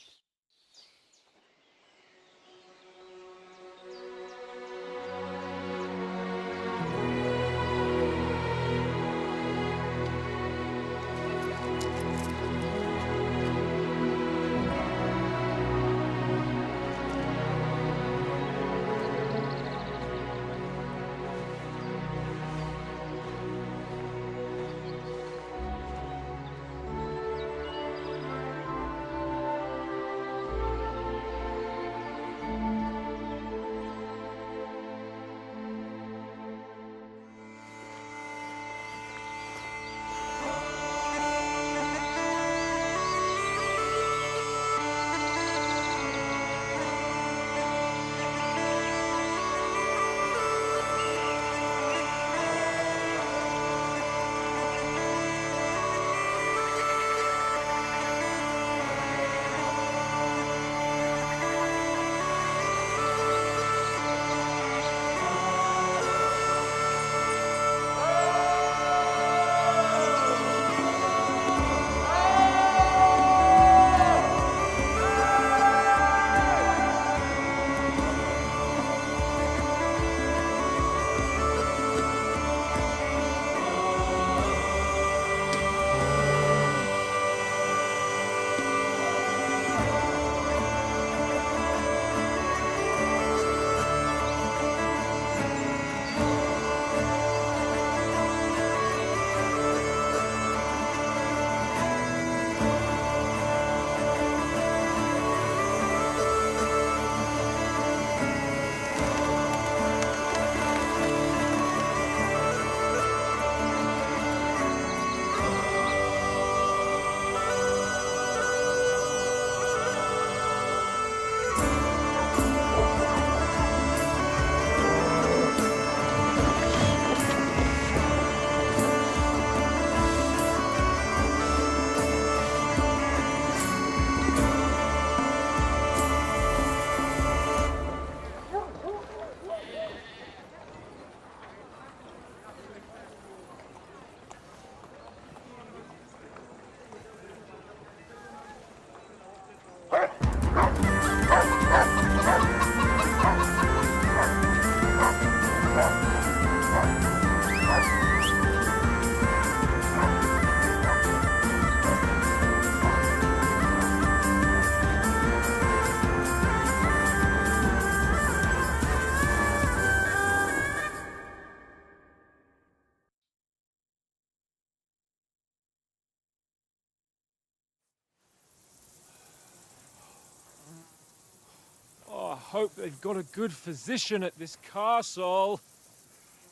Speaker 19: Hope they've got a good physician at this castle.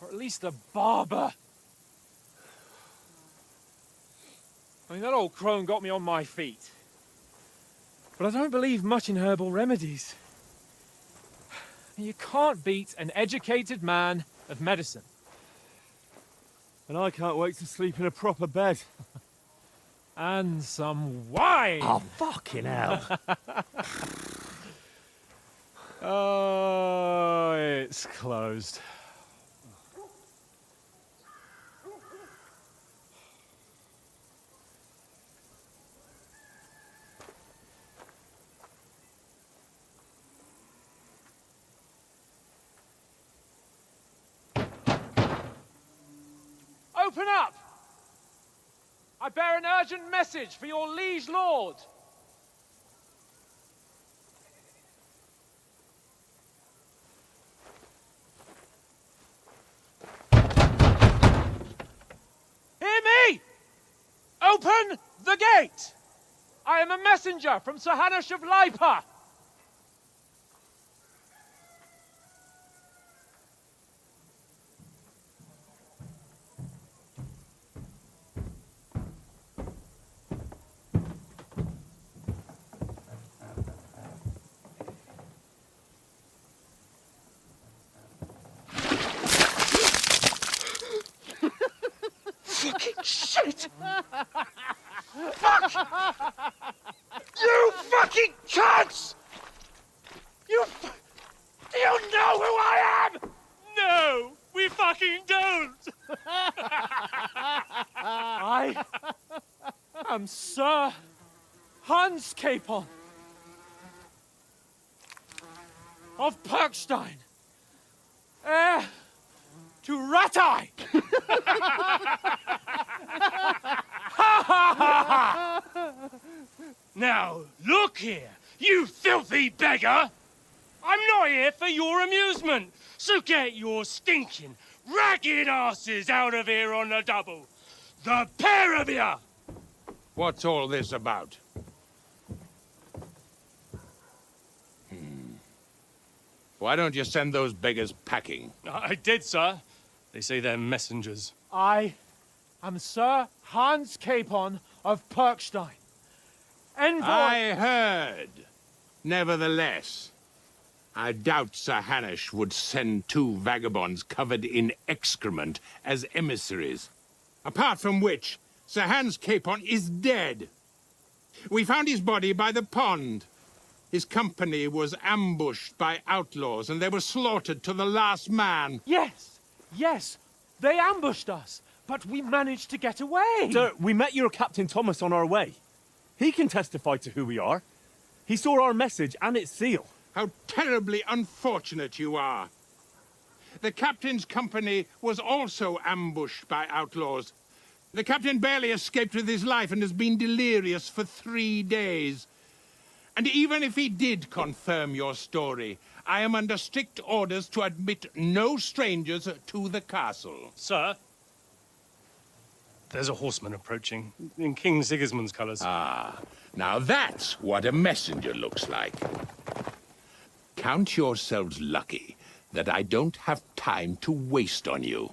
Speaker 19: Or at least a barber. I mean, that old crone got me on my feet. But I don't believe much in herbal remedies.
Speaker 17: You can't beat an educated man of medicine.
Speaker 10: And I can't wait to sleep in a proper bed.
Speaker 17: And some wine!
Speaker 12: Oh, fucking hell.
Speaker 17: Oh, it's closed. Open up! I bear an urgent message for your liege lord. Hear me! Open the gate! I am a messenger from Sir Hanush of Lipa.
Speaker 6: Fucking shit! Fuck! You fucking cunts! Do you know who I am?
Speaker 19: No, we fucking don't!
Speaker 17: I am Sir Hans Capon of Perkstein, heir to Ratai.
Speaker 19: Now, look here, you filthy beggar! I'm not here for your amusement, so get your stinking, ragged asses out of here on the double. The pair of you!
Speaker 20: What's all this about? Why don't you send those beggars packing?
Speaker 19: I did, sir. They say they're messengers.
Speaker 17: I am Sir Hans Capon of Perkstein, envoy.
Speaker 20: I heard. Nevertheless, I doubt Sir Hanush would send two vagabonds covered in excrement as emissaries. Apart from which, Sir Hans Capon is dead. We found his body by the pond. His company was ambushed by outlaws, and they were slaughtered to the last man.
Speaker 17: Yes, yes, they ambushed us, but we managed to get away.
Speaker 10: Sir, we met your Captain Thomas on our way. He can testify to who we are. He saw our message and its seal.
Speaker 20: How terribly unfortunate you are. The captain's company was also ambushed by outlaws. The captain barely escaped with his life and has been delirious for 3 days. And even if he did confirm your story, I am under strict orders to admit no strangers to the castle.
Speaker 19: Sir, there's a horseman approaching in King Sigismund's colours.
Speaker 20: Ah, now that's what a messenger looks like. Count yourselves lucky that I don't have time to waste on you.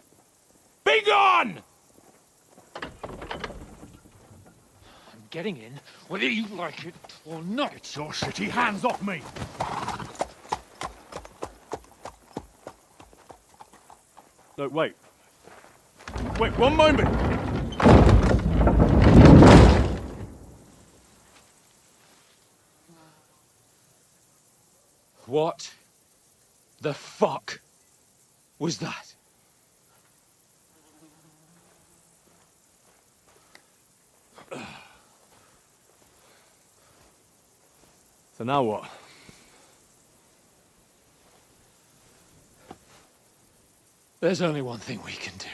Speaker 20: Be gone!
Speaker 17: I'm getting in, whether you like it or not.
Speaker 20: Get your shitty hands off me!
Speaker 10: No, wait. Wait, one moment!
Speaker 7: What the fuck was that?
Speaker 10: So now what?
Speaker 7: There's only one thing we can do.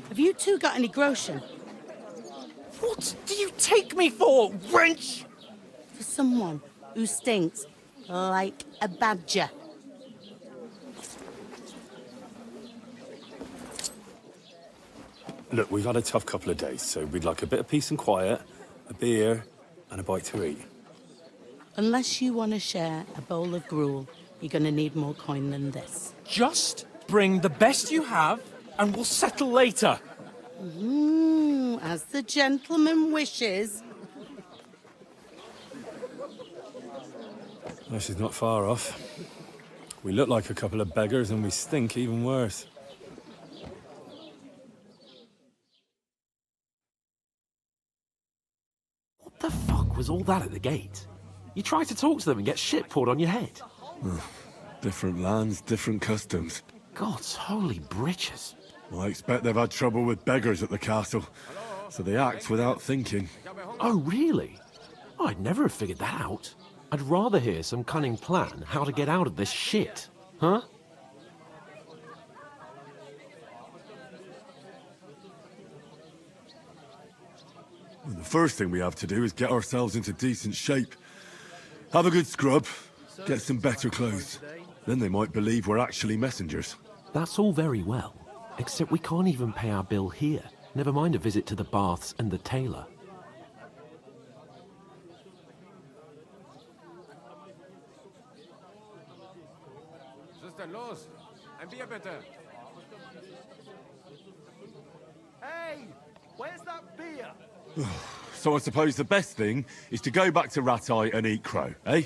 Speaker 1: Have you two got any groschen?
Speaker 7: What do you take me for, wench?
Speaker 1: For someone who stinks like a badger.
Speaker 10: Look, we've had a tough couple of days, so we'd like a bit of peace and quiet, a beer, and a bite to eat.
Speaker 1: Unless you want to share a bowl of gruel, you're going to need more coin than this.
Speaker 7: Just bring the best you have, and we'll settle later.
Speaker 1: As the gentleman wishes.
Speaker 10: Well, she's not far off. We look like a couple of beggars, and we stink even worse.
Speaker 7: What the fuck was all that at the gate? You try to talk to them and get shit poured on your head.
Speaker 10: Different lands, different customs.
Speaker 7: God's holy britches.
Speaker 10: Well, I expect they've had trouble with beggars at the castle, so they act without thinking.
Speaker 7: Oh, really? Oh, I'd never have figured that out. I'd rather hear some cunning plan how to get out of this shit. Huh?
Speaker 10: Well, the first thing we have to do is get ourselves into decent shape. Have a good scrub, get some better clothes. Then they might believe we're actually messengers.
Speaker 7: That's all very well, except we can't even pay our bill here. Never mind a visit to the baths and the tailor.
Speaker 14: Hey, where's that beer?
Speaker 10: So I suppose the best thing is to go back to Ratai and eat crow, eh?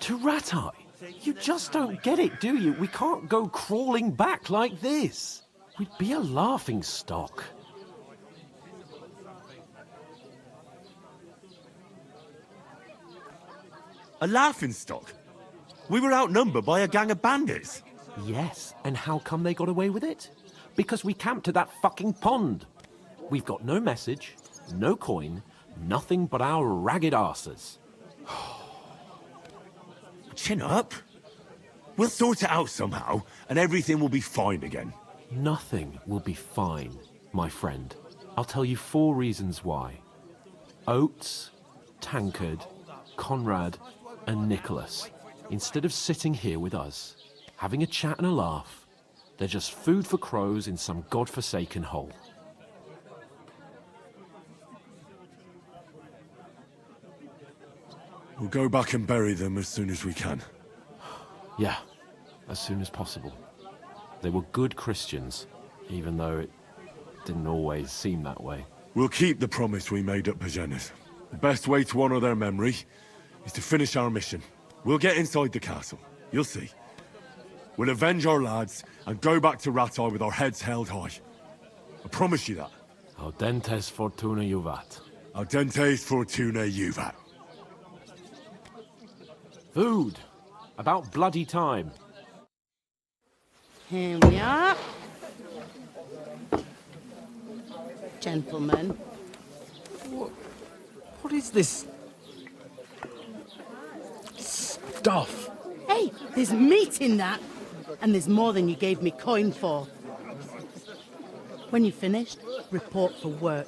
Speaker 7: To Ratai? You just don't get it, do you? We can't go crawling back like this. We'd be a laughing stock.
Speaker 10: A laughing stock? We were outnumbered by a gang of bandits.
Speaker 7: Yes, and how come they got away with it? Because we camped at that fucking pond. We've got no message, no coin, nothing but our ragged arses.
Speaker 10: Chin up. We'll sort it out somehow, and everything will be fine again.
Speaker 7: Nothing will be fine, my friend. I'll tell you 4 reasons why. Oates, Tankard, Conrad, and Nicholas, instead of sitting here with us, having a chat and a laugh, they're just food for crows in some godforsaken hole.
Speaker 10: We'll go back and bury them as soon as we can.
Speaker 7: Yeah, as soon as possible. They were good Christians, even though it didn't always seem that way.
Speaker 10: We'll keep the promise we made at Pagenis. The best way to honor their memory is to finish our mission. We'll get inside the castle. You'll see. We'll avenge our lads and go back to Ratai with our heads held high. I promise you that.
Speaker 7: Audentes fortuna juvat.
Speaker 10: Audentes fortuna juvat.
Speaker 7: Food. About bloody time.
Speaker 1: Here we are. Gentlemen.
Speaker 7: What is this stuff?
Speaker 1: Hey, there's meat in that. And there's more than you gave me coin for. When you're finished, report for work.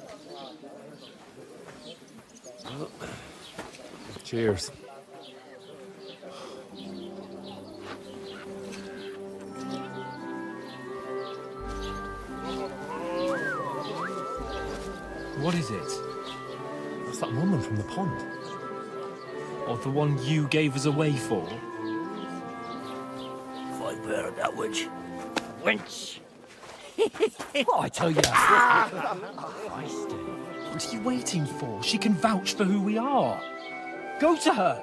Speaker 10: Cheers.
Speaker 17: What is it? It's that woman from the pond. Or the one you gave us away for?
Speaker 13: If I bear that witch. Wench!
Speaker 17: What I tell you? What are you waiting for? She can vouch for who we are. Go to her.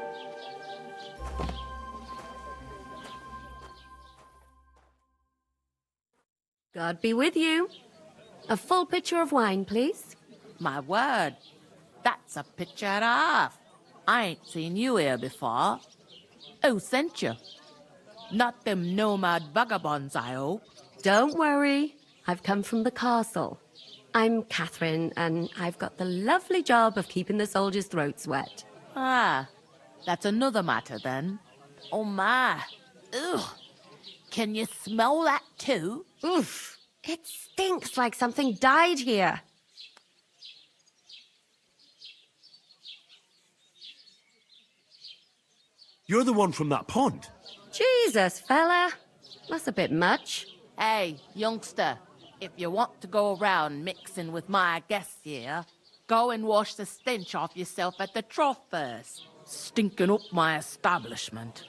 Speaker 3: God be with you. A full pitcher of wine, please.
Speaker 4: My word, that's a picture and a half. I ain't seen you here before. Who sent you? Not them nomad vagabonds, I hope.
Speaker 3: Don't worry. I've come from the castle. I'm Catherine, and I've got the lovely job of keeping the soldiers' throats wet.
Speaker 4: Ah, that's another matter then. Oh my. Ugh. Can you smell that too?
Speaker 3: Oof. It stinks like something died here.
Speaker 10: You're the one from that pond.
Speaker 3: Jesus, fella. That's a bit much.
Speaker 4: Hey, youngster. If you want to go around mixing with my guests here, go and wash the stench off yourself at the trough first. Stinking up my establishment.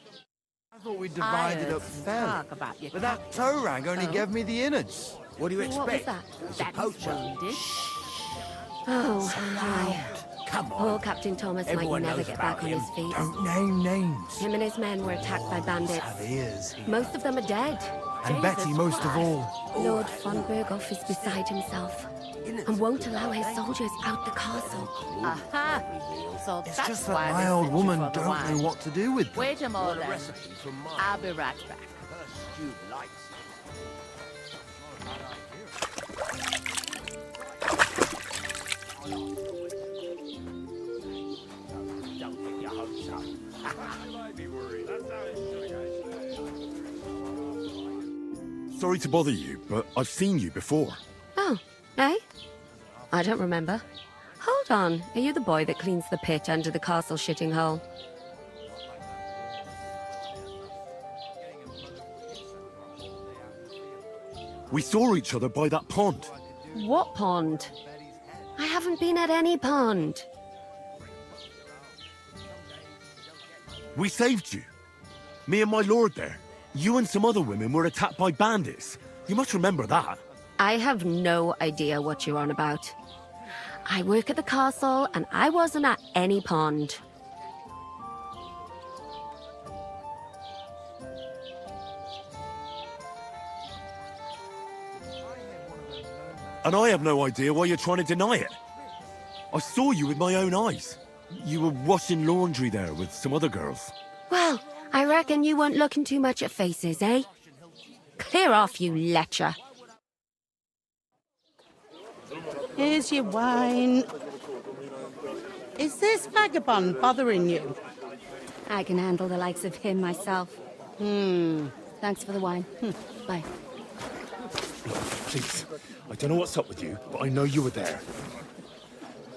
Speaker 6: I thought we divided up fairly. But that toe rag only gave me the innards.
Speaker 12: What do you
Speaker 4: What was
Speaker 12: expect?
Speaker 4: that?
Speaker 12: It's a
Speaker 4: That's
Speaker 12: poacher.
Speaker 4: wounded.
Speaker 3: Oh, hi.
Speaker 12: Come on.
Speaker 3: Poor Captain Thomas
Speaker 12: Everyone
Speaker 3: might never
Speaker 12: knows
Speaker 3: get
Speaker 12: about
Speaker 3: back on
Speaker 12: him.
Speaker 3: his feet.
Speaker 6: Don't name names.
Speaker 3: Him and his men were attacked by bandits.
Speaker 6: Have ears here.
Speaker 3: Most of them are dead.
Speaker 6: And Betty most of all.
Speaker 3: Lord von Berghoff is beside himself and won't allow his soldiers out the castle.
Speaker 4: Aha! So
Speaker 6: It's
Speaker 4: that's
Speaker 6: just
Speaker 4: why
Speaker 6: that my
Speaker 4: they
Speaker 6: old
Speaker 4: sent you
Speaker 6: woman
Speaker 4: for the
Speaker 6: don't
Speaker 4: wine.
Speaker 6: know what to do with them.
Speaker 4: Wait a moment. I'll be right back.
Speaker 10: Sorry to bother you, but I've seen you before.
Speaker 3: Oh, eh? I don't remember. Hold on, are you the boy that cleans the pit under the castle shitting hole?
Speaker 10: We saw each other by that pond.
Speaker 3: What pond? I haven't been at any pond.
Speaker 10: We saved you. Me and my lord there. You and some other women were attacked by bandits. You must remember that.
Speaker 3: I have no idea what you're on about. I work at the castle and I wasn't at any pond.
Speaker 10: And I have no idea why you're trying to deny it. I saw you with my own eyes. You were washing laundry there with some other girls.
Speaker 3: Well, I reckon you weren't looking too much at faces, eh? Clear off, you lecher.
Speaker 1: Here's your wine. Is this vagabond bothering you?
Speaker 3: I can handle the likes of him myself. Thanks for the wine. Bye.
Speaker 7: Please, I don't know what's up with you, but I know you were there.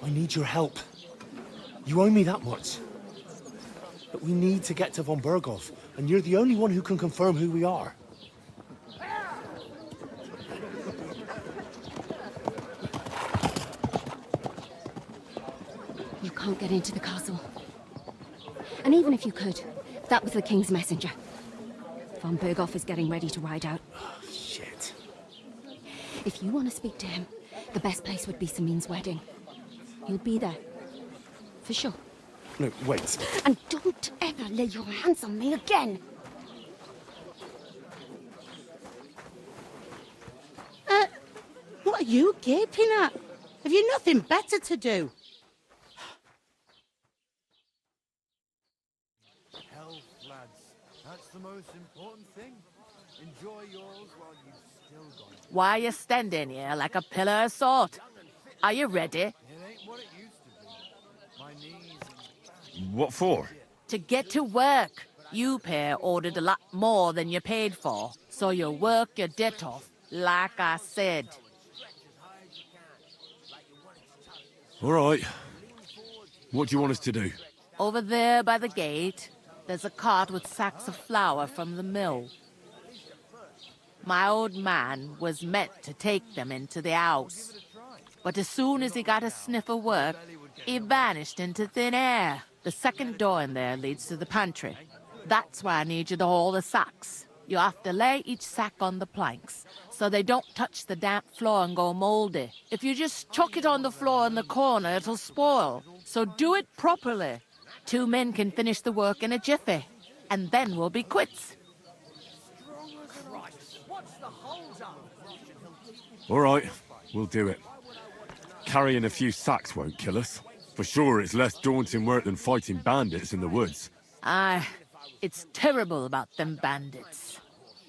Speaker 7: I need your help. You owe me that much. But we need to get to von Berghoff, and you're the only one who can confirm who we are.
Speaker 3: You can't get into the castle. And even if you could, that was the King's messenger. Von Berghoff is getting ready to ride out.
Speaker 7: Shit.
Speaker 3: If you want to speak to him, the best place would be Samin's wedding. He'll be there. For sure.
Speaker 7: No, wait.
Speaker 3: And don't ever lay your hands on me again!
Speaker 1: What are you gaping at? Have you nothing better to do?
Speaker 6: Health, lads. That's the most important thing. Enjoy yours while you've still got it.
Speaker 4: Why are you standing here like a pillar of salt? Are you ready?
Speaker 6: It ain't what it used to be. My knees.
Speaker 10: What for?
Speaker 4: To get to work. You pair ordered a lot more than you paid for, so you work your debt off, like I said.
Speaker 10: All right. What do you want us to do?
Speaker 4: Over there by the gate, there's a cart with sacks of flour from the mill. My old man was meant to take them into the house. But as soon as he got a sniff of work, he vanished into thin air. The second door in there leads to the pantry. That's why I need you to haul the sacks. You have to lay each sack on the planks, so they don't touch the damp floor and go moldy. If you just chuck it on the floor in the corner, it'll spoil. So do it properly. 2 men can finish the work in a jiffy, and then we'll be quits.
Speaker 10: All right, we'll do it. Carrying a few sacks won't kill us. For sure, it's less daunting work than fighting bandits in the woods.
Speaker 4: Aye, it's terrible about them bandits.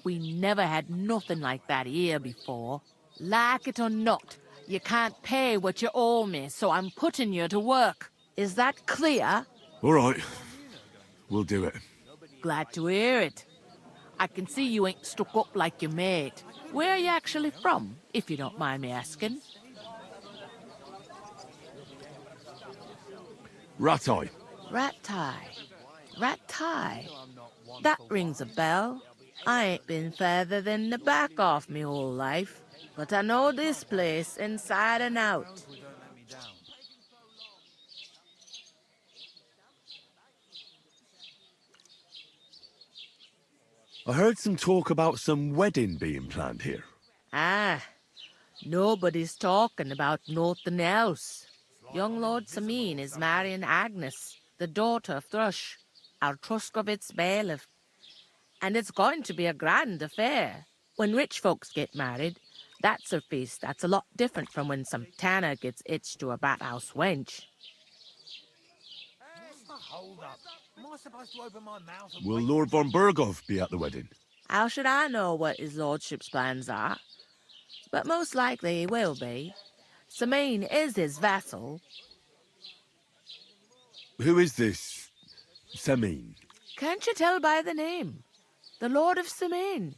Speaker 4: We never had nothing like that here before. Like it or not, you can't pay what you owe me, so I'm putting you to work. Is that clear?
Speaker 10: All right, we'll do it.
Speaker 4: Glad to hear it. I can see you ain't stuck up like your mate. Where are you actually from, if you don't mind me asking?
Speaker 10: Ratai.
Speaker 4: Ratai. That rings a bell. I ain't been further than the back off me whole life. but I know this place inside and out.
Speaker 10: I heard some talk about some wedding being planned here.
Speaker 4: Ah, nobody's talking about nothing else. Young Lord Sameen is marrying Agnes, the daughter of Thrush, our Truscovitz bailiff. And it's going to be a grand affair. When rich folks get married, that's a feast that's a lot different from when some tanner gets hitched to a bathouse wench.
Speaker 6: Hold up. Am I supposed to open my mouth and
Speaker 10: Will Lord von Berghoff be at the wedding?
Speaker 4: How should I know what his lordship's plans are? But most likely he will be. Sameen is his vassal.
Speaker 10: Who is this Sameen?
Speaker 4: Can't you tell by the name? The Lord of Sameen.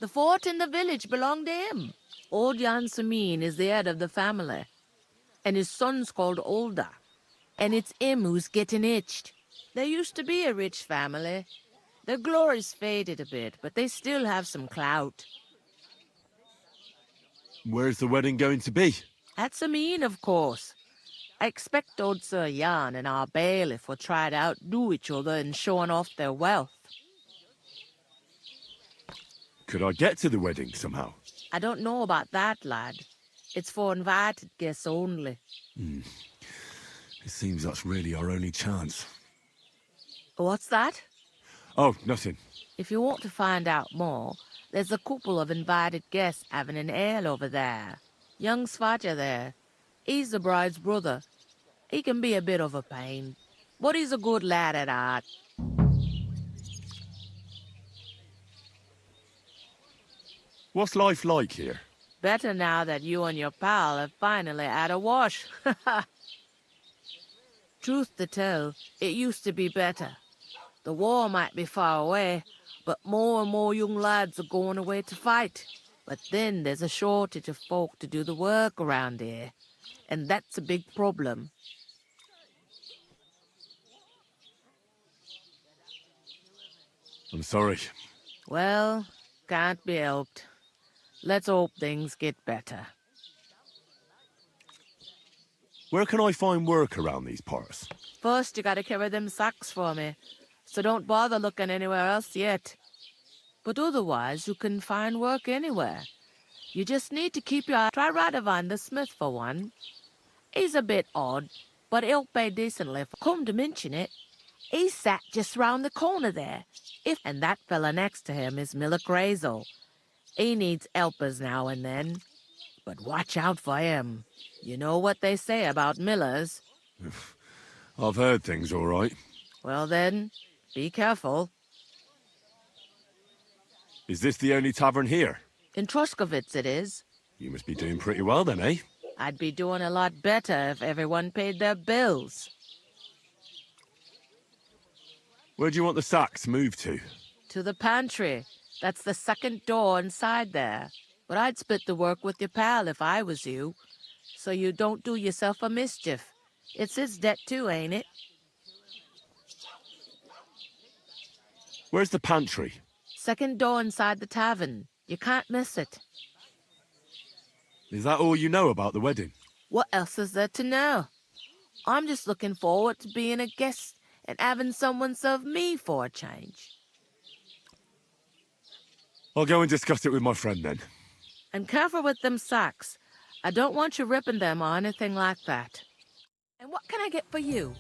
Speaker 4: The fort in the village belonged to him. Old Jan Sameen is the head of the family. And his son's called Olda. And it's him who's getting itched. There used to be a rich family. Their glory's faded a bit, but they still have some clout.
Speaker 10: Where's the wedding going to be?
Speaker 4: At Sameen, of course. I expect old Sir Jan and our bailiff will try to outdo each other in showing off their wealth.
Speaker 10: Could I get to the wedding somehow?
Speaker 4: I don't know about that, lad. It's for invited guests only.
Speaker 10: It seems that's really our only chance.
Speaker 4: What's that?
Speaker 10: Oh, nothing.
Speaker 4: If you want to find out more, there's a couple of invited guests having an ale over there. Young Svaja there. He's the bride's brother. He can be a bit of a pain, but he's a good lad at heart.
Speaker 10: What's life like here?
Speaker 4: Better now that you and your pal have finally had a wash. Truth to tell, it used to be better. The war might be far away, but more and more young lads are going away to fight. But then there's a shortage of folk to do the work around here, and that's a big problem.
Speaker 10: I'm sorry.
Speaker 4: Well, can't be helped. Let's hope things get better.
Speaker 10: Where can I find work around these parts?
Speaker 4: First, you gotta carry them sacks for me, so don't bother looking anywhere else yet. But otherwise, you can find work anywhere. You just need to keep your eye. Try Radovan the smith for one. He's a bit odd, but he'll pay decently. Come to mention it, he's sat just round the corner there. And that fella next to him is Miller Crazel. He needs helpers now and then. But watch out for him. You know what they say about Millers.
Speaker 10: I've heard things all right.
Speaker 4: Well then, be careful.
Speaker 10: Is this the only tavern here?
Speaker 4: In Truscovitz it is.
Speaker 10: You must be doing pretty well then, eh?
Speaker 4: I'd be doing a lot better if everyone paid their bills.
Speaker 10: Where do you want the sacks moved to?
Speaker 4: To the pantry. That's the second door inside there. But I'd split the work with your pal if I was you, so you don't do yourself a mischief. It's his debt too, ain't it?
Speaker 10: Where's the pantry?
Speaker 4: Second door inside the tavern. You can't miss it.
Speaker 10: Is that all you know about the wedding?
Speaker 4: What else is there to know? I'm just looking forward to being a guest and having someone serve me for a change.
Speaker 10: I'll go and discuss it with my friend then.
Speaker 4: And careful with them sacks. I don't want you ripping them or anything like that. And what can I get for you?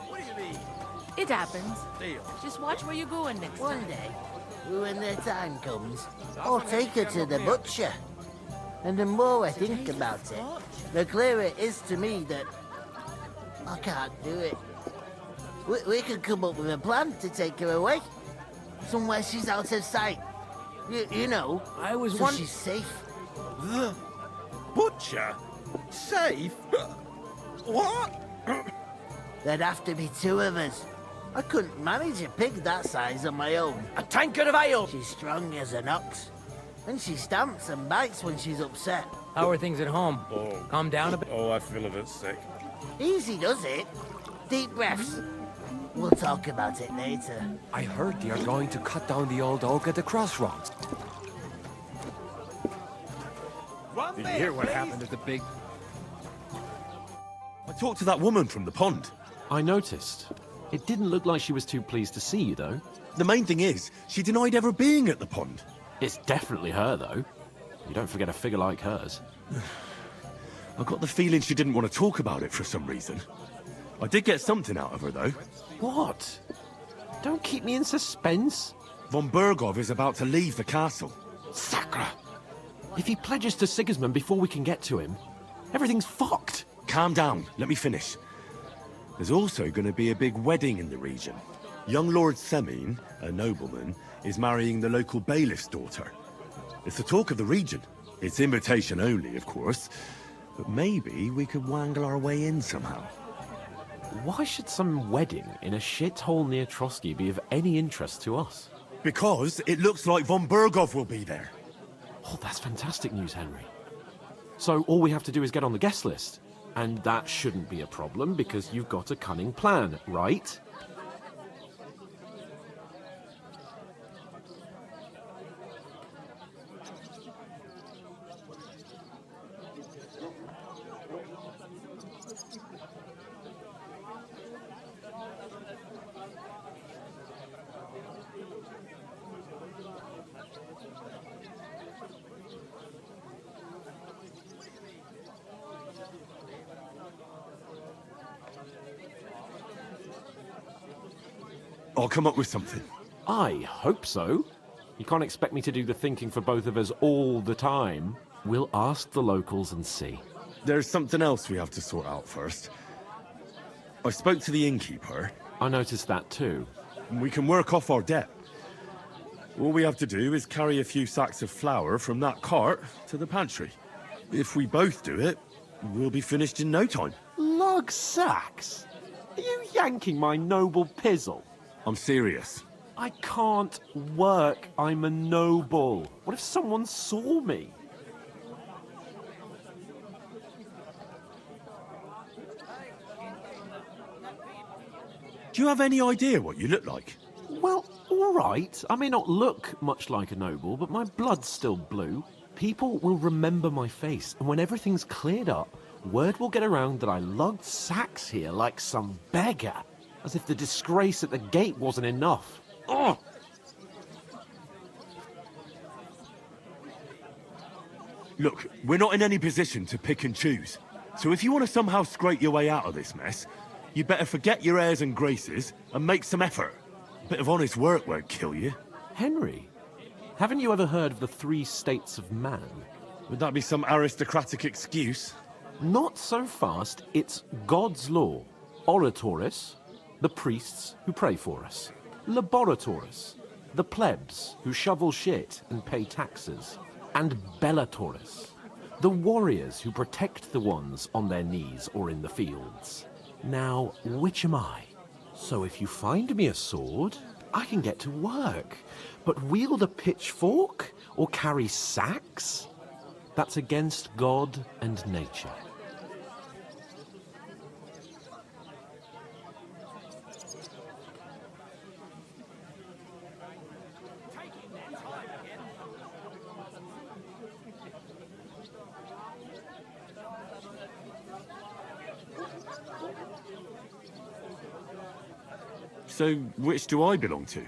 Speaker 6: What do you mean?
Speaker 4: It happens.
Speaker 6: Deal.
Speaker 4: Just watch where you're going next
Speaker 16: One
Speaker 4: time.
Speaker 16: day, when the time comes, I'll take her to the butcher. And the more I think about it, the clearer it is to me that I can't do it. We could come up with a plan to take her away. Somewhere she's out of sight. You know,
Speaker 13: I was
Speaker 16: so she's safe.
Speaker 14: The butcher? Safe? What?
Speaker 16: There'd have to be two of us. I couldn't manage a pig that size on my own.
Speaker 13: A tankard of ale!
Speaker 16: She's strong as an ox. And she stamps and bites when she's upset.
Speaker 13: How are things at home? Calm down a bit?
Speaker 9: Oh, I feel a bit sick.
Speaker 6: Easy does it. Deep breaths. We'll talk about it later.
Speaker 8: I heard they are going to cut down the old oak at the crossroads.
Speaker 7: Did you hear what happened at the big...
Speaker 10: I talked to that woman from the pond.
Speaker 7: I noticed. It didn't look like she was too pleased to see you, though.
Speaker 10: The main thing is, she denied ever being at the pond.
Speaker 7: It's definitely her, though. You don't forget a figure like hers.
Speaker 10: I got the feeling she didn't want to talk about it for some reason. I did get something out of her, though.
Speaker 7: What? Don't keep me in suspense.
Speaker 10: Von Bergov is about to leave the castle.
Speaker 7: Sacra! If he pledges to Sigismund before we can get to him, everything's fucked.
Speaker 10: Calm down, let me finish. There's also going to be a big wedding in the region. Young Lord Semin, a nobleman, is marrying the local bailiff's daughter. It's the talk of the region. It's invitation only, of course. But maybe we could wangle our way in somehow.
Speaker 7: Why should some wedding in a shithole near Trotsky be of any interest to us?
Speaker 10: Because it looks like von Bergov will be there.
Speaker 7: Oh, that's fantastic news, Henry. So all we have to do is get on the guest list. And that shouldn't be a problem because you've got a cunning plan, right?
Speaker 10: I'll come up with something.
Speaker 7: I hope so. You can't expect me to do the thinking for both of us all the time. We'll ask the locals and see.
Speaker 10: There's something else we have to sort out first. I spoke to the innkeeper.
Speaker 7: I noticed that too.
Speaker 10: We can work off our debt. All we have to do is carry a few sacks of flour from that cart to the pantry. If we both do it, we'll be finished in no time.
Speaker 7: Lug sacks? Are you yanking my noble pizzle?
Speaker 10: I'm serious.
Speaker 7: I can't work. I'm a noble. What if someone saw me?
Speaker 10: Do you have any idea what you look like?
Speaker 7: Well, all right. I may not look much like a noble, but my blood's still blue. People will remember my face, and when everything's cleared up, word will get around that I lugged sacks here like some beggar. As if the disgrace at the gate wasn't enough. Ugh!
Speaker 10: Look, we're not in any position to pick and choose. So if you want to somehow scrape your way out of this mess, you better forget your airs and graces and make some effort. A bit of honest work won't kill you.
Speaker 7: Henry, haven't you ever heard of the 3 states of man?
Speaker 10: Would that be some aristocratic excuse?
Speaker 7: Not so fast. It's God's law. Oratoris, the priests who pray for us. Laboratoris, the plebs who shovel shit and pay taxes. And Bellatoris, the warriors who protect the ones on their knees or in the fields. Now, which am I? So if you find me a sword, I can get to work. But wield a pitchfork or carry sacks? That's against God and nature.
Speaker 10: So, which do I belong to?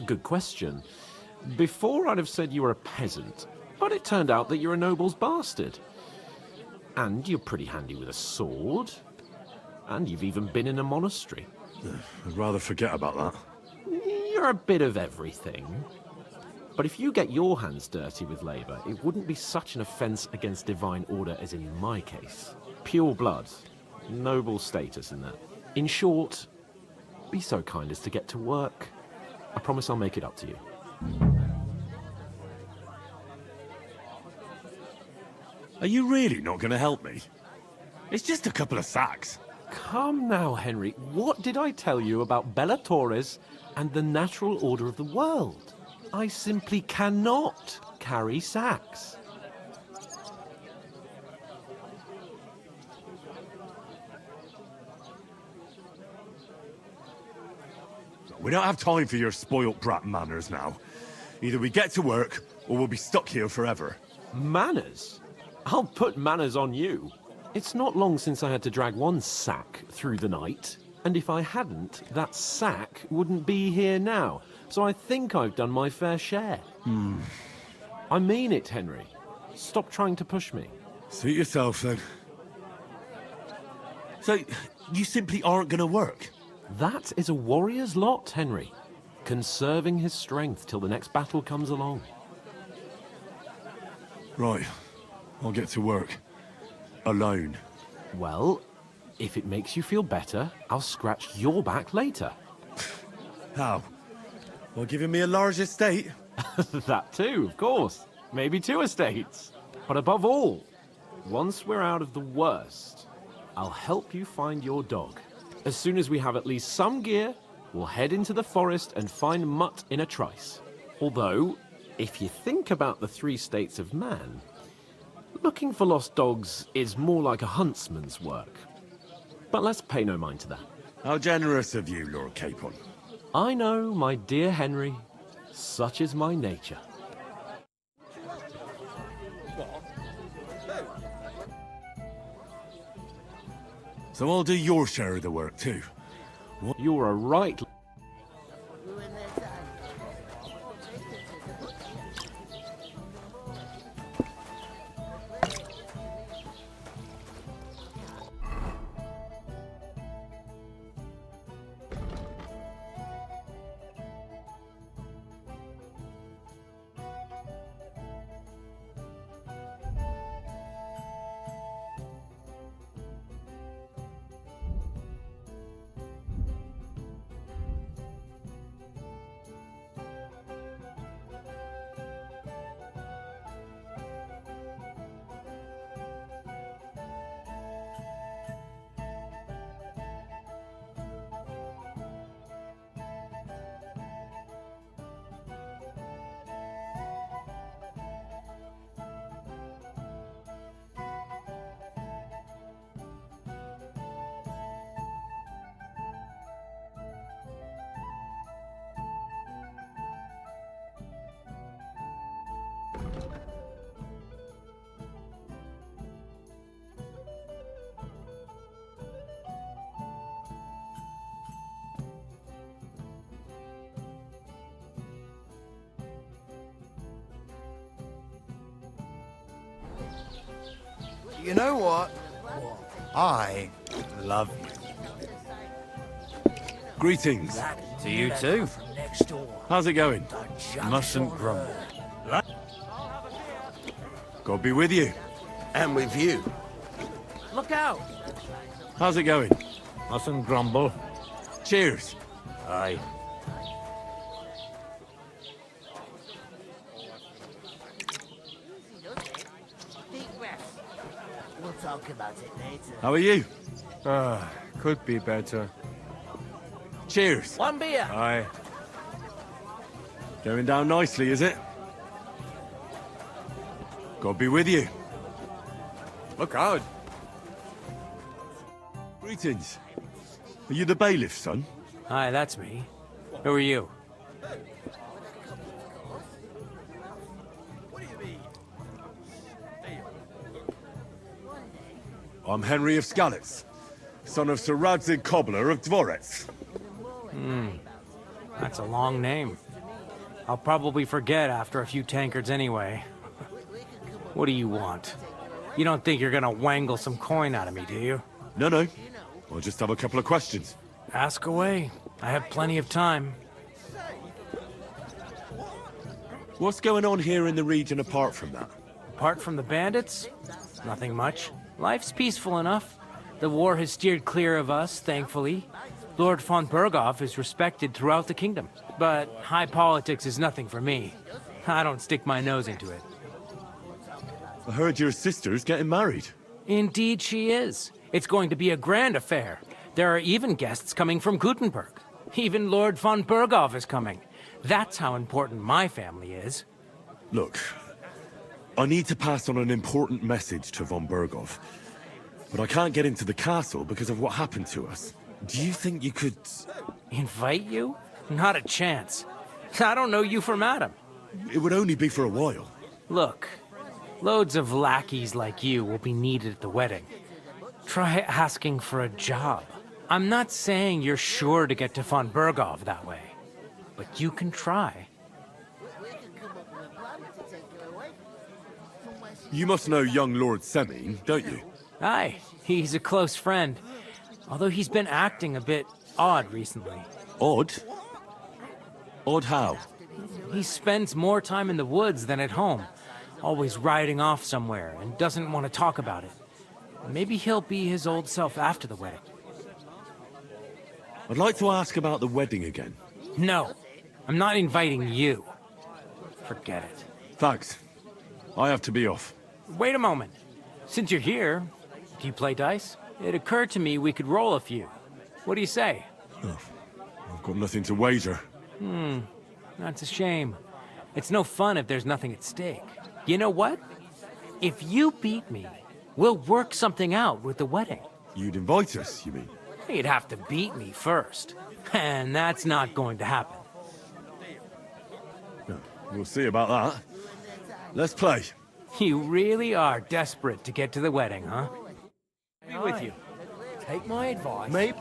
Speaker 7: Good question. Before I'd have said you were a peasant, but it turned out that you're a noble's bastard. And you're pretty handy with a sword. And you've even been in a monastery.
Speaker 10: I'd rather forget about that.
Speaker 7: You're a bit of everything. But if you get your hands dirty with labour, it wouldn't be such an offence against divine order as in my case. Pure blood. Noble status in that. In short, be so kind as to get to work. I promise I'll make it up to you.
Speaker 10: Are you really not going to help me? It's just a couple of sacks.
Speaker 7: Come now, Henry. What did I tell you about Bellatoris and the natural order of the world? I simply cannot carry sacks.
Speaker 10: We don't have time for your spoilt brat manners now. Either we get to work, or we'll be stuck here forever.
Speaker 7: Manners? I'll put manners on you. It's not long since I had to drag one sack through the night, and if I hadn't, that sack wouldn't be here now. So I think I've done my fair share. I mean it, Henry. Stop trying to push me.
Speaker 10: Suit yourself, then. So, you simply aren't going to work?
Speaker 7: That is a warrior's lot, Henry. Conserving his strength till the next battle comes along.
Speaker 10: Right. I'll get to work. Alone.
Speaker 7: Well, if it makes you feel better, I'll scratch your back later.
Speaker 10: How? Well, giving me a large estate?
Speaker 7: That too, of course. Maybe 2 estates. But above all, once we're out of the worst, I'll help you find your dog. As soon as we have at least some gear, we'll head into the forest and find Mutt in a trice. Although, if you think about the 3 states of man, looking for lost dogs is more like a huntsman's work. But let's pay no mind to that.
Speaker 10: How generous of you, Lord Capon.
Speaker 7: I know, my dear Henry. Such is my nature.
Speaker 10: So I'll do your share of the work, too.
Speaker 7: What? You're a right...
Speaker 6: You know what? I love you.
Speaker 10: Greetings.
Speaker 6: To you too.
Speaker 10: How's it going?
Speaker 6: Mustn't grumble.
Speaker 10: God be with you.
Speaker 12: And with you.
Speaker 13: Look out!
Speaker 10: How's it going?
Speaker 6: Mustn't grumble.
Speaker 10: Cheers.
Speaker 6: Aye.
Speaker 13: We'll talk about it later.
Speaker 10: How are you?
Speaker 6: Could be better.
Speaker 10: Cheers.
Speaker 13: One beer!
Speaker 6: Aye.
Speaker 10: Going down nicely, is it? God be with you.
Speaker 6: Look out.
Speaker 10: Greetings. Are you the bailiff, son?
Speaker 13: Hi, that's me. Who are you?
Speaker 10: I'm Henry of Skalitz, son of Sir Radzig Cobbler of Dvorets.
Speaker 13: That's a long name. I'll probably forget after a few tankards anyway. What do you want? You don't think you're gonna wangle some coin out of me, do you?
Speaker 10: No. I'll just have a couple of questions.
Speaker 13: Ask away. I have plenty of time.
Speaker 10: What's going on here in the region apart from that?
Speaker 13: Apart from the bandits? Nothing much. Life's peaceful enough. The war has steered clear of us, thankfully. Lord von Berghoff is respected throughout the kingdom. But high politics is nothing for me. I don't stick my nose into it.
Speaker 10: I heard your sister's getting married.
Speaker 13: Indeed she is. It's going to be a grand affair. There are even guests coming from Gutenberg. Even Lord von Berghoff is coming. That's how important my family is.
Speaker 10: Look, I need to pass on an important message to von Berghoff. But I can't get into the castle because of what happened to us. Do you think you could...
Speaker 13: Invite you? Not a chance. I don't know you from Adam.
Speaker 10: It would only be for a while.
Speaker 13: Look, loads of lackeys like you will be needed at the wedding. Try asking for a job. I'm not saying you're sure to get to von Berghoff that way, but you can try.
Speaker 10: You must know young Lord Seming, don't you?
Speaker 13: Aye, he's a close friend. Although he's been acting a bit odd recently.
Speaker 10: Odd? Odd how?
Speaker 13: He spends more time in the woods than at home, always riding off somewhere and doesn't want to talk about it. Maybe he'll be his old self after the wedding.
Speaker 10: I'd like to ask about the wedding again.
Speaker 13: No, I'm not inviting you. Forget it.
Speaker 10: Thanks. I have to be off.
Speaker 13: Wait a moment. Since you're here, do you play dice? It occurred to me we could roll a few. What do you say?
Speaker 10: Oh, I've got nothing to wager.
Speaker 13: That's a shame. It's no fun if there's nothing at stake. You know what? If you beat me, we'll work something out with the wedding.
Speaker 10: You'd invite us, you mean?
Speaker 13: You'd have to beat me first. And that's not going to happen.
Speaker 10: We'll see about that. Let's play.
Speaker 13: You really are desperate to get to the wedding, huh? Be with you.
Speaker 17: Take my advice.
Speaker 10: Maybe.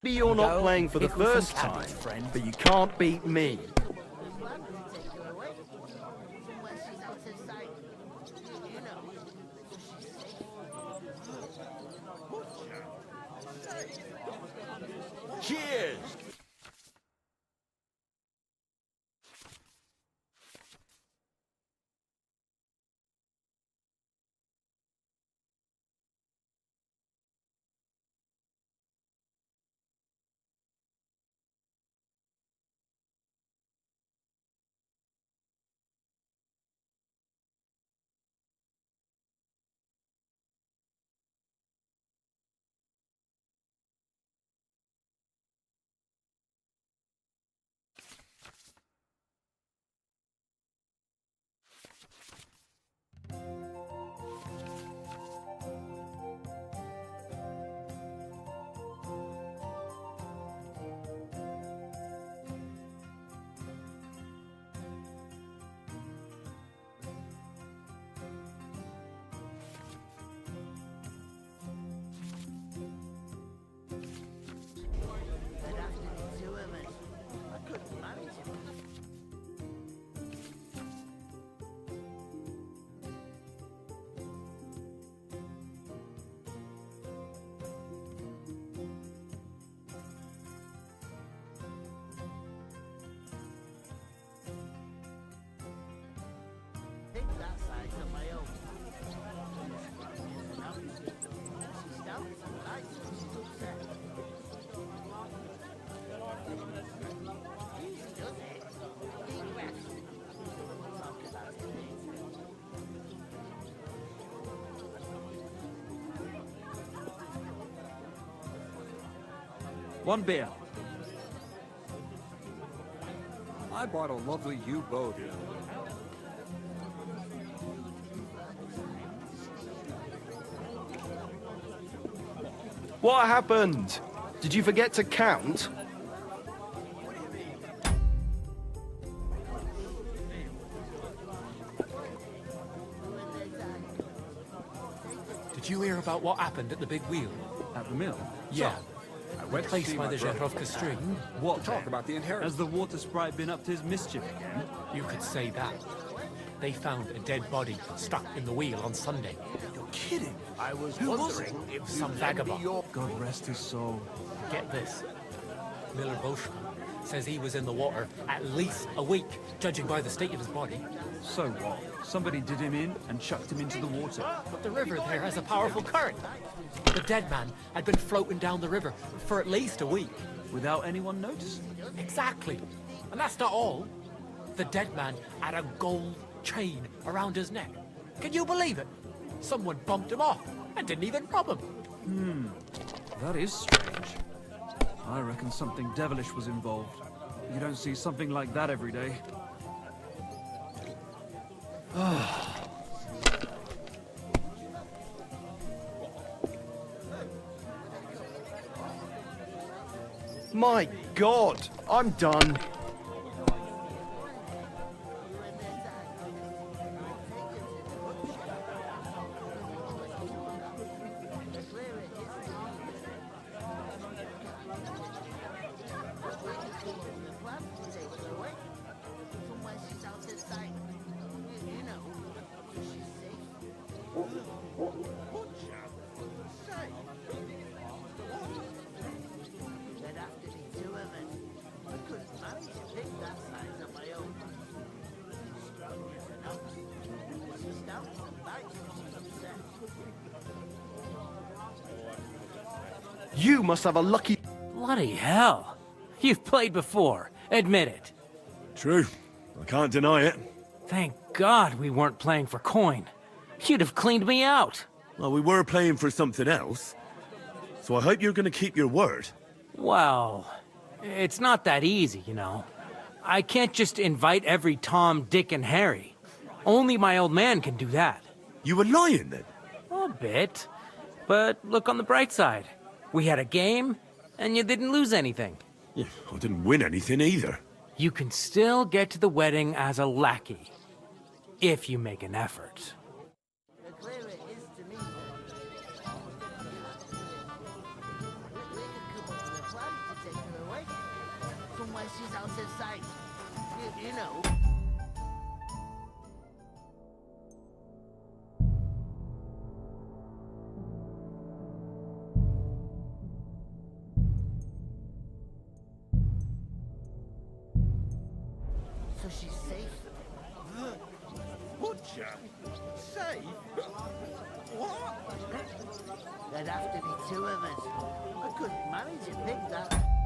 Speaker 21: Maybe you're not playing for the first time, but you can't beat me. Cheers! One beer.
Speaker 8: I bought a lovely U-boat.
Speaker 21: What happened? Did you forget to count?
Speaker 17: Did you hear about what happened at the big wheel?
Speaker 5: At the mill?
Speaker 17: Yeah.
Speaker 5: I went to
Speaker 17: Replaced
Speaker 5: see
Speaker 17: by
Speaker 5: my
Speaker 17: the
Speaker 5: brother.
Speaker 17: Zherovka string.
Speaker 5: What
Speaker 8: Talk about the inheritance.
Speaker 5: Has the water sprite been up to his mischief again?
Speaker 17: You could say that. They found a dead body stuck in the wheel on Sunday.
Speaker 5: You're kidding.
Speaker 17: I was wondering if some vagabond.
Speaker 5: God rest his soul.
Speaker 17: Get this. Miller Boschman says he was in the water at least a week, judging by the state of his body.
Speaker 5: So what? Somebody did him in and chucked him into the water.
Speaker 17: But the river there has a powerful current. The dead man had been floating down the river for at least a week.
Speaker 5: Without anyone noticing?
Speaker 17: Exactly. And that's not all. The dead man had a gold chain around his neck. Can you believe it? Someone bumped him off and didn't even rob him.
Speaker 5: That is strange. I reckon something devilish was involved. You don't see something like that every day.
Speaker 21: My God! I'm done. You must have a lucky...
Speaker 13: Bloody hell. You've played before. Admit it.
Speaker 10: True. I can't deny it.
Speaker 13: Thank God we weren't playing for coin. You'd have cleaned me out.
Speaker 10: Well, we were playing for something else. So I hope you're going to keep your word.
Speaker 13: Well, it's not that easy, you know. I can't just invite every Tom, Dick, and Harry. Only my old man can do that.
Speaker 10: You were lying then?
Speaker 13: A bit. But look on the bright side. We had a game, and you didn't lose anything.
Speaker 10: Yeah, I didn't win anything either.
Speaker 13: You can still get to the wedding as a lackey. If you make an effort.
Speaker 16: You know. So she's safe.
Speaker 14: Butcher? Safe? What?
Speaker 16: There'd have to be two of us. I couldn't manage a pig that.